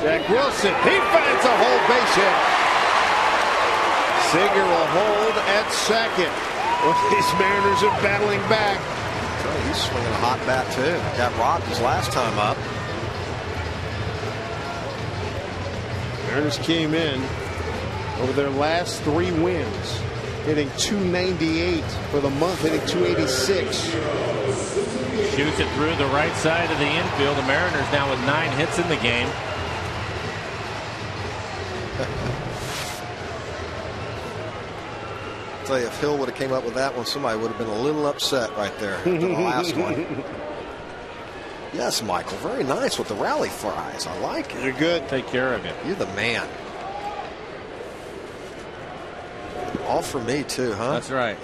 A: Jack Wilson, he finds a whole base hit. Seager will hold at second. Well, these Mariners are battling back.
F: He's swinging a hot bat too. Got robbed his last time up.
A: Mariners came in over their last 3 wins, hitting .298 for the month, hitting .286.
B: Shoots it through the right side of the infield. The Mariners now with 9 hits in the game.
F: I'll tell you, if Hill would have came up with that one, somebody would have been a little upset right there after the last one. Yes, Michael, very nice with the rally fries. I like it.
A: You're good.
B: Take care of it.
F: You're the man. All for me too, huh?
B: That's right.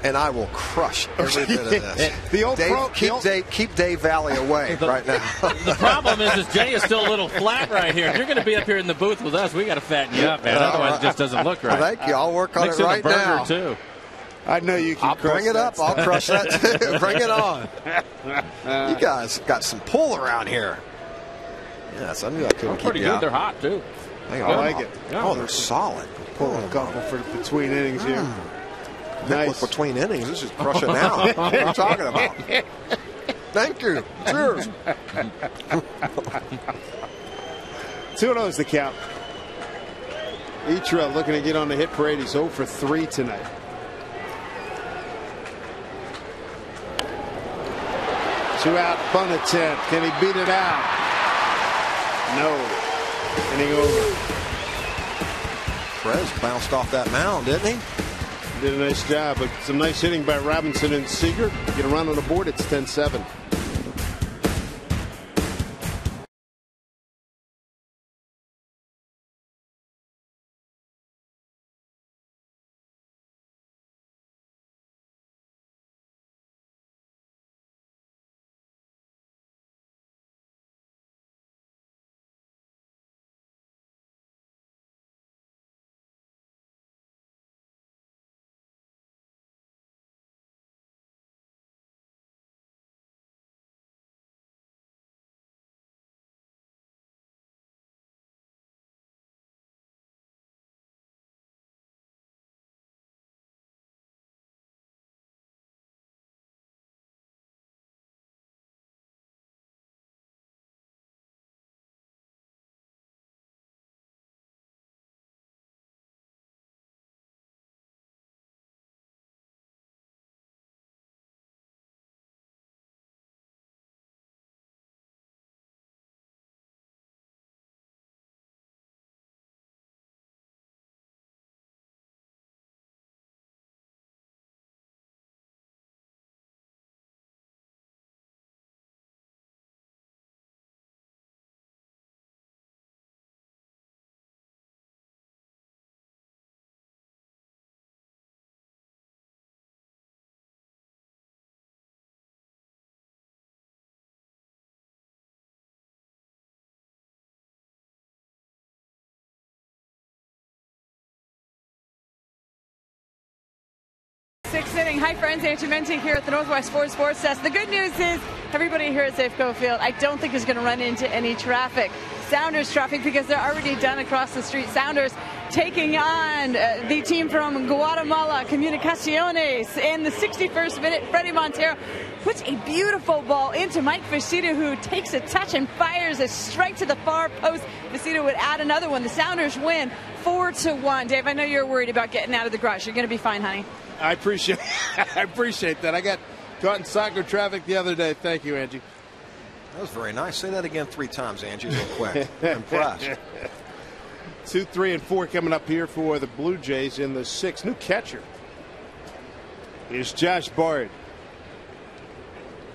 F: And I will crush every bit of this.
A: Keep
F: Dave Valley away right now.
B: The problem is Jay is still a little flat right here. If you're going to be up here in the booth with us, we got to fatten you up, man. Otherwise, it just doesn't look right.
F: Thank you. I'll work on
B: Mix
F: it right
B: in the
F: now.
B: burger too.
A: I know you can.
F: I'll bring it up. I'll crush that too. Bring it on. You guys got some pull around here. Yes, I knew I couldn't keep
B: pretty
F: you
B: good.
F: out.
B: They're hot too.
A: I like it.
F: Oh, they're solid.
A: Pulling a couple for between innings here.
F: Nice. Between innings, this is crush it now. What are you talking about? Thank you. Cheers.
A: 2-0 is the count. Itra looking to get on the hit parade. He's 0 for 3 tonight. Two-out bunt attempt. Can he beat it out? No. Inning over.
F: Perez bounced off that mound, didn't he?
A: Did a nice job, but some nice hitting by Robinson and Seager. Get a run on the board. It's 10-7.
C: 6th inning. Hi, friends. Angie Menti here at the Northwest Ford Sports Desk. The good news is everybody here at Safeco Field, I don't think is going to run into any traffic. Sounders traffic, because they're already done across the street. Sounders taking on the team from Guatemala, Comunicaciones. In the 61st minute, Freddie Montero puts a beautiful ball into Mike Visita, who takes a touch and fires a strike to the far post. Visita would add another one. The Sounders win 4-1. Dave, I know you're worried about getting out of the garage. You're going to be fine, honey.
A: I appreciate that. I got caught in soccer traffic the other day. Thank you, Angie.
F: That was very nice. Say that again 3 times, Angie, real quick. I'm impressed.
A: 2, 3, and 4 coming up here for the Blue Jays in the 6th. New catcher is Josh Bard.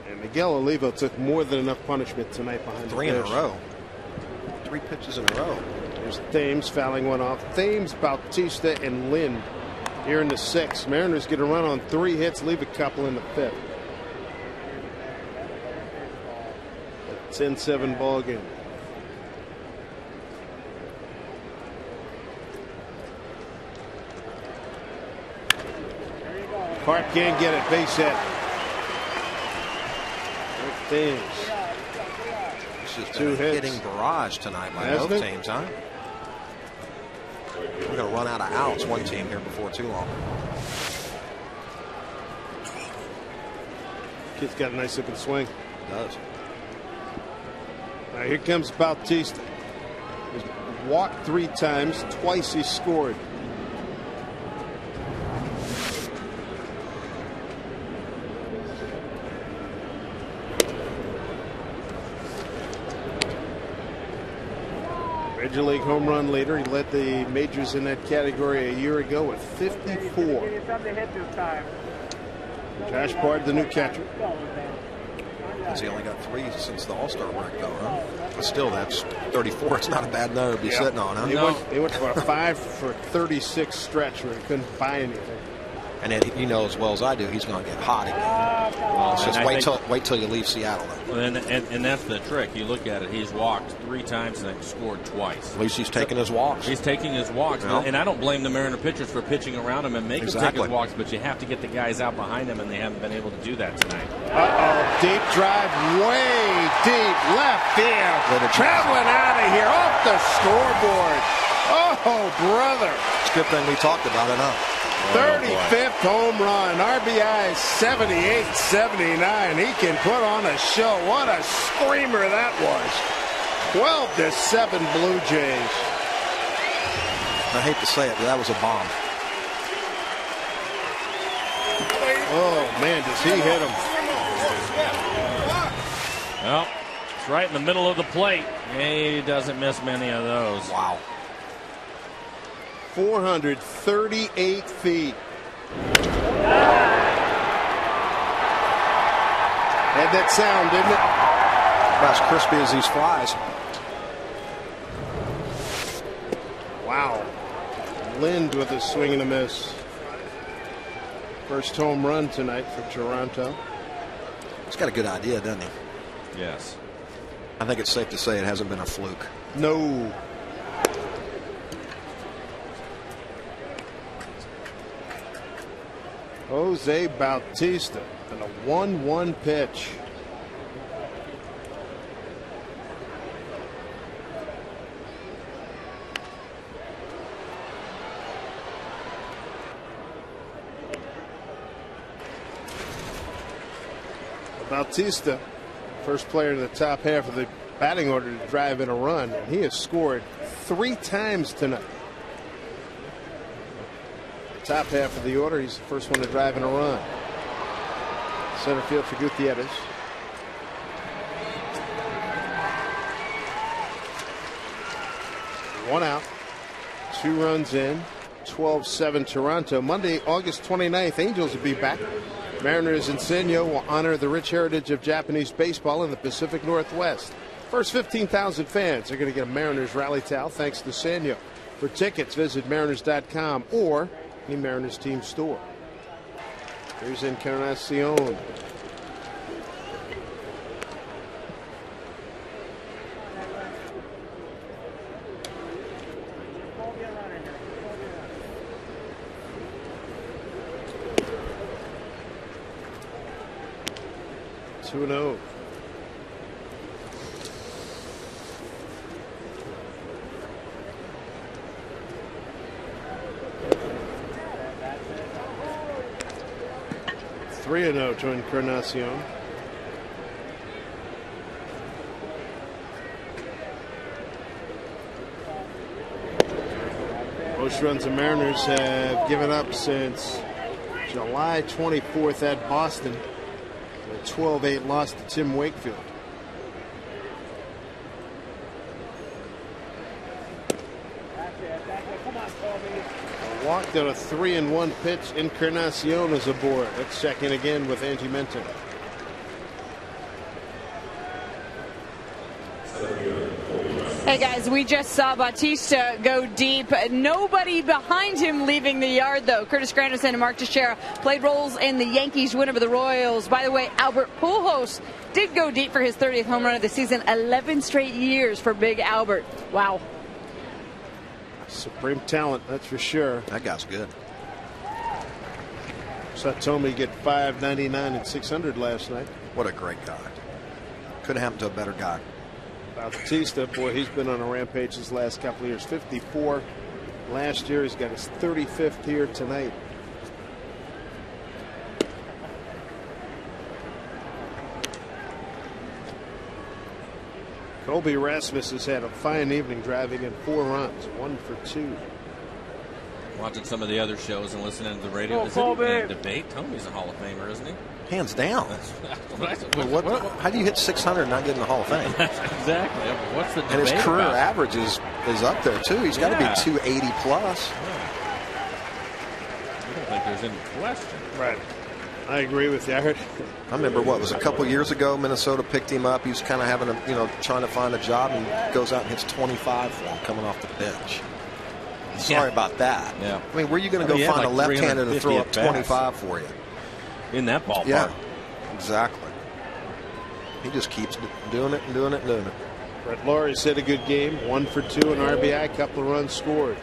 A: And Miguel Olivo took more than enough punishment tonight behind
F: 3
A: the
F: in a
A: dish.
F: row. 3 pitches in a row.
A: There's Thames fouling one off. Thames, Bautista, and Lind here in the 6th. Mariners get a run on 3 hits, leave a couple in the 5th. 10-7 ball game. Carp can't get it. Base hit. Thames.
F: This is
A: 2
F: a
A: hits.
F: hitting barrage tonight by
A: Hasn't
F: both
A: it?
F: teams, huh? We're going to run out of outs, one team here before too long.
A: Kid's got a nice looking swing.
F: Does.
A: Now here comes Bautista. He's walked 3 times, twice he scored. Major League home run leader. He led the majors in that category a year ago with 54. Josh Bard, the new catcher.
F: He only got 3 since the All-Star break, though, huh? But still, that's 34. It's not a bad number to be sitting on, huh?
A: He went for a 5 for 36 stretch where he couldn't buy anything.
F: And then you know as well as I do, he's going to get hot again. Well, it's just wait till you leave Seattle.
B: Well, and that's the trick. You look at it. He's walked 3 times and scored twice.
F: At least he's taking his walks.
B: He's taking his walks,
F: Yeah.
B: and I don't blame the Mariner pitchers for pitching around him and making him take his walks. But you have to get the guys out behind him, and they haven't been able to do that tonight.
A: Deep drive, way deep left field. Traveling out of here off the scoreboard. Oh, brother!
F: It's a good thing we talked about it, huh?
A: 35th home run, RBI 78-79. He can put on a show. What a screamer that was. 12-7 Blue Jays.
F: I hate to say it, but that was a bomb.
A: Oh, man, does he hit him.
B: Well, it's right in the middle of the plate. He doesn't miss many of those.
F: Wow.
A: 438 feet. Had that sound, didn't it?
F: About as crispy as these flies.
A: Wow. Lind with a swing and a miss. First home run tonight for Toronto.
F: He's got a good idea, doesn't he?
B: Yes.
F: I think it's safe to say it hasn't been a fluke.
A: No. Jose Bautista and a 1-1 pitch. Bautista, first player in the top half of the batting order to drive in a run, and he has scored 3 times tonight. Top half of the order, he's the first one to drive in a run. Center field for Gutierrez. One out, 2 runs in, 12-7 Toronto. Monday, August 29th, Angels will be back. Mariners and Senyo will honor the rich heritage of Japanese baseball in the Pacific Northwest. First 15,000 fans are going to get a Mariners rally towel thanks to Senyo. For tickets, visit mariners.com or any Mariners team store. Here's Encarnacion. 2-0. Three and 0 to Encarnacion. Most runs the Mariners have given up since July 24th at Boston. A 12-8 loss to Tim Wakefield. Walked on a 3-1 pitch. Encarnacion is aboard. Let's check in again with Angie Menton.
C: Hey guys, we just saw Bautista go deep. Nobody behind him leaving the yard though. Curtis Granderson and Mark Teixeira played roles in the Yankees win over the Royals. By the way, Albert Pujols did go deep for his 30th home run of the season. 11 straight years for Big Albert. Wow.
A: Supreme talent, that's for sure.
F: That guy's good.
A: Saw Tommy get 599 and 600 last night.
F: What a great guy. Could have happened to a better guy.
A: Bautista, boy, he's been on a rampage his last couple of years. 54 last year. He's got his 35th here tonight. Colby Rasmus has had a fine evening, driving in 4 runs, 1 for 2.
B: Watching some of the other shows and listening to the radio.
D: Oh,
B: Is it even a debate? Tommy's a Hall of Famer, isn't he?
F: Hands down. How do you hit 600 and not get in the Hall of Fame?
B: Exactly. What's the debate?
F: And his career
B: about?
F: average is up there too. He's got to be 280 plus.
B: I don't think there's any question.
A: Right. I agree with you. I
F: remember what was a couple years ago. Minnesota picked him up. He was kind of having trying to find a job, and goes out and hits 25 for him coming off the bench. Sorry about that.
B: Yeah.
F: I mean, where are you going to go find a left-hander to throw up 25 for you?
B: In that ballpark.
F: Yeah, exactly. He just keeps doing it and doing it and doing it.
A: Brett Lawrence had a good game, 1 for 2 in RBI, couple of runs scored.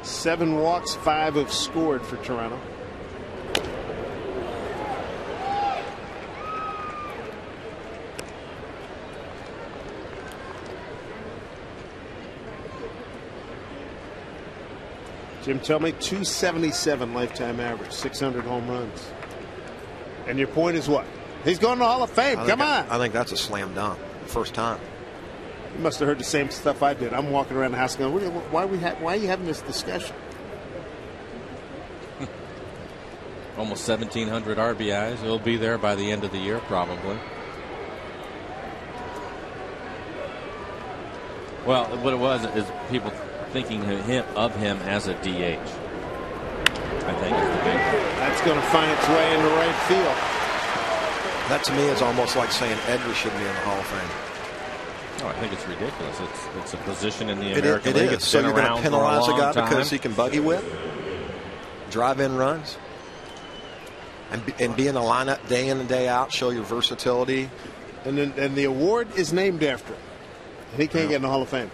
A: Seven walks, 5 have scored for Toronto. Jim, tell me, 277 lifetime average, 600 home runs. And your point is what? He's going to the Hall of Fame. Come on.
F: I think that's a slam dunk. First time.
A: You must have heard the same stuff I did. I'm walking around the house going, why are you having this discussion?
B: Almost 1,700 RBIs. He'll be there by the end of the year, probably. Well, what it was is people thinking of him as a DH. I think is the big.
A: That's going to find its way into right field.
F: That to me is almost like saying Edgar should be in the Hall of Fame.
B: Oh, I think it's ridiculous. It's a position in the American League. It's
F: so
B: been
F: you're going to
B: around
F: penalize
B: for a
F: a guy
B: long time.
F: because he can buggy whip, drive in runs, and be in the lineup day in and day out, show your versatility.
A: And the award is named after him. And he can't get in the Hall of Fame.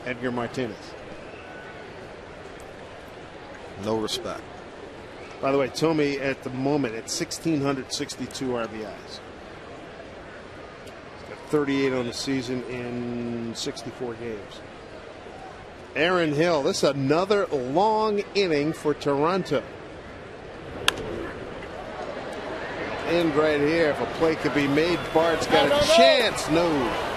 A: Edgar Martinez.
F: No respect.
A: By the way, Tommy at the moment at 1,662 RBIs. He's got 38 on the season in 64 games. Aaron Hill, this is another long inning for Toronto. End right here. If a play could be made, Bart's got a chance. No.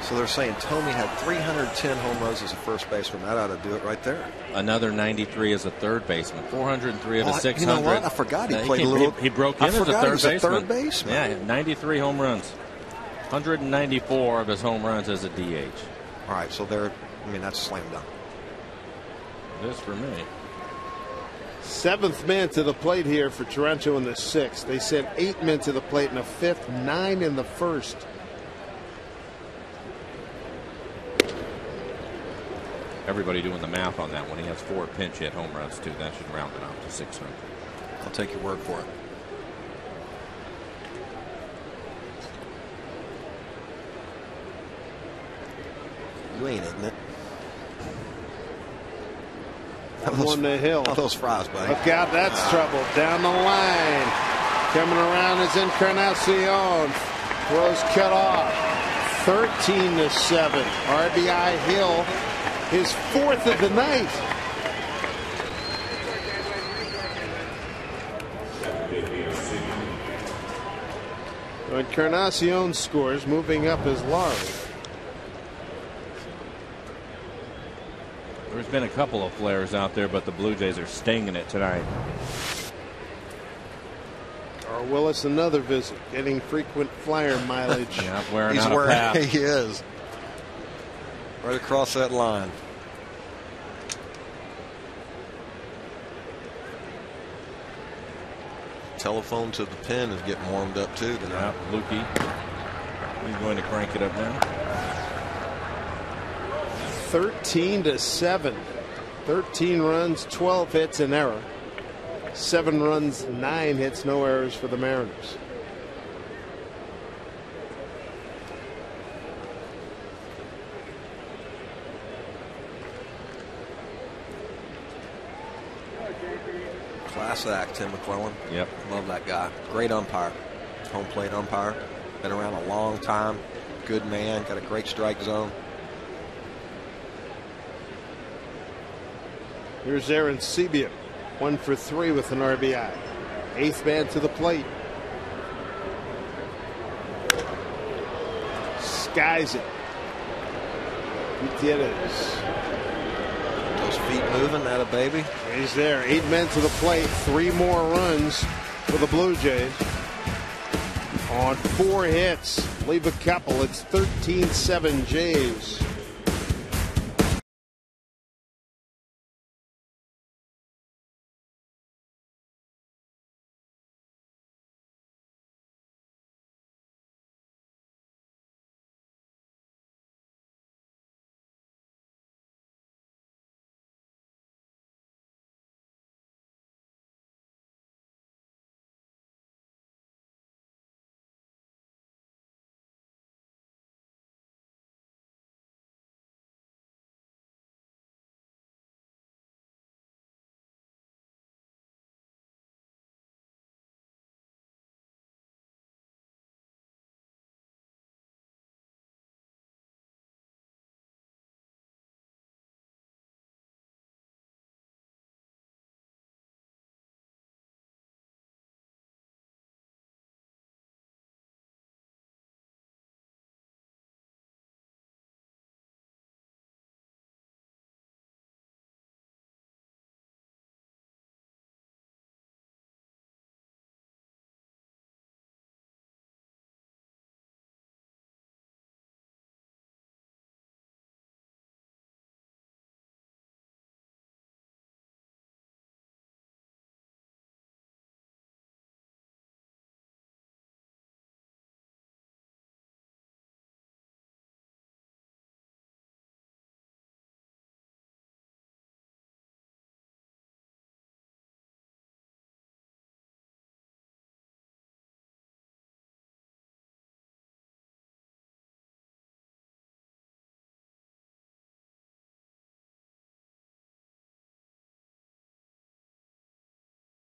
F: So they're saying Tommy had 310 home runs as a first baseman. That ought to do it right there.
B: Another 93 as a third baseman. 403 of his 600.
F: You know what? I forgot he played a little.
B: He broke in as a third
F: baseman.
B: Yeah, 93 home runs. 194 of his home runs as a DH.
F: All right, so they're. I mean, that's a slam dunk.
B: It is for me.
A: 7th man to the plate here for Toronto in the 6th. They sent 8 men to the plate in the 5th, 9 in the 1st.
B: Everybody doing the math on that one. He has 4 pinch hit home runs too. That should round it out to 600.
F: I'll take your word for it. You ain't, isn't it?
A: On the hill.
F: All those fries, buddy.
A: Look out, that's trouble. Down the line. Coming around is Encarnacion. Throws cut off. 13-7. RBI Hill, his 4th of the night. Encarnacion scores, moving up as Laurie.
B: There's been a couple of flares out there, but the Blue Jays are stinging it tonight.
A: Or Willis, another visit, getting frequent flyer mileage.
B: Yeah, wearing
F: He's
B: out a path.
F: He is. Right across that line. Telephone to the pen is getting warmed up too tonight.
B: Yeah, Lukey. He's going to crank it up now.
A: 13-7. 13 runs, 12 hits, an error. 7 runs, 9 hits, no errors for the Mariners.
F: Class act, Tim McClellan.
B: Yep.
F: Love that guy. Great umpire. Home plate umpire. Been around a long time. Good man. Got a great strike zone.
A: Here's Aaron Sebia, 1 for 3 with an RBI. 8th man to the plate. Skies it. Gutierrez.
F: Those feet moving, that a baby.
A: He's there. 8 men to the plate. 3 more runs for the Blue Jays. On 4 hits. Leave a couple. It's 13-7 Jays.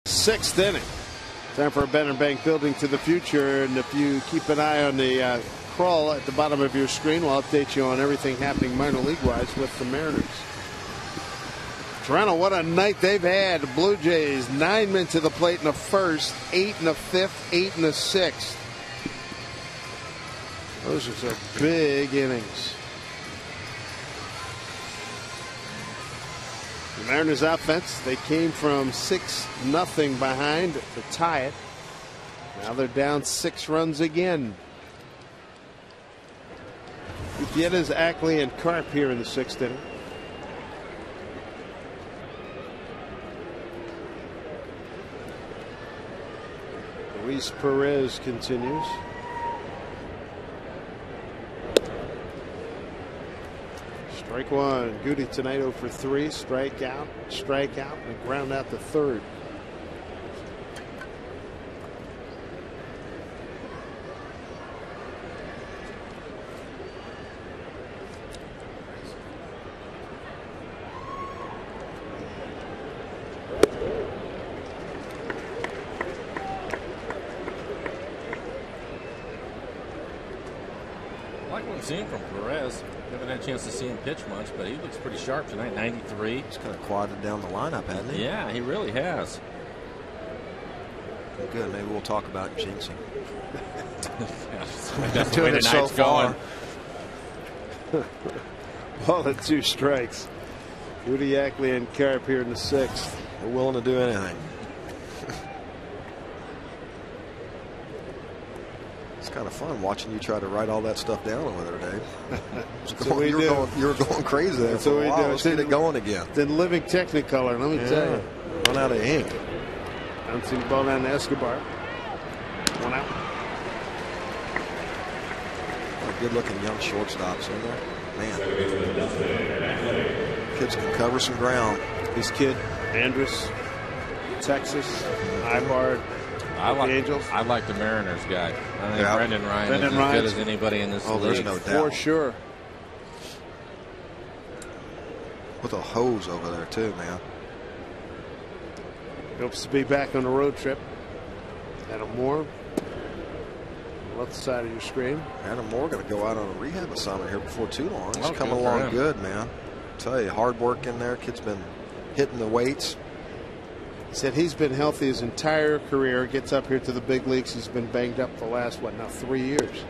A: Sixth inning. Time for a Banner Bank Building to the Future. And if you keep an eye on the crawl at the bottom of your screen, we'll update you on everything happening minor league wise with the Mariners. Toronto, what a night they've had. The Blue Jays, 9 men to the plate in the first, 8 in the 5th, 8 in the 6th. Those are some big innings. The Mariners offense, they came from 6-0 behind to tie it. Now they're down 6 runs again. Gutierrez, Ackley, and Karp here in the 6th inning. Luis Perez continues. Strike one. Goody tonight 0 for 3. Strikeout, and ground out the third.
B: haven't seen from Perez. Haven't had a chance to see him pitch much, but he looks pretty sharp tonight. 93.
F: He's kind of quieted down the lineup, hasn't he?
B: Yeah, he really has.
F: Good. Maybe we'll talk about jinxing.
B: That's the way tonight's going.
A: Ball at 2 strikes. Rudy Ackley and Carp here in the 6th.
F: We're willing to do anything. It's kind of fun watching you try to write all that stuff down over there, Dave. You were going crazy there.
A: That's
F: for
A: what
F: a
A: we
F: while.
A: do.
F: Let's get it going again.
A: Then living Technicolor, let me tell you.
F: Run out of ink.
A: Bouncing the ball down to Escobar. 1 out.
F: Good looking young shortstops in there. Man. Kids can cover some ground.
A: This kid, Andrus, Texas, Ibar, the Angels.
B: I like the Mariners guy. I think Brendan Ryan is as good as anybody in this league.
F: There's no doubt.
A: For sure.
F: With a hose over there too, man.
A: Hopes to be back on the road trip. Adam Moore. Left side of your screen.
F: Adam Moore going to go out on a rehab assignment here before too long. He's coming
B: good
F: along good, man. I tell you, hard work in there. Kid's been hitting the weights.
A: He said he's been healthy his entire career. Gets up here to the big leagues. He's been banged up the last, 3 years.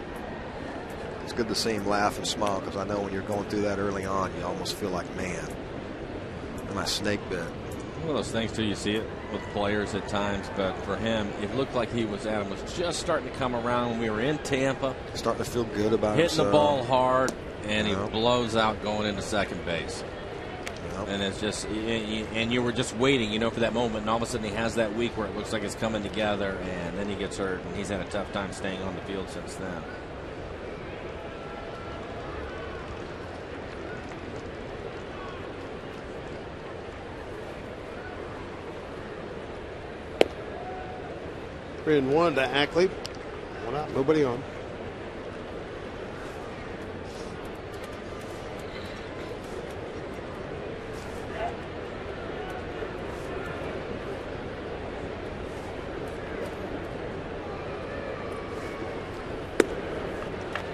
F: It's good to see him laugh and smile, because I know when you're going through that early on, you almost feel like, man, my snake bit.
B: One of those things too, you see it with players at times, but for him, it looked like Adam was just starting to come around when we were in Tampa.
F: Starting to feel good about
B: hitting
F: himself.
B: the ball hard, and he blows out going into second base. And it's just, and you were just waiting, for that moment, and all of a sudden he has that week where it looks like it's coming together, and then he gets hurt, and he's had a tough time staying on the field since then.
A: And 1 to Ackley. 1 out, nobody on.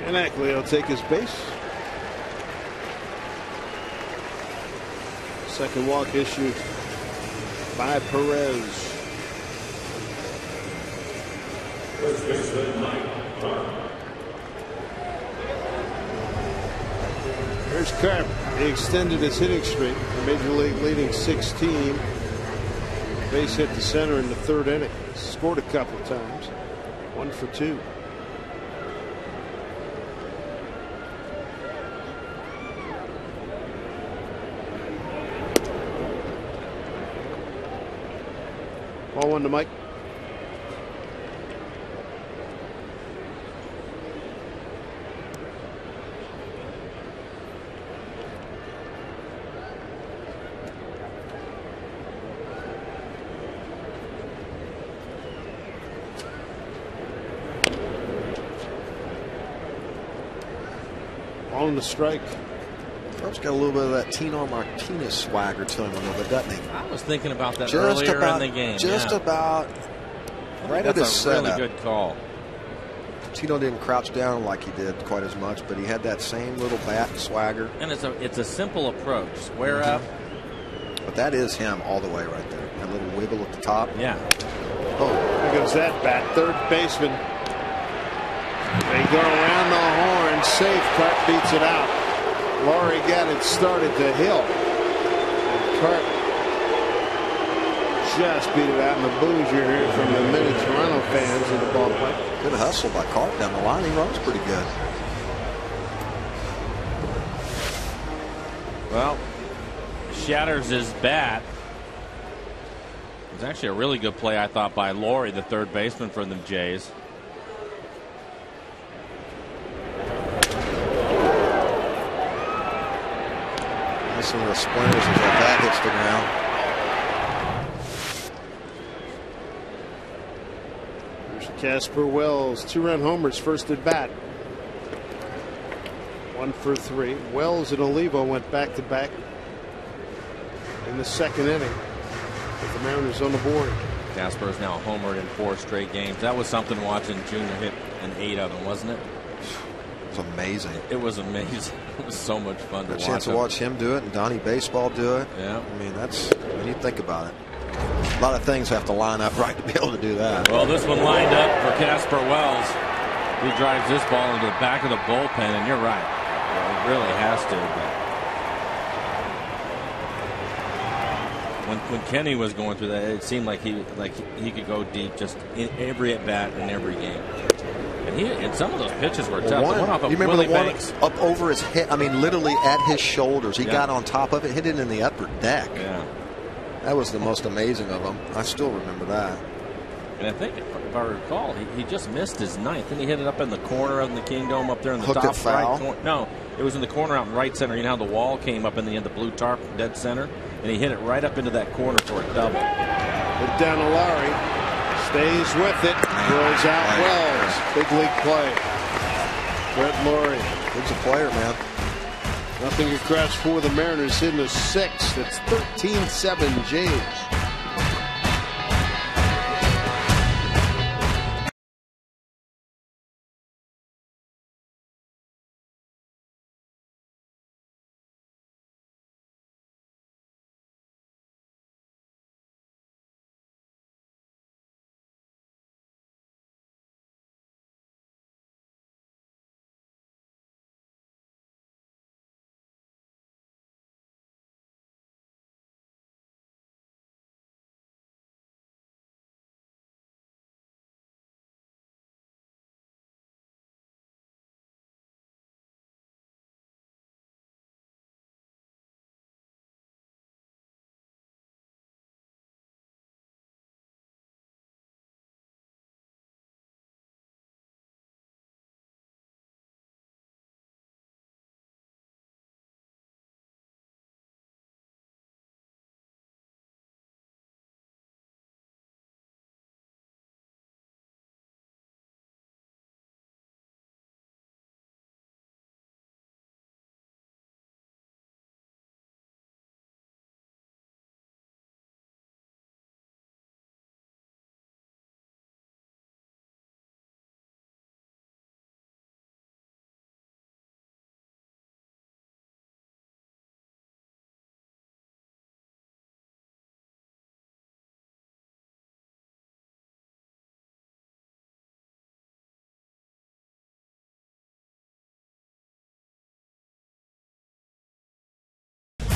A: And Ackley will take his base. Second walk issued by Perez. Here's Carp. He extended his hitting streak. The major league leading 16. Base hit to center in the 3rd inning. Scored a couple times. 1 for 2. Ball 1 to Mike. On the strike.
F: Trump's got a little bit of that Tino Martinez swagger to him a little bit, doesn't he?
B: I was thinking about that earlier in the game.
F: Just about right at his setup.
B: That's a really good call.
F: Tino didn't crouch down like he did quite as much, but he had that same little bat swagger.
B: And it's a simple approach. Square up.
F: But that is him all the way right there. That little wiggle at the top.
B: Yeah.
A: Oh, there goes that bat. Third baseman. They go around the horn. Safe. Carp beats it out. Laurie got it started to Hill. And Carp just beat it out in the booze you're hearing from the many Toronto fans in the ballpark.
F: Good hustle by Carp down the line. He runs pretty good.
B: Well, shatters his bat. It was actually a really good play, I thought, by Laurie, the third baseman for the Jays.
F: Some of the splinters as that bat hits the ground.
A: There's Casper Wells, 2-run homers, first at bat. 1 for 3. Wells and Olivo went back to back in the 2nd inning with the Mariners on the board.
B: Casper is now homered in 4 straight games. That was something watching Junior hit in 8 of them, wasn't it?
F: was amazing.
B: It was amazing. It was so much fun to watch.
F: A chance to watch him do it and Donnie Baseball do it.
B: Yeah.
F: I mean, that's, when you think about it, a lot of things have to line up right to be able to do that.
B: Well, this one lined up for Casper Wells. He drives this ball into the back of the bullpen, and you're right. It really has to. But when Kenny was going through that, it seemed like he could go deep just in every at bat in every game. And some of those pitches were tough.
F: One
B: off of
F: you remember
B: Willie
F: the one
B: Banks.
F: up over his head? I mean, literally at his shoulders. He got on top of it, hit it in the upper deck.
B: Yeah.
F: That was the most amazing of them. I still remember that.
B: And I think, if I recall, he just missed his ninth. Then he hit it up in the corner of the Kingdome up there in the
F: Hooked
B: top
F: it foul?
B: right corner. No, it was in the corner out in right center. You know how the wall came up in the end, the blue tarp dead center? And he hit it right up into that corner for a double.
A: Put down to Lowry. Stays with it. Throws out Wells. Big league play. Brett Lowry.
F: He's a player, man.
A: Nothing across for the Mariners in the sixth. It's 13-7 James.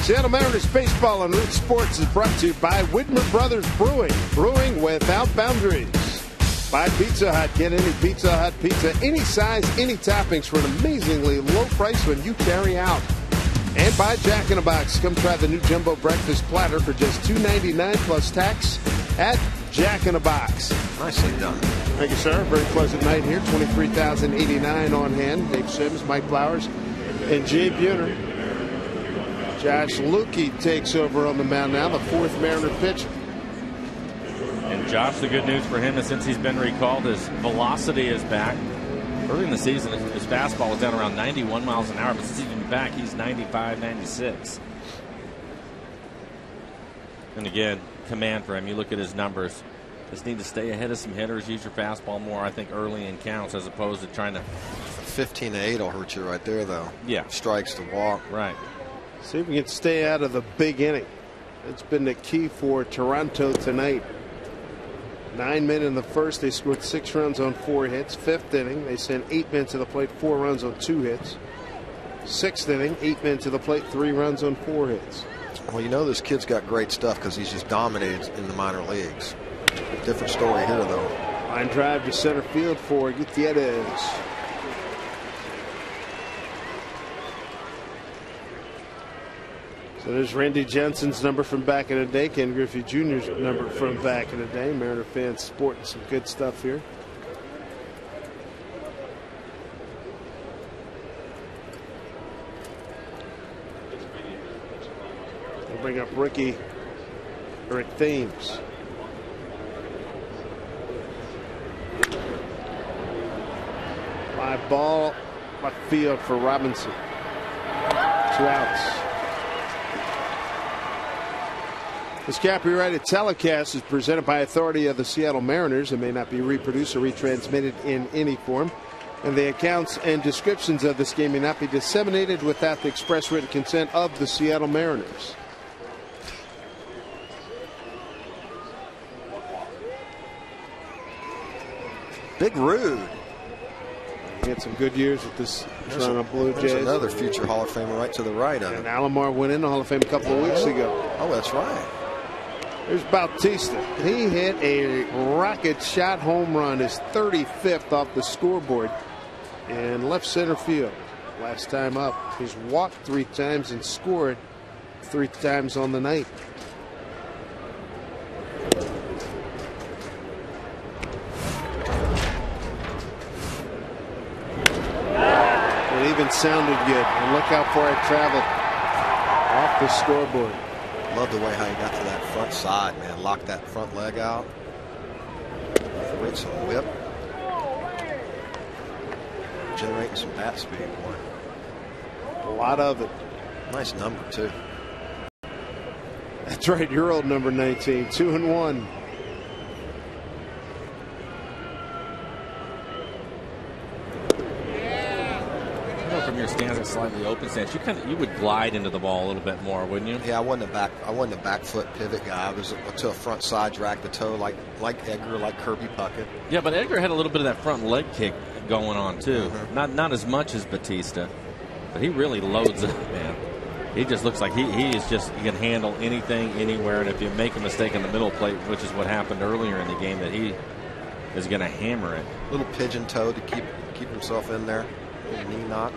A: Seattle Mariners baseball on Root Sports is brought to you by Widmer Brothers Brewing. Brewing without boundaries. By Pizza Hut. Get any Pizza Hut pizza, any size, any toppings for an amazingly low price when you carry out. And by Jack in the Box. Come try the new Jumbo Breakfast Platter for just $2.99 plus tax at Jack in the Box.
F: Nicely done.
A: Thank you, sir. Very pleasant night here. 23,089 on hand. Dave Sims, Mike Flowers, and Jay Buhner. Josh Lukey takes over on the mound now, the fourth Mariner pitcher.
B: And Josh, the good news for him is since he's been recalled, his velocity is back. Early in the season, his fastball was down around 91 miles an hour, but since he's been back, he's 95, 96. And again, command for him. You look at his numbers. Just need to stay ahead of some hitters, use your fastball more, I think, early in counts as opposed to trying to.
F: 15-8 will hurt you right there, though.
B: Yeah.
F: Strikes to walk.
B: Right.
A: See if we can stay out of the big inning. It's been the key for Toronto tonight. 9 men in the first. They scored 6 runs on 4 hits. Fifth inning, they sent 8 men to the plate, 4 runs on 2 hits. Sixth inning, 8 men to the plate, 3 runs on 4 hits.
F: Well, you know this kid's got great stuff because he's just dominated in the minor leagues. Different story here, though.
A: Line drive to center field for Gutierrez. So there's Randy Johnson's number from back in the day, Ken Griffey Jr.'s number from back in the day. Mariner fans sporting some good stuff here. We'll bring up Rick Thames. Fly ball left field for Robinson. 2 outs. This copyrighted telecast is presented by authority of the Seattle Mariners and may not be reproduced or retransmitted in any form. And the accounts and descriptions of this game may not be disseminated without the express written consent of the Seattle Mariners.
F: Big Rude.
A: He had some good years with this Toronto Blue Jays.
F: There's another future Hall of Famer right to the right of him.
A: And Alomar went in the Hall of Fame a couple of weeks ago.
F: Oh, that's right.
A: There's Bautista. He hit a rocket shot home run, his 35th off the scoreboard, in left center field. Last time up, he's walked 3 times and scored 3 times on the night. It even sounded good. And look how far it traveled off the scoreboard.
F: Love the way how he got to that front side, man. Locked that front leg out. Create some whip. Generating some bat speed, boy.
A: A lot of it.
F: Nice number, too.
A: That's right, your old number 19. 2-1.
B: From your stance, a slightly open stance, you would glide into the ball a little bit more, wouldn't you?
F: Yeah, I wasn't a back foot pivot guy. I was to a front side drag the toe like Edgar, like Kirby Puckett.
B: Yeah, but Edgar had a little bit of that front leg kick going on too. Not as much as Bautista, but he really loads it, man. He just looks like he can handle anything, anywhere, and if you make a mistake in the middle plate, which is what happened earlier in the game, that he is going to hammer it.
F: Little pigeon toe to keep himself in there. Little knee knock.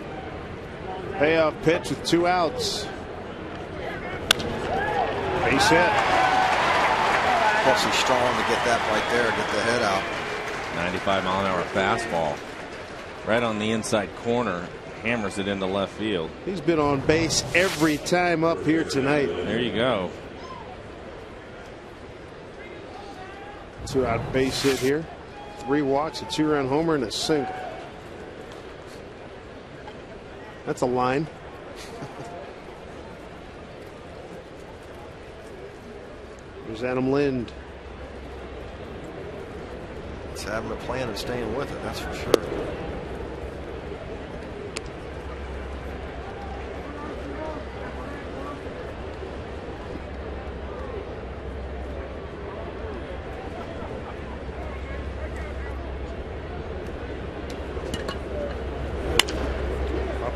A: Payoff pitch with 2 outs. Base hit.
F: Plus he's strong to get that right there, get the head out.
B: 95-mile-an-hour fastball. Right on the inside corner. Hammers it into left field.
A: He's been on base every time up here tonight.
B: There you go.
A: 2-out base hit here. 3 walks, a 2-run homer, and a single. That's a line. There's Adam Lind.
F: He's having a plan and staying with it, that's for sure.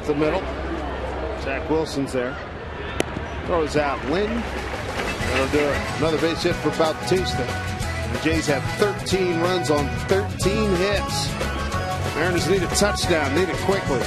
A: The middle. Zach Wilson's there. Throws out Lynn. That'll do it. Another base hit for Bautista. The Jays have 13 runs on 13 hits. Mariners need a touchdown. Need it quickly.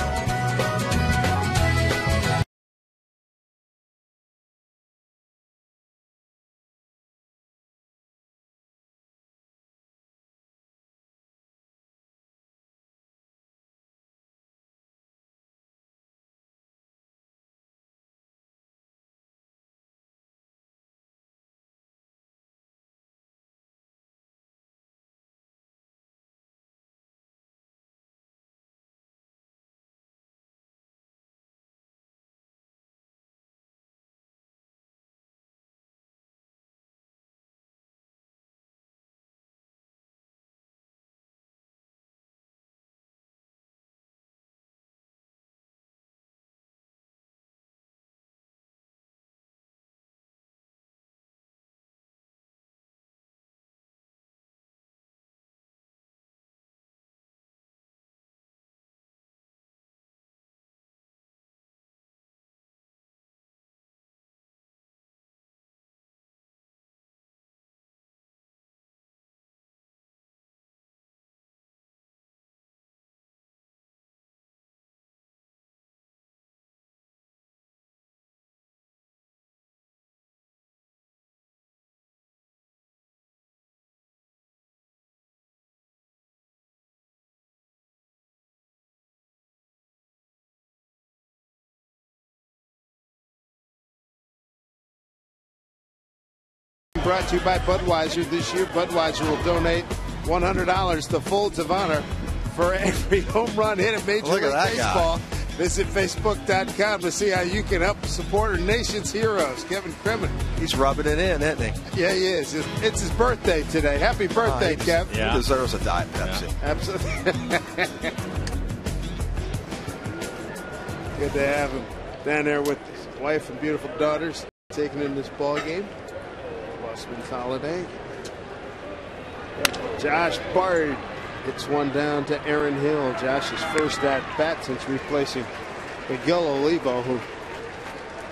A: Brought to you by Budweiser. This year, Budweiser will donate $100 to Folds of Honor for every home run hit in Major League Baseball. Visit Facebook.com to see how you can help support our nation's heroes. Kevin Crimmin.
F: He's rubbing it in, isn't he?
A: Yeah, he is. It's his birthday today. Happy birthday, Kev.
F: He deserves a Diet Pepsi.
A: Yeah. Absolutely. Good to have him down there with his wife and beautiful daughters taking in this ball game. Busman's holiday. Josh Bard gets one down to Aaron Hill. Josh's first at bat since replacing Miguel Olivo, who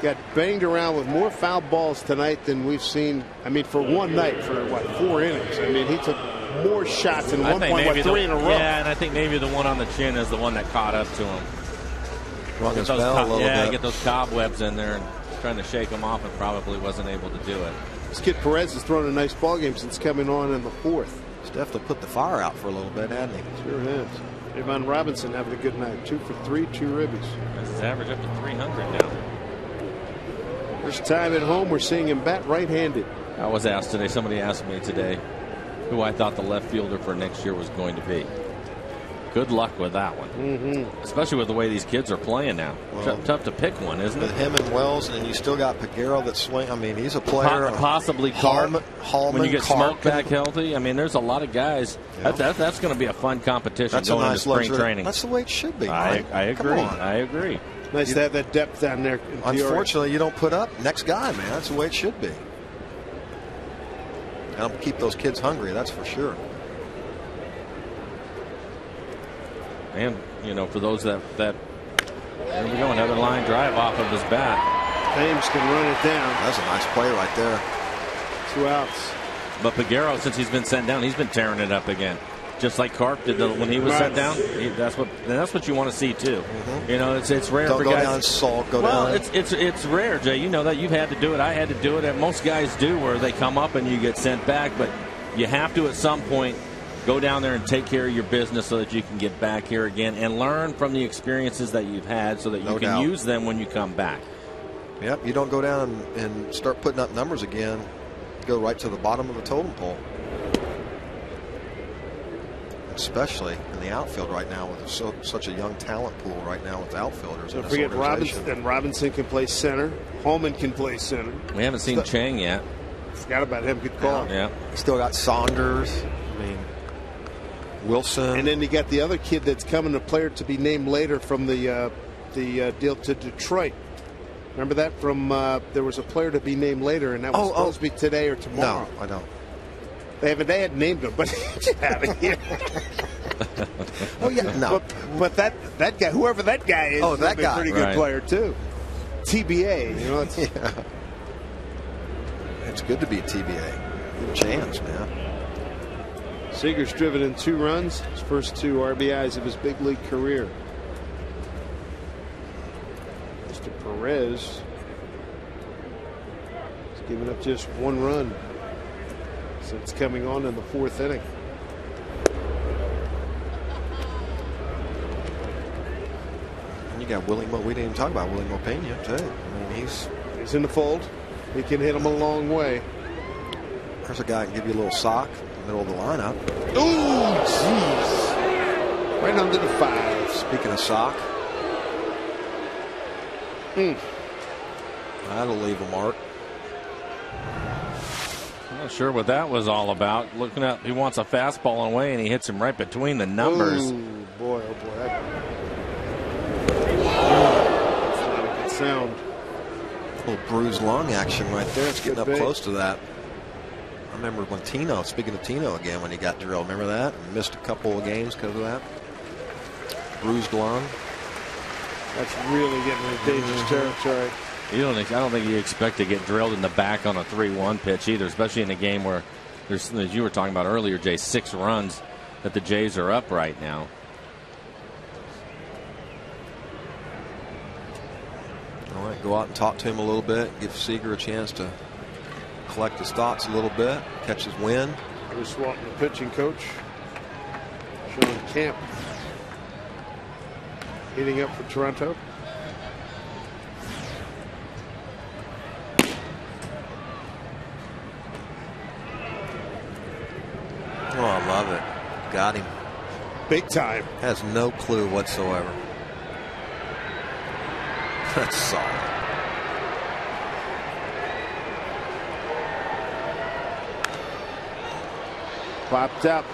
A: got banged around with more foul balls tonight than we've seen. I mean, for one night, for what, 4 innings. I mean, he took more shots in 1 point, 3 in a row.
B: Yeah, and I think maybe the one on the chin is the one that caught up to him.
G: Rung his bell a little bit.
B: Get those cobwebs in there and trying to shake them off, and probably wasn't able to do it.
A: This kid Perez has thrown a nice ball game since coming on in the 4th.
G: He's definitely put the fire out for a little bit, hasn't he?
A: Sure has. Javon Robinson having a good night. 2 for 3, 2 ribbies.
B: That's his average up to 300 now.
A: First time at home we're seeing him bat right-handed.
B: I was asked today, somebody asked me today who I thought the left fielder for next year was going to be. Good luck with that one. Especially with the way these kids are playing now.
G: Well,
B: tough to pick one, isn't
G: with
B: it?
G: him and Wells, and you still got Peguero that swing. I mean, he's a player.
B: Possibly Carp.
G: Hallman,
B: when you get
G: Carp
B: Smoke back healthy. I mean, there's a lot of guys.
G: Yeah.
B: That's going to be a fun competition
G: That's
B: going
G: a nice
B: into spring
G: luxury.
B: training.
G: That's the way it should be.
B: I agree.
G: Come on.
B: I agree.
A: Nice to have that depth down there.
G: Unfortunately, you don't put up next guy, man. That's the way it should be. I'll keep those kids hungry, that's for sure.
B: And, you know, for those that there we go, another line drive off of his bat.
A: Thames can run it down.
G: That's a nice play right there.
A: 2 outs.
B: But Peguero, since he's been sent down, he's been tearing it up again. Just like Carp did when he was sent down. That's what you want to see too. You know, it's rare
G: Don't
B: for
G: go
B: guys.
G: down sulk. Go
B: Well,
G: down.
B: it's rare, Jay. You know that you've had to do it. I had to do it. And most guys do, where they come up and you get sent back. But you have to at some point go down there and take care of your business so that you can get back here again and learn from the experiences that you've had, so that you can use them when you come back.
G: Yep. You don't go down and start putting up numbers again. Go right to the bottom of the totem pole. Especially in the outfield right now with such a young talent pool right now with outfielders.
A: Don't forget Robinson can play center. Holman can play center.
B: We haven't seen Chang yet.
A: Forgot about him. Good call.
B: Yeah.
G: Still got Saunders. I mean, Wilson.
A: And then you got the other kid that's coming, a player to be named later from the deal to Detroit. Remember that from there was a player to be named later, and that was supposed to be today or tomorrow.
G: No, I don't.
A: They hadn't named him, but get out of here.
G: Oh yeah, no.
A: But that guy, whoever that guy is,
G: that guy,
A: a pretty good player too. TBA, you know.
G: It's good to be a TBA. Good chance, man.
A: Seager's driven in 2 runs, his first 2 RBIs of his big league career. Mr. Perez has given up just 1 run since coming on in the 4th inning.
G: And you got Willie Mo. We didn't even talk about Willie Mopena too. I mean, he's
A: in the fold. He can hit him a long way.
G: There's a guy who can give you a little sock in the middle of the lineup.
A: Oh, jeez. Right under the 5.
G: Speaking of sock. That'll leave a mark.
B: I'm not sure what that was all about. Looking up, he wants a fastball away, and he hits him right between the numbers.
A: Oh boy, that's not a good sound.
G: A little bruised lung action right there. It's getting up close to that. I remember when Tino, speaking of Tino again, when he got drilled. Remember that? And missed a couple of games because of that. Bruised lung.
A: That's really getting into dangerous territory.
B: I don't think you expect to get drilled in the back on a 3-1 pitch either, especially in a game where there's, as you were talking about earlier, Jay, 6 runs that the Jays are up right now.
G: All right, go out and talk to him a little bit. Give Seager a chance to collect his thoughts a little bit, catch his wind.
A: Bruce Walton, the pitching coach. Sean Camp heating up for Toronto.
G: Oh, I love it. Got him.
A: Big time.
G: Has no clue whatsoever. That's solid.
A: Popped up.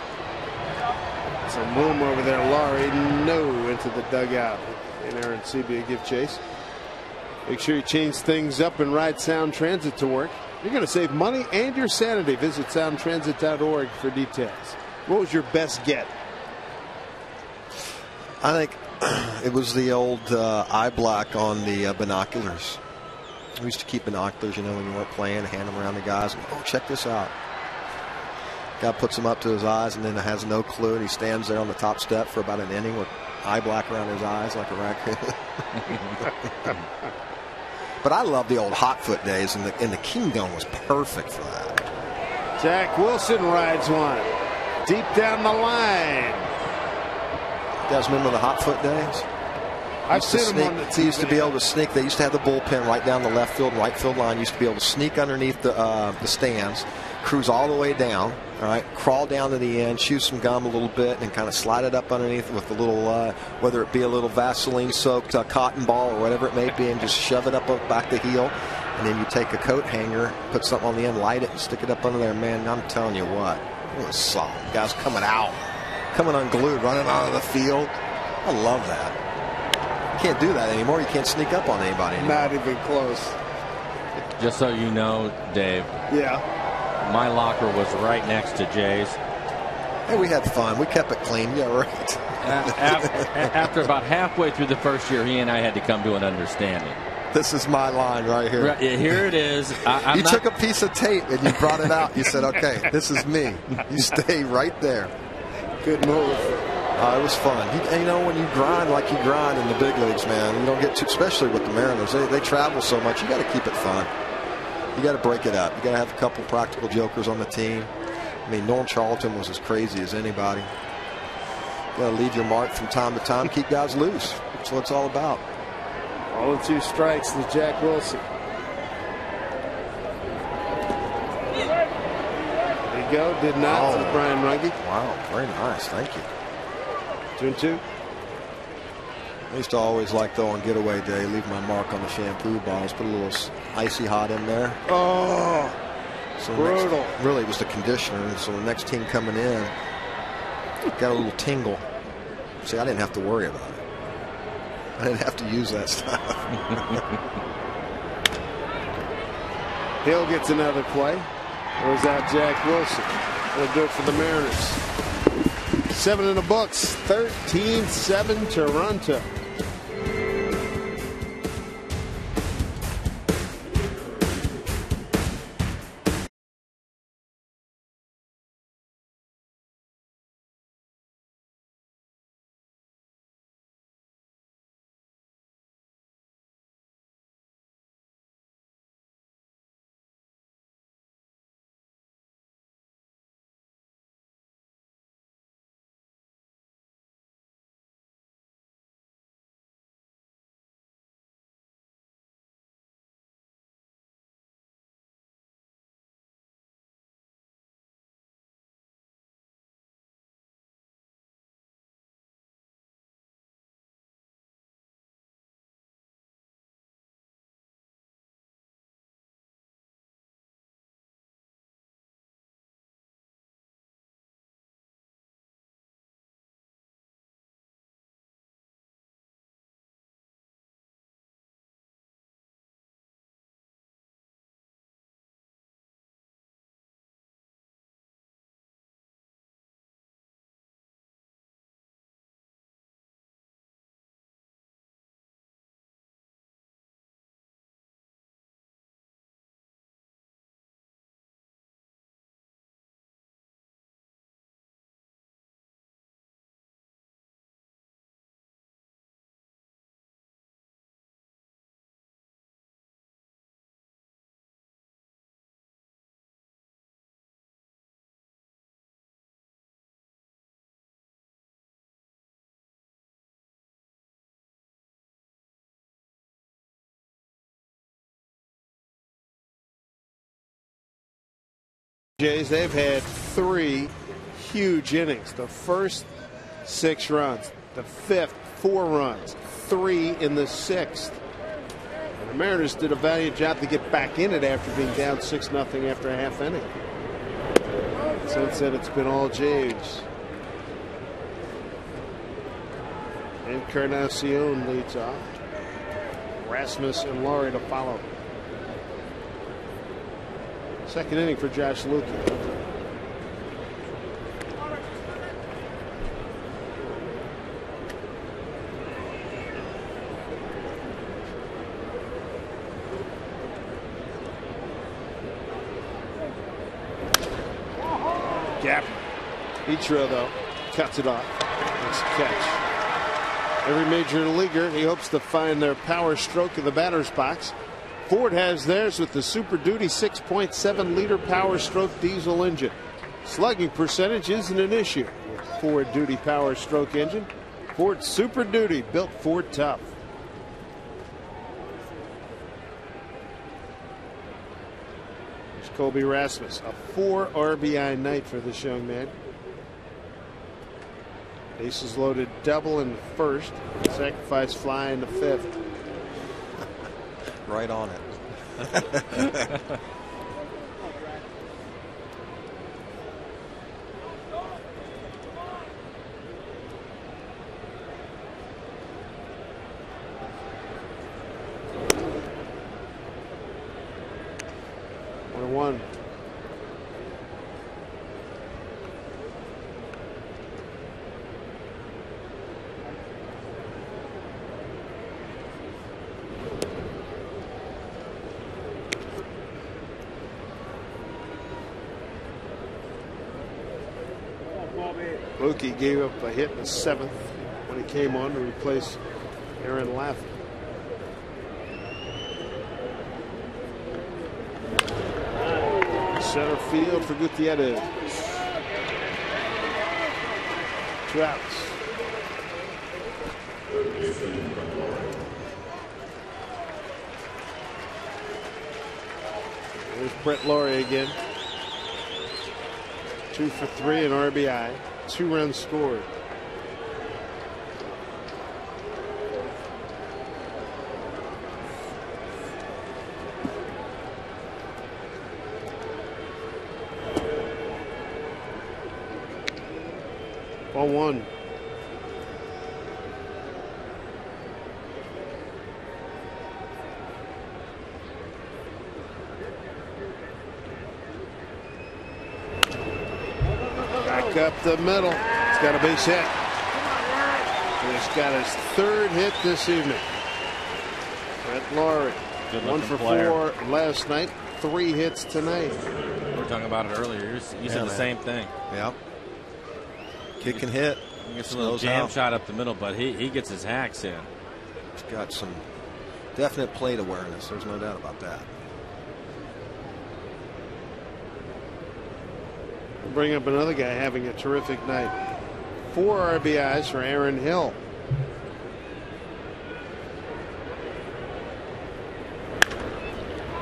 A: Some room over there. Laurie, no, into the dugout. And Aaron Sebia give chase. Make sure you change things up and ride Sound Transit to work. You're going to save money and your sanity. Visit soundtransit.org for details. What was your best get?
G: I think it was the old eye black on the binoculars. We used to keep binoculars, you know, when you weren't playing, hand them around the guys. And, oh, check this out. Guy puts them up to his eyes and then has no clue, and he stands there on the top step for about an inning with eye black around his eyes like a raccoon. But I love the old hot foot days, and the King Dome was perfect for that.
A: Jack Wilson rides one deep down the line.
G: You guys remember the hot foot days?
A: I've seen him on the TV.
G: He used to be able to sneak. They used to have the bullpen right down the left field and right field line. Used to be able to sneak underneath the stands, cruise all the way down, all right, crawl down to the end, chew some gum a little bit, and kind of slide it up underneath with a little, whether it be a little Vaseline-soaked cotton ball or whatever it may be, and just shove it up back the heel. And then you take a coat hanger, put something on the end, light it, and stick it up under there. Man, I'm telling you what, it was solid. Guys coming out, coming unglued, running out of the field. I love that. You can't do that anymore. You can't sneak up on anybody anymore.
A: Not even close.
B: Just so you know, Dave.
A: Yeah.
B: My locker was right next to Jay's.
G: Hey, we had fun. We kept it clean. Yeah, right.
B: After about halfway through the first year, he and I had to come to an understanding.
G: This is my line right here.
B: Right, here it is.
G: You took a piece of tape and you brought it out. You said, okay, this is me. You stay right there.
A: Good move.
G: It was fun. You know, when you grind like you grind in the big leagues, man, you don't get too, especially with the Mariners. They travel so much. You got to keep it fun. You got to break it up. You got to have a couple practical jokers on the team. I mean, Norm Charlton was as crazy as anybody. You got to leave your mark from time to time. Keep guys loose. That's what it's all about.
A: 0-2 strikes to Jack Wilson. There you go. Did not to Brian Runge.
G: Wow, very nice. Thank you.
A: 2-2.
G: I used to always like, though, on getaway day, leave my mark on the shampoo bottles, put a little icy hot in there.
A: Oh,
G: so
A: brutal.
G: Really, it was the conditioner, and so the next team coming in got a little tingle. See, I didn't have to worry about it. I didn't have to use that stuff.
A: Hill gets another play. Throws out Jack Wilson. That'll do it for the Mariners. 7 in the books. 13-7 Toronto. Jays, they've had 3 huge innings. The first 6 runs, the 5th 4 runs, 3 in the 6th. And the Mariners did a valiant job to get back in it after being down 6-0 after a half inning. Since then, it's been all Jays. Encarnacion leads off. Rasmus and Laurie to follow. Second inning for Josh Lukey. Gap. Ichiro, though, cuts it off. Nice catch. Every major leaguer, he hopes to find their power stroke in the batter's box. Ford has theirs with the Super Duty 6.7 liter power stroke diesel engine. Slugging percentage isn't an issue with Ford Duty power stroke engine. Ford Super Duty, built Ford tough. Colby Rasmus, a 4 RBI night for this young man. Bases loaded, double in the first, sacrifice fly in the fifth.
G: Right on it.
A: One. Lukey gave up a hit in the seventh when he came on to replace Aaron Laffey. Center field for Gutierrez. 2 outs. There's Brett Laurie again. 2 for 3 in RBI. 2 runs scored. Ball one. Back up the middle. He's got a base hit. He's got his 3rd hit this evening. Brett Laurie. 1 for 4 last night. 3 hits tonight.
B: We were talking about it earlier. You said the same thing.
G: Yep. Kick and hit.
B: He gets a little jam shot up the middle, but he gets his hacks in.
G: He's got some definite plate awareness. There's no doubt about that.
A: Bring up another guy having a terrific night. 4 RBIs for Aaron Hill.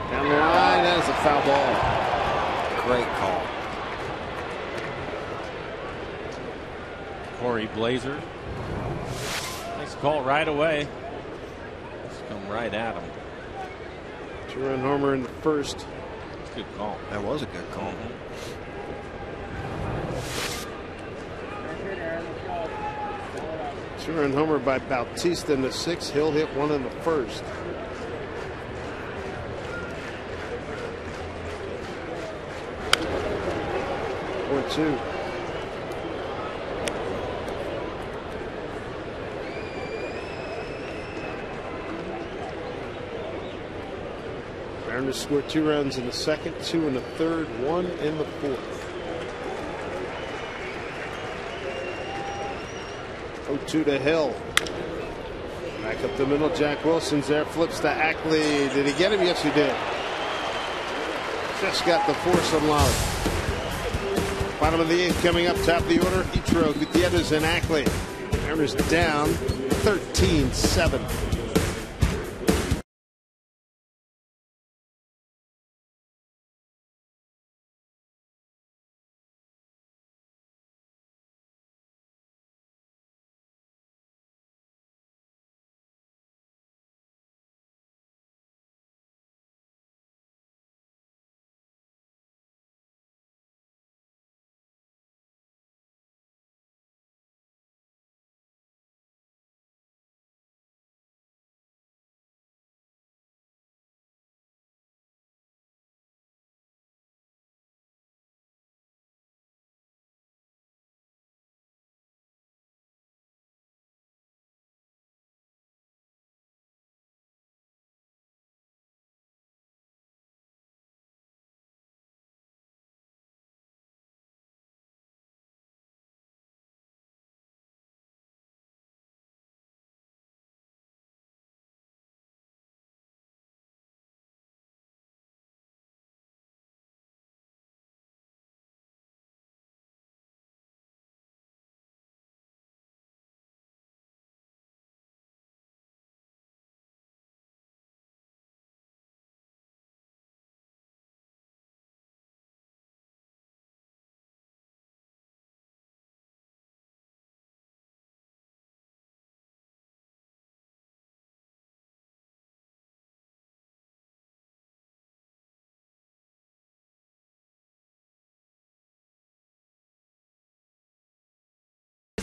A: Down the line, that is a foul ball.
G: Great call.
B: Corey Blazer. Nice call right away. Just come right at him.
A: 2-run homer in the first.
B: That's a good call.
G: That was a good call.
A: Two-run homer by Bautista in the 6th. Hill hit 1 in the first. Or 2. Mariners scored 2 runs in the 2nd, 2 in the 3rd, 1 in the 4th. 0-2 to Hill. Back up the middle. Jack Wilson's there. Flips to Ackley. Did he get him? Yes, he did. Just got the force on Lowry. Bottom of the 8th coming up. Top of the order. Ichiro, Gutierrez, and Ackley. Mariners down 13-7.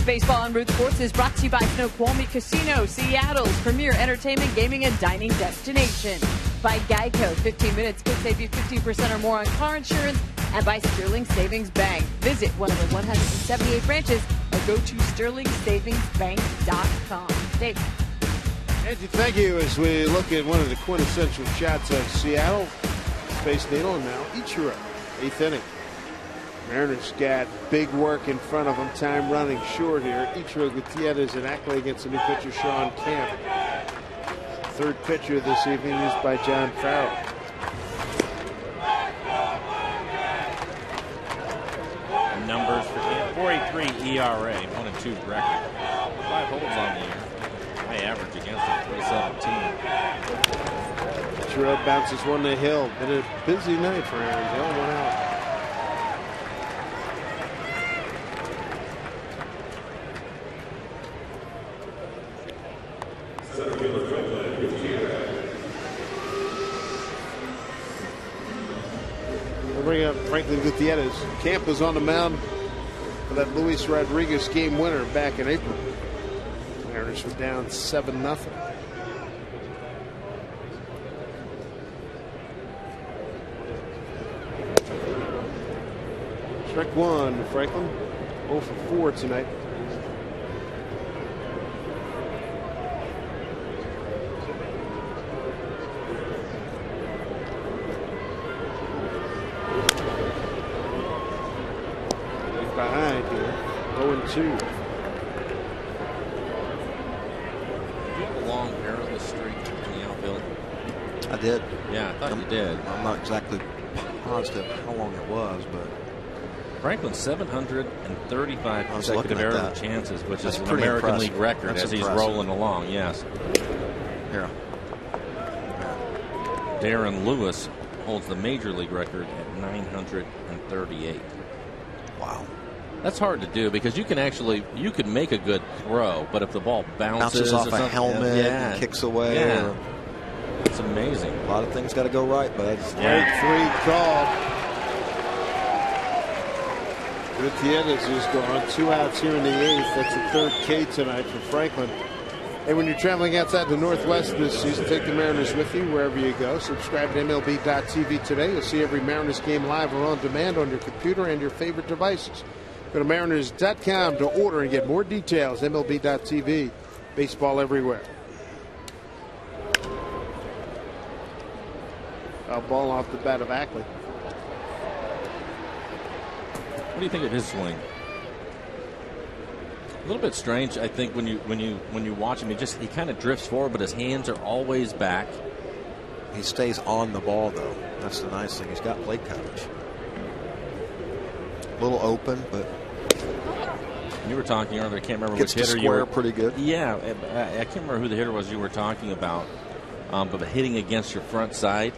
C: Baseball on Root Sports is brought to you by Snoqualmie Casino, Seattle's premier entertainment, gaming, and dining destination. By Geico, 15 minutes could save you 50% or more on car insurance. And by Sterling Savings Bank. Visit one of the 178 branches or go to sterlingsavingsbank.com. Dave.
A: Angie, thank you. As we look at one of the quintessential shots of Seattle, Space Needle, and now Ichiro, 8th inning. Mariners got big work in front of them. Time running short here. Ichiro Gutierrez and Ackley against the new pitcher Sean Camp. Third pitcher this evening used by John Farrell.
B: Numbers for Camp: 4.83 ERA, 1-2 record, 5 holds on the year. High average against him, 317.
A: Ichiro bounces one to Hill. Been a busy night for Aaron Hill. 1 out. We'll bring up Franklin Gutierrez. Camp was on the mound for that Luis Rodriguez game winner back in April. Mariners were down 7-0. Strike one, Franklin. 0 for 4 tonight. Behind here, 0-2.
B: Did you have a long perilous streak in the outfield?
G: I did.
B: Yeah, I thought you did.
G: I'm not exactly positive how long it was, but
B: Franklin 735 consecutive
G: at
B: error
G: that.
B: chances, which
G: That's
B: is an
G: pretty
B: American
G: impressive.
B: League record
G: That's
B: as he's
G: impressive.
B: rolling along. Yes.
G: Here.
B: Darren Lewis holds the Major League record at 938.
G: Wow.
B: That's hard to do because you can make a good throw, but if the ball bounces
G: Off
B: or
G: a
B: something,
G: helmet
B: yeah,
G: and kicks away.
B: yeah.
G: Or,
B: It's amazing.
G: a lot of things got to go right, but
A: Strike 3 called. Gutierrez is gone. 2 outs here in the 8th. That's the 3rd K tonight for Franklin. Hey, when you're traveling outside the Northwest this season, take the Mariners with you wherever you go. Subscribe to MLB.tv today. You'll see every Mariners game live or on demand on your computer and your favorite devices. Go to Mariners.com to order and get more details. MLB.tv. Baseball everywhere. Foul ball off the bat of Ackley.
B: What do you think of his swing? A little bit strange, I think, when you watch him. He kind of drifts forward, but his hands are always back.
G: he stays on the ball, though. That's the nice thing. He's got plate coverage. A little open, but
B: you were talking earlier. I can't remember
G: gets
B: which hitter
G: to
B: you were.
G: pretty good.
B: Yeah, I can't remember who the hitter was you were talking about. But hitting against your front side,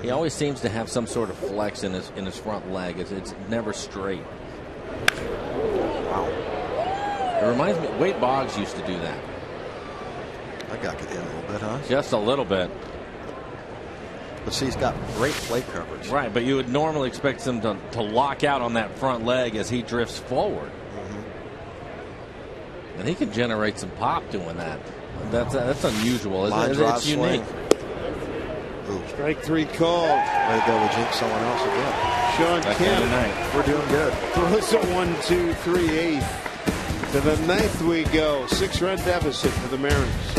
B: he always seems to have some sort of flex in his front leg. It's never straight.
G: Wow.
B: It reminds me, Wade Boggs used to do that.
G: That got it in a little bit, huh?
B: Just a little bit.
G: But see, he's got great plate coverage.
B: Right, but you would normally expect him to lock out on that front leg as he drifts forward. And he can generate some pop doing that. That's unusual, isn't it? It's unique.
G: Ooh.
A: Strike three called.
G: Way to go to jinx someone else again.
A: Sean Kemp.
G: We're doing good.
A: Throws a 1-2-3-8. To the ninth we go. 6-run deficit for the Mariners.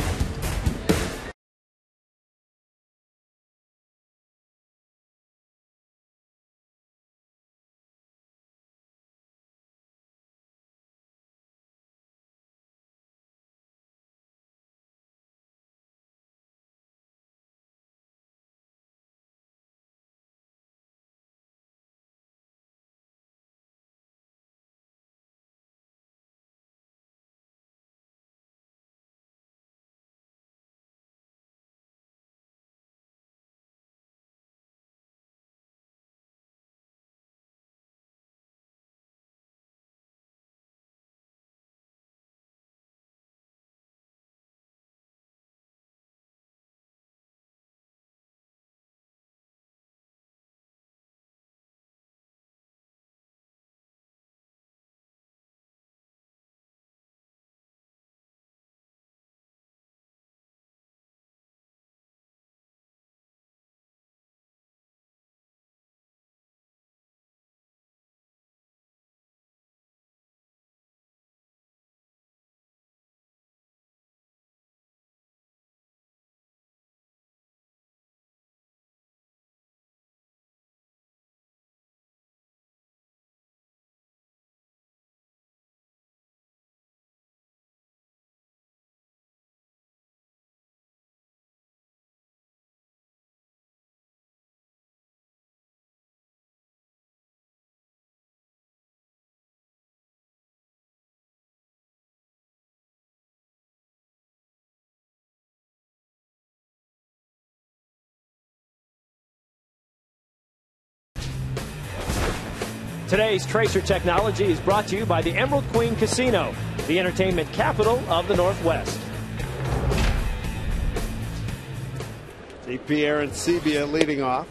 D: Today's Tracer Technology is brought to you by the Emerald Queen Casino, the entertainment capital of the Northwest.
A: AP Arancibia leading off.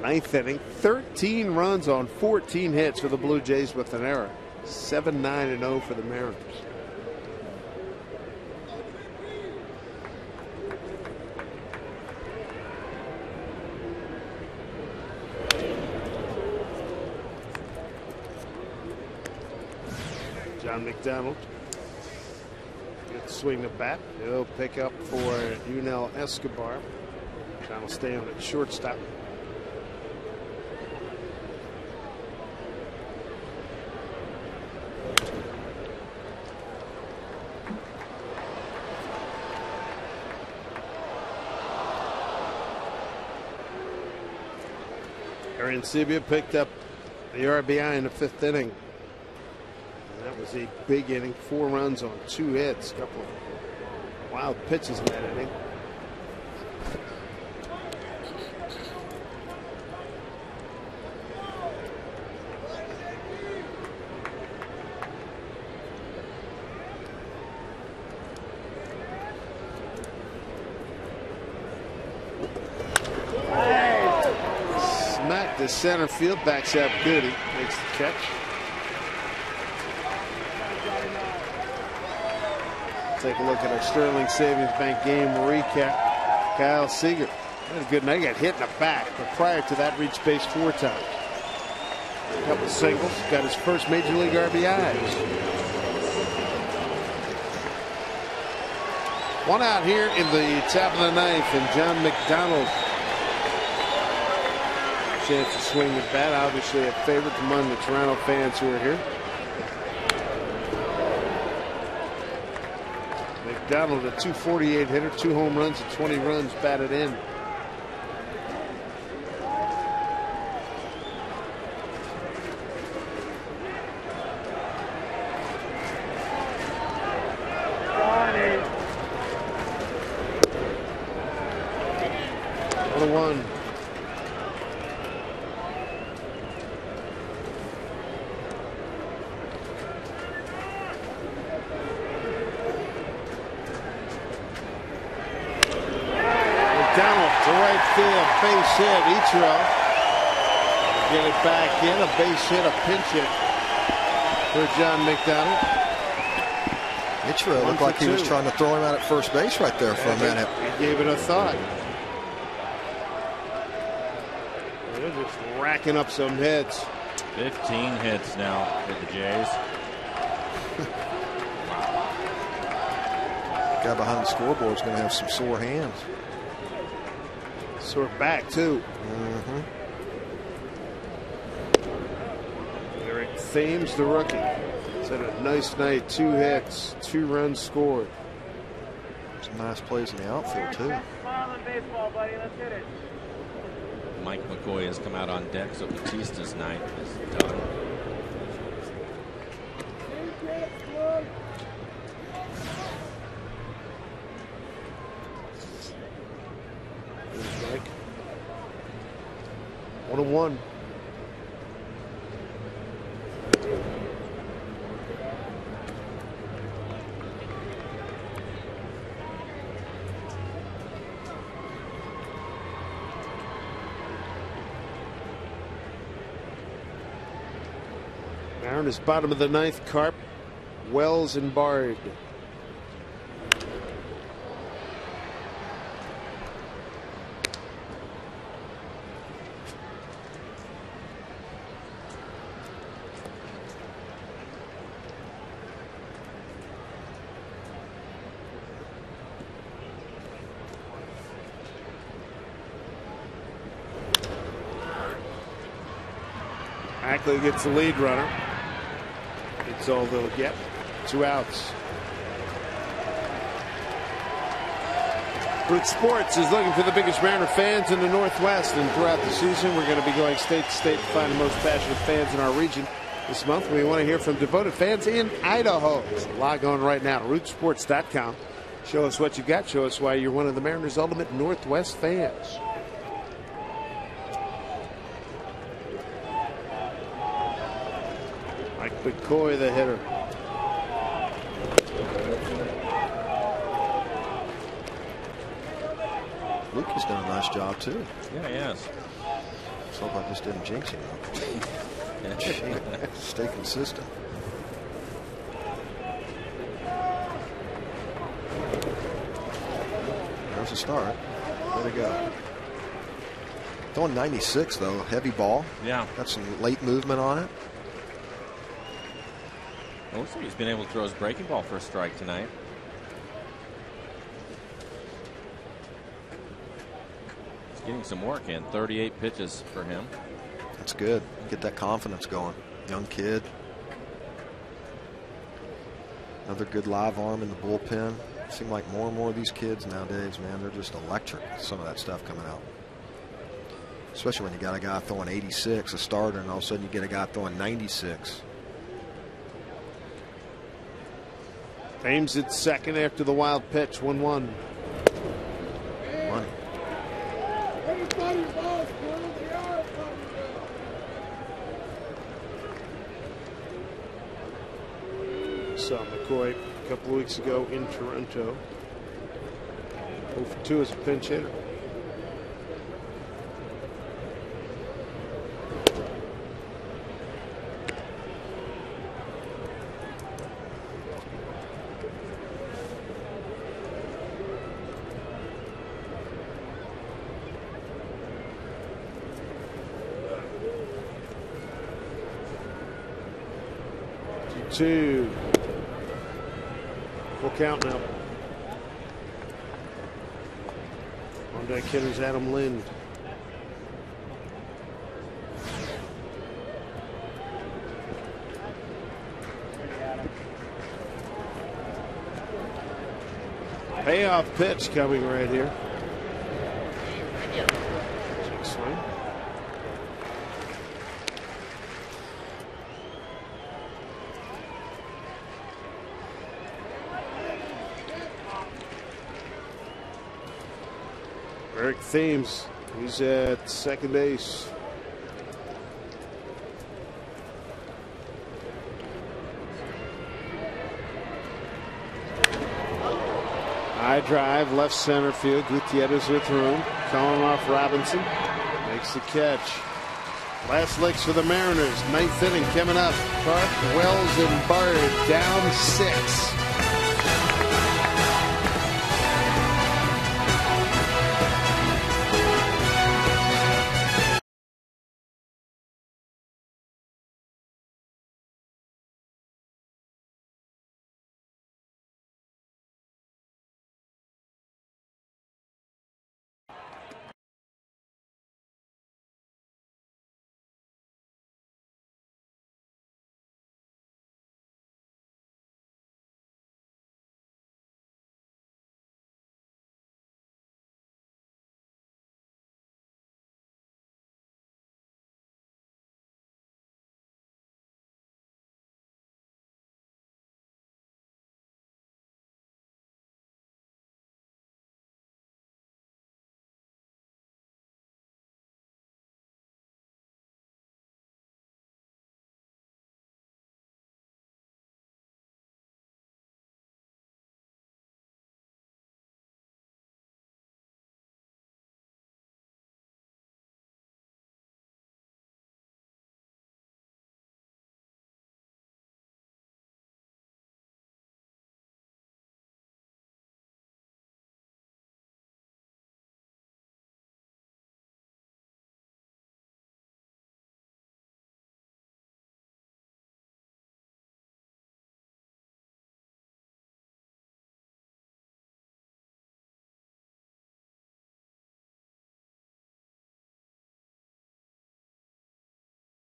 A: Ninth inning, 13 runs on 14 hits for the Blue Jays with an error. 7-9-0 for the Mariners. John McDonald. Good swing of bat. He'll pick up for Yunel Escobar. John will stay on at shortstop. Arancibia picked up the RBI in the 5th inning. And that was a big inning. 4 runs on 2 hits. A couple of wild pitches in that inning. The center field backs up good. He makes the catch. Take a look at our Sterling Savings Bank game recap. Kyle Seager had a good night. He got hit in the back, but prior to that, reached base 4 times. A couple singles. Got his first major league RBIs. 1 out here in the top of the 9th, and John McDonald. Chance to swing the bat. Obviously a favorite among the Toronto fans who are here. McDonald, a .248 hitter, 2 home runs and 20 runs batted in. Base hit. Ichiro get it back in. A base hit, a pinch hit for John McDonald.
F: Ichiro looked like he was trying to throw him out at first base right there for a minute.
A: He gave it a thought. They're just racking up some hits.
B: 15 hits now for the Jays.
F: The guy behind the scoreboard is going to have some sore hands.
A: Sore back too. Eric Thames, the rookie. He's had a nice night. 2 hits, 2 runs scored.
F: Some nice plays in the outfield too.
B: Mike McCoy has come out on deck, so Batista's night is done.
A: Mike. 1-1. Mariners bottom of the 9th. Carp, Wells, and Bard. Ackley gets the lead runner. It's all they'll get. 2 outs. Root Sports is looking for the biggest Mariner fans in the Northwest, and throughout the season we're going to be going state to state to find the most passionate fans in our region. This month we want to hear from devoted fans in Idaho. So log on right now to rootsports.com. Show us what you got. Show us why you're one of the Mariners' ultimate Northwest fans. Mike McCoy, the hitter.
F: Luke has done a nice job too.
B: Yeah, he has.
F: Let's hope I just didn't jinx him. Stay consistent. There's a start. Way to go. Throwing 96 though, heavy ball.
B: Yeah.
F: Got some late movement on it.
B: It looks like he's been able to throw his breaking ball for a strike tonight. He's getting some work in. 38 pitches for him.
F: That's good. Get that confidence going. Young kid. Another good live arm in the bullpen. Seem like more and more of these kids nowadays, man, they're just electric. Some of that stuff coming out. Especially when you got a guy throwing 86, a starter, and all of a sudden you get a guy throwing 96.
A: Thames at second after the wild pitch. 1-1.
F: Money.
A: Saw McCoy a couple of weeks ago in Toronto. 0 for 2 as a pinch hitter. Two. Full count now. On deck hitters Adam Lind. Payoff pitch coming right here. Check swing. Eric Thames, he's at second base. High drive, left center field. Gutierrez with room. Calling off Robinson. Makes the catch. Last licks for the Mariners. Ninth inning coming up. Clark, Wells, and Bard down 6.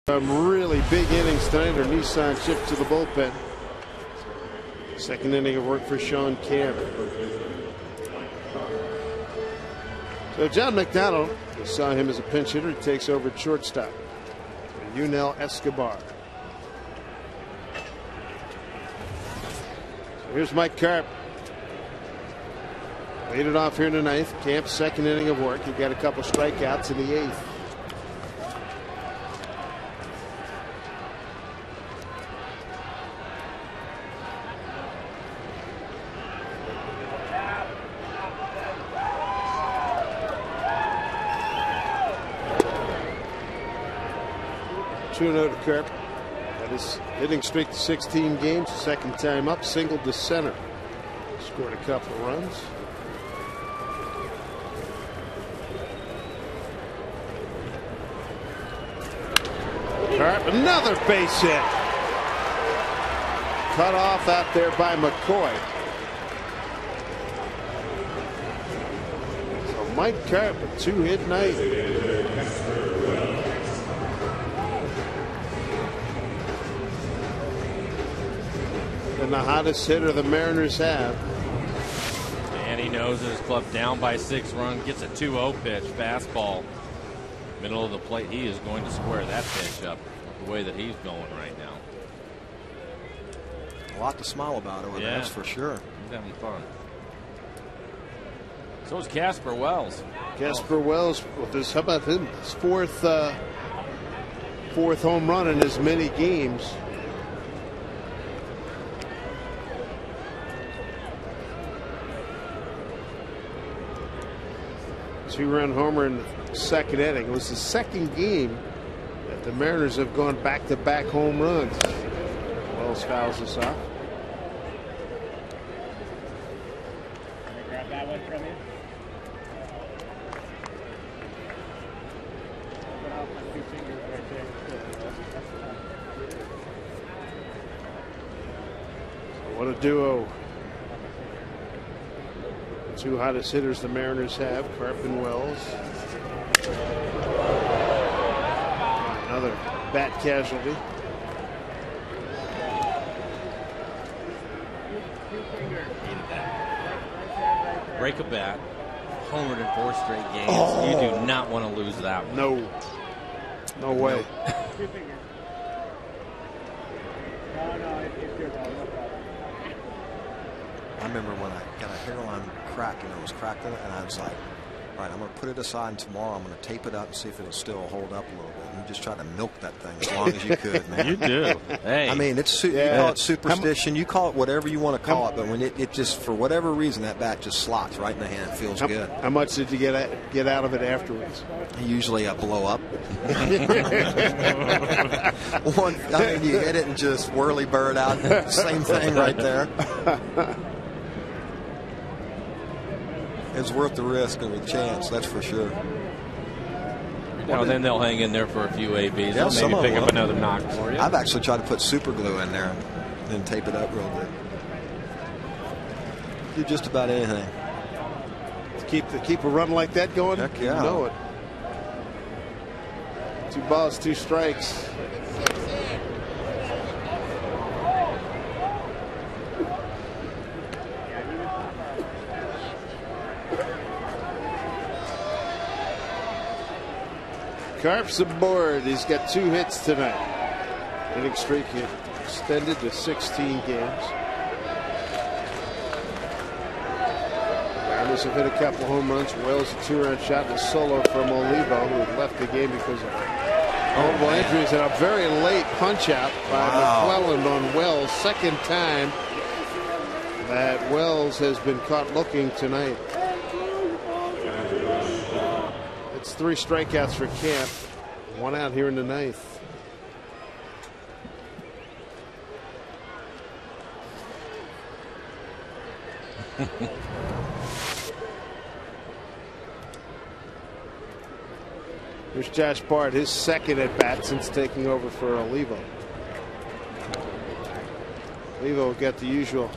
A: Some really big innings tonight. Or Nissan shift to the bullpen. Second inning of work for Sean Camp. So John McDonald, we saw him as a pinch hitter. He takes over at shortstop. Yunel Escobar. So here's Mike Carp. Lead it off here in the ninth. Camp's second inning of work. He got a couple strikeouts in the eighth. 2-0 to Carp. That is hitting streak to 16 games. Second time up, singled to center. Scored a couple of runs. Carp, another base hit. Cut off out there by McCoy. So Mike Carp, a 2-hit night. And the hottest hitter the Mariners have.
B: And he knows his club down by 6 runs, gets a 2-0 pitch, fastball, middle of the plate. He is going to square that pitch up the way that he's going right now.
G: A lot to smile about over there, that's for sure.
B: He's having fun. So is Casper Wells.
A: Casper Wells with this, how about him? His fourth home run in as many games. Two-run homer in the second inning. It was the second game that the Mariners have gone back-to-back home runs. Wells fouls us off.
I: Can I grab that one from you? Put out my 2 fingers right there.
A: What a duo. Two hottest hitters the Mariners have, Carp and Wells. Another bat casualty.
B: Break a bat, homered in 4 straight games. Oh. You do not want to lose that one.
A: No way.
G: I remember when I got a hairline crack and it was cracked in it, and I was like, all right, I'm going to put it aside, and tomorrow I'm going to tape it up and see if it'll still hold up a little bit. And you just try to milk that thing as long as you could, man.
B: You do. Hey.
G: I mean, you call it superstition, you call it whatever you want to call it, but when it just, for whatever reason, that bat just slots right in the hand. It feels good.
A: How much did you get out of it afterwards?
G: Usually a blow up. You hit it and just whirly bird out. Same thing right there. It's worth the risk of a chance, that's for sure.
B: Now and then they'll hang in there for a few ABs.
G: Yeah,
B: They'll maybe pick up another knock for you.
G: I've actually tried to put super glue in there and then tape it up real good. Do just about anything.
A: To keep a run like that going,
G: heck yeah.
A: You know it. 2 balls, 2 strikes. Carp's aboard. He's got 2 hits tonight. Hitting streak extended to 16 games. Mariners have hit a couple home runs. Wells a 2-run shot and a solo from Olivo, who had left the game because of multiple injuries, and a very late punch out by McClelland on Wells. Second time that Wells has been caught looking tonight. It's 3 strikeouts for Camp. 1 out here in the 9th. Here's Josh Bart, his second at bat since taking over for Olivo. Olivo got the usual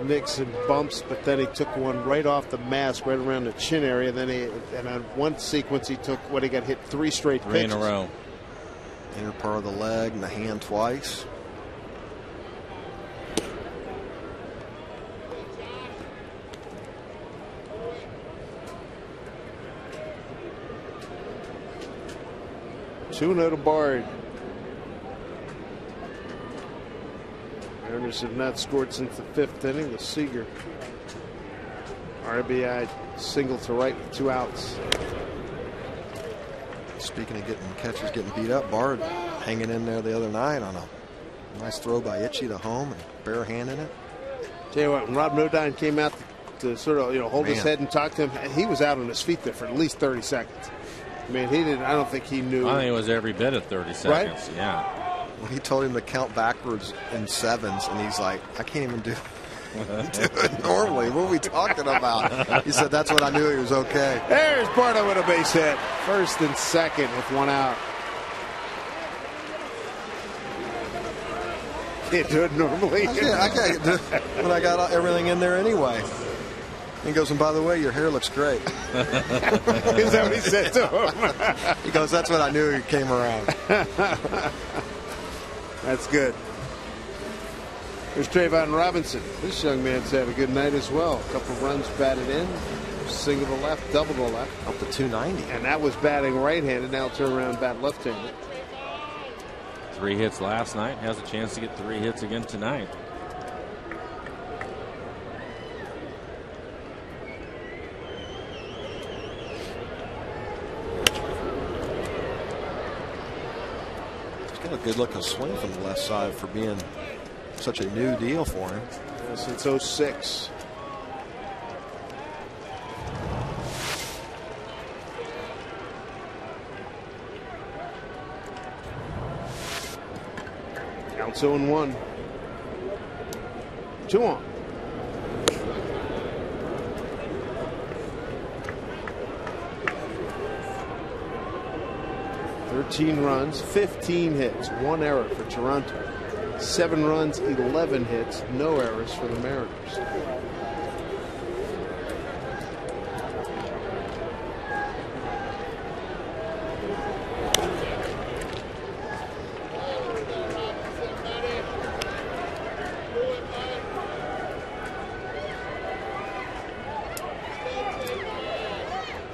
A: nicks and bumps, but then he took one right off the mask, right around the chin area. And then on one sequence, he took he got hit 3 straight pitches.
B: 3 in a row.
G: Inner part of the leg and the hand twice.
A: Two to Bard. Mariners have not scored since the 5th inning. The Seager RBI single to right with 2 outs.
G: Speaking of catchers getting beat up, Bard hanging in there the other night on a nice throw by Itchy to home and barehanding it.
A: Tell you what, when Rob Nodine came out to sort of hold his head and talk to him, he was out on his feet there for at least 30 seconds. I mean, he didn't. I don't think he knew.
B: I think it was every bit of 30 seconds.
A: Right?
B: Yeah.
F: Well, he told him to count backwards in sevens, and he's like, I can't even do it normally. What are we talking about? He said, that's what I knew he was okay.
A: There's Bardo with a base hit. First and second with one out. Can't do it normally.
F: I can't do it, but I got everything in there anyway. He goes, and by the way, your hair looks great.
A: Is that what he said to him?
F: He goes, that's what I knew he came around.
A: That's good. There's Trayvon Robinson. This young man's had a good night as well. A couple runs batted in. Single to left, double to left.
F: Up to 290.
A: And that was batting right-handed. Now turn around, bat left-handed.
B: 3 hits last night. Has a chance to get 3 hits again tonight.
F: A good looking swing from the left side for being such a new deal for him.
A: Yeah, since 06. Counts 0-1. 2 on. Runs, 15 hits, 1 error for Toronto. 7 runs, 11 hits, no errors for the Mariners.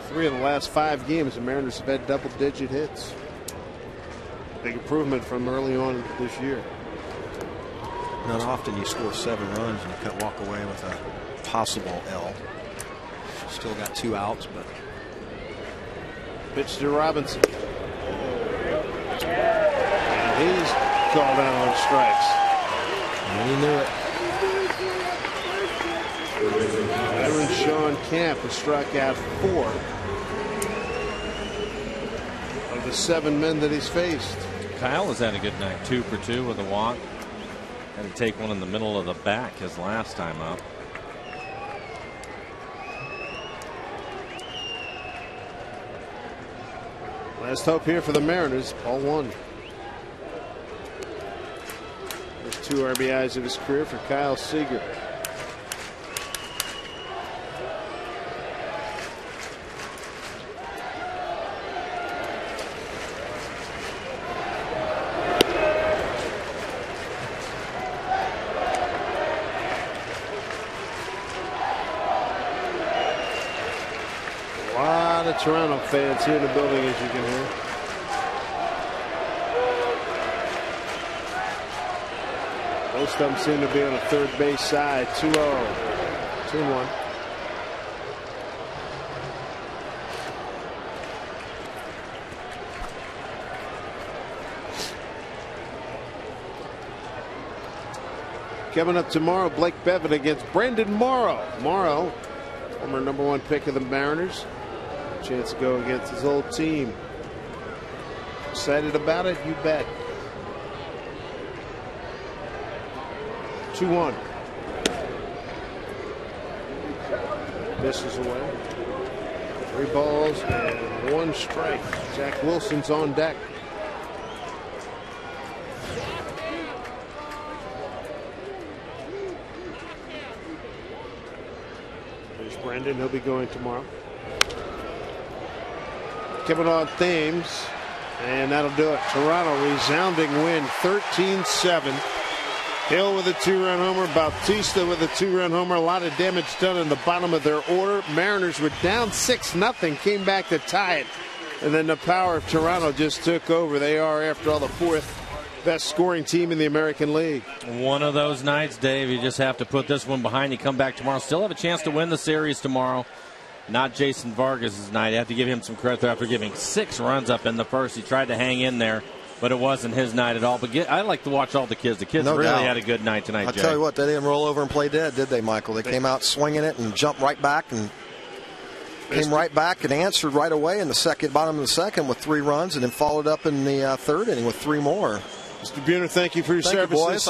A: Three of the last 5 games, the Mariners have had double-digit hits. Big improvement from early on this year.
F: Not often you score 7 runs and you can walk away with a possible L. Still got 2 outs, but.
A: Pitch to Robinson. And he's called out on strikes.
F: And he knew it.
A: Veteran Sean Camp has struck out 4 of the 7 men that he's faced.
B: Kyle has had a good night. 2 for 2 with a walk. Had to take one in the middle of the back his last time up.
A: Last hope here for the Mariners. Ball 1. There's 2 RBIs of his career for Kyle Seager. Toronto fans here in the building, as you can hear. Most of them seem to be on the third base side. 2-0. 2-1. Coming up tomorrow, Blake Bevan against Brandon Morrow. Morrow, former #1 pick of the Mariners. Chance to go against his old team. Excited about it? You bet. 2-1. Misses away. 3 balls and 1 strike. Zach Wilson's on deck. There's Brandon. He'll be going tomorrow. Kevin on Thames, and that'll do it. Toronto resounding win, 13-7. Hill with a 2-run homer, Bautista with a 2-run homer. A lot of damage done in the bottom of their order. Mariners were down 6-0, came back to tie it, and then the power of Toronto just took over. They are, after all, the 4th best scoring team in the American League.
B: One of those nights, Dave. You just have to put this one behind you. Come back tomorrow. Still have a chance to win the series tomorrow. Not Jason Vargas' night. I have to give him some credit after giving 6 runs up in the first. He tried to hang in there, but it wasn't his night at all. But I like to watch all the kids. The kids really had a good night tonight, Jay.
F: I'll tell you what, they didn't roll over and play dead, did they, Michael? They came out swinging it and jumped right back and came right back and answered right away in the bottom of the second with 3 runs, and then followed up in the third inning with 3 more.
A: Mr. Buhner, thank you for your
F: services.
A: Boys.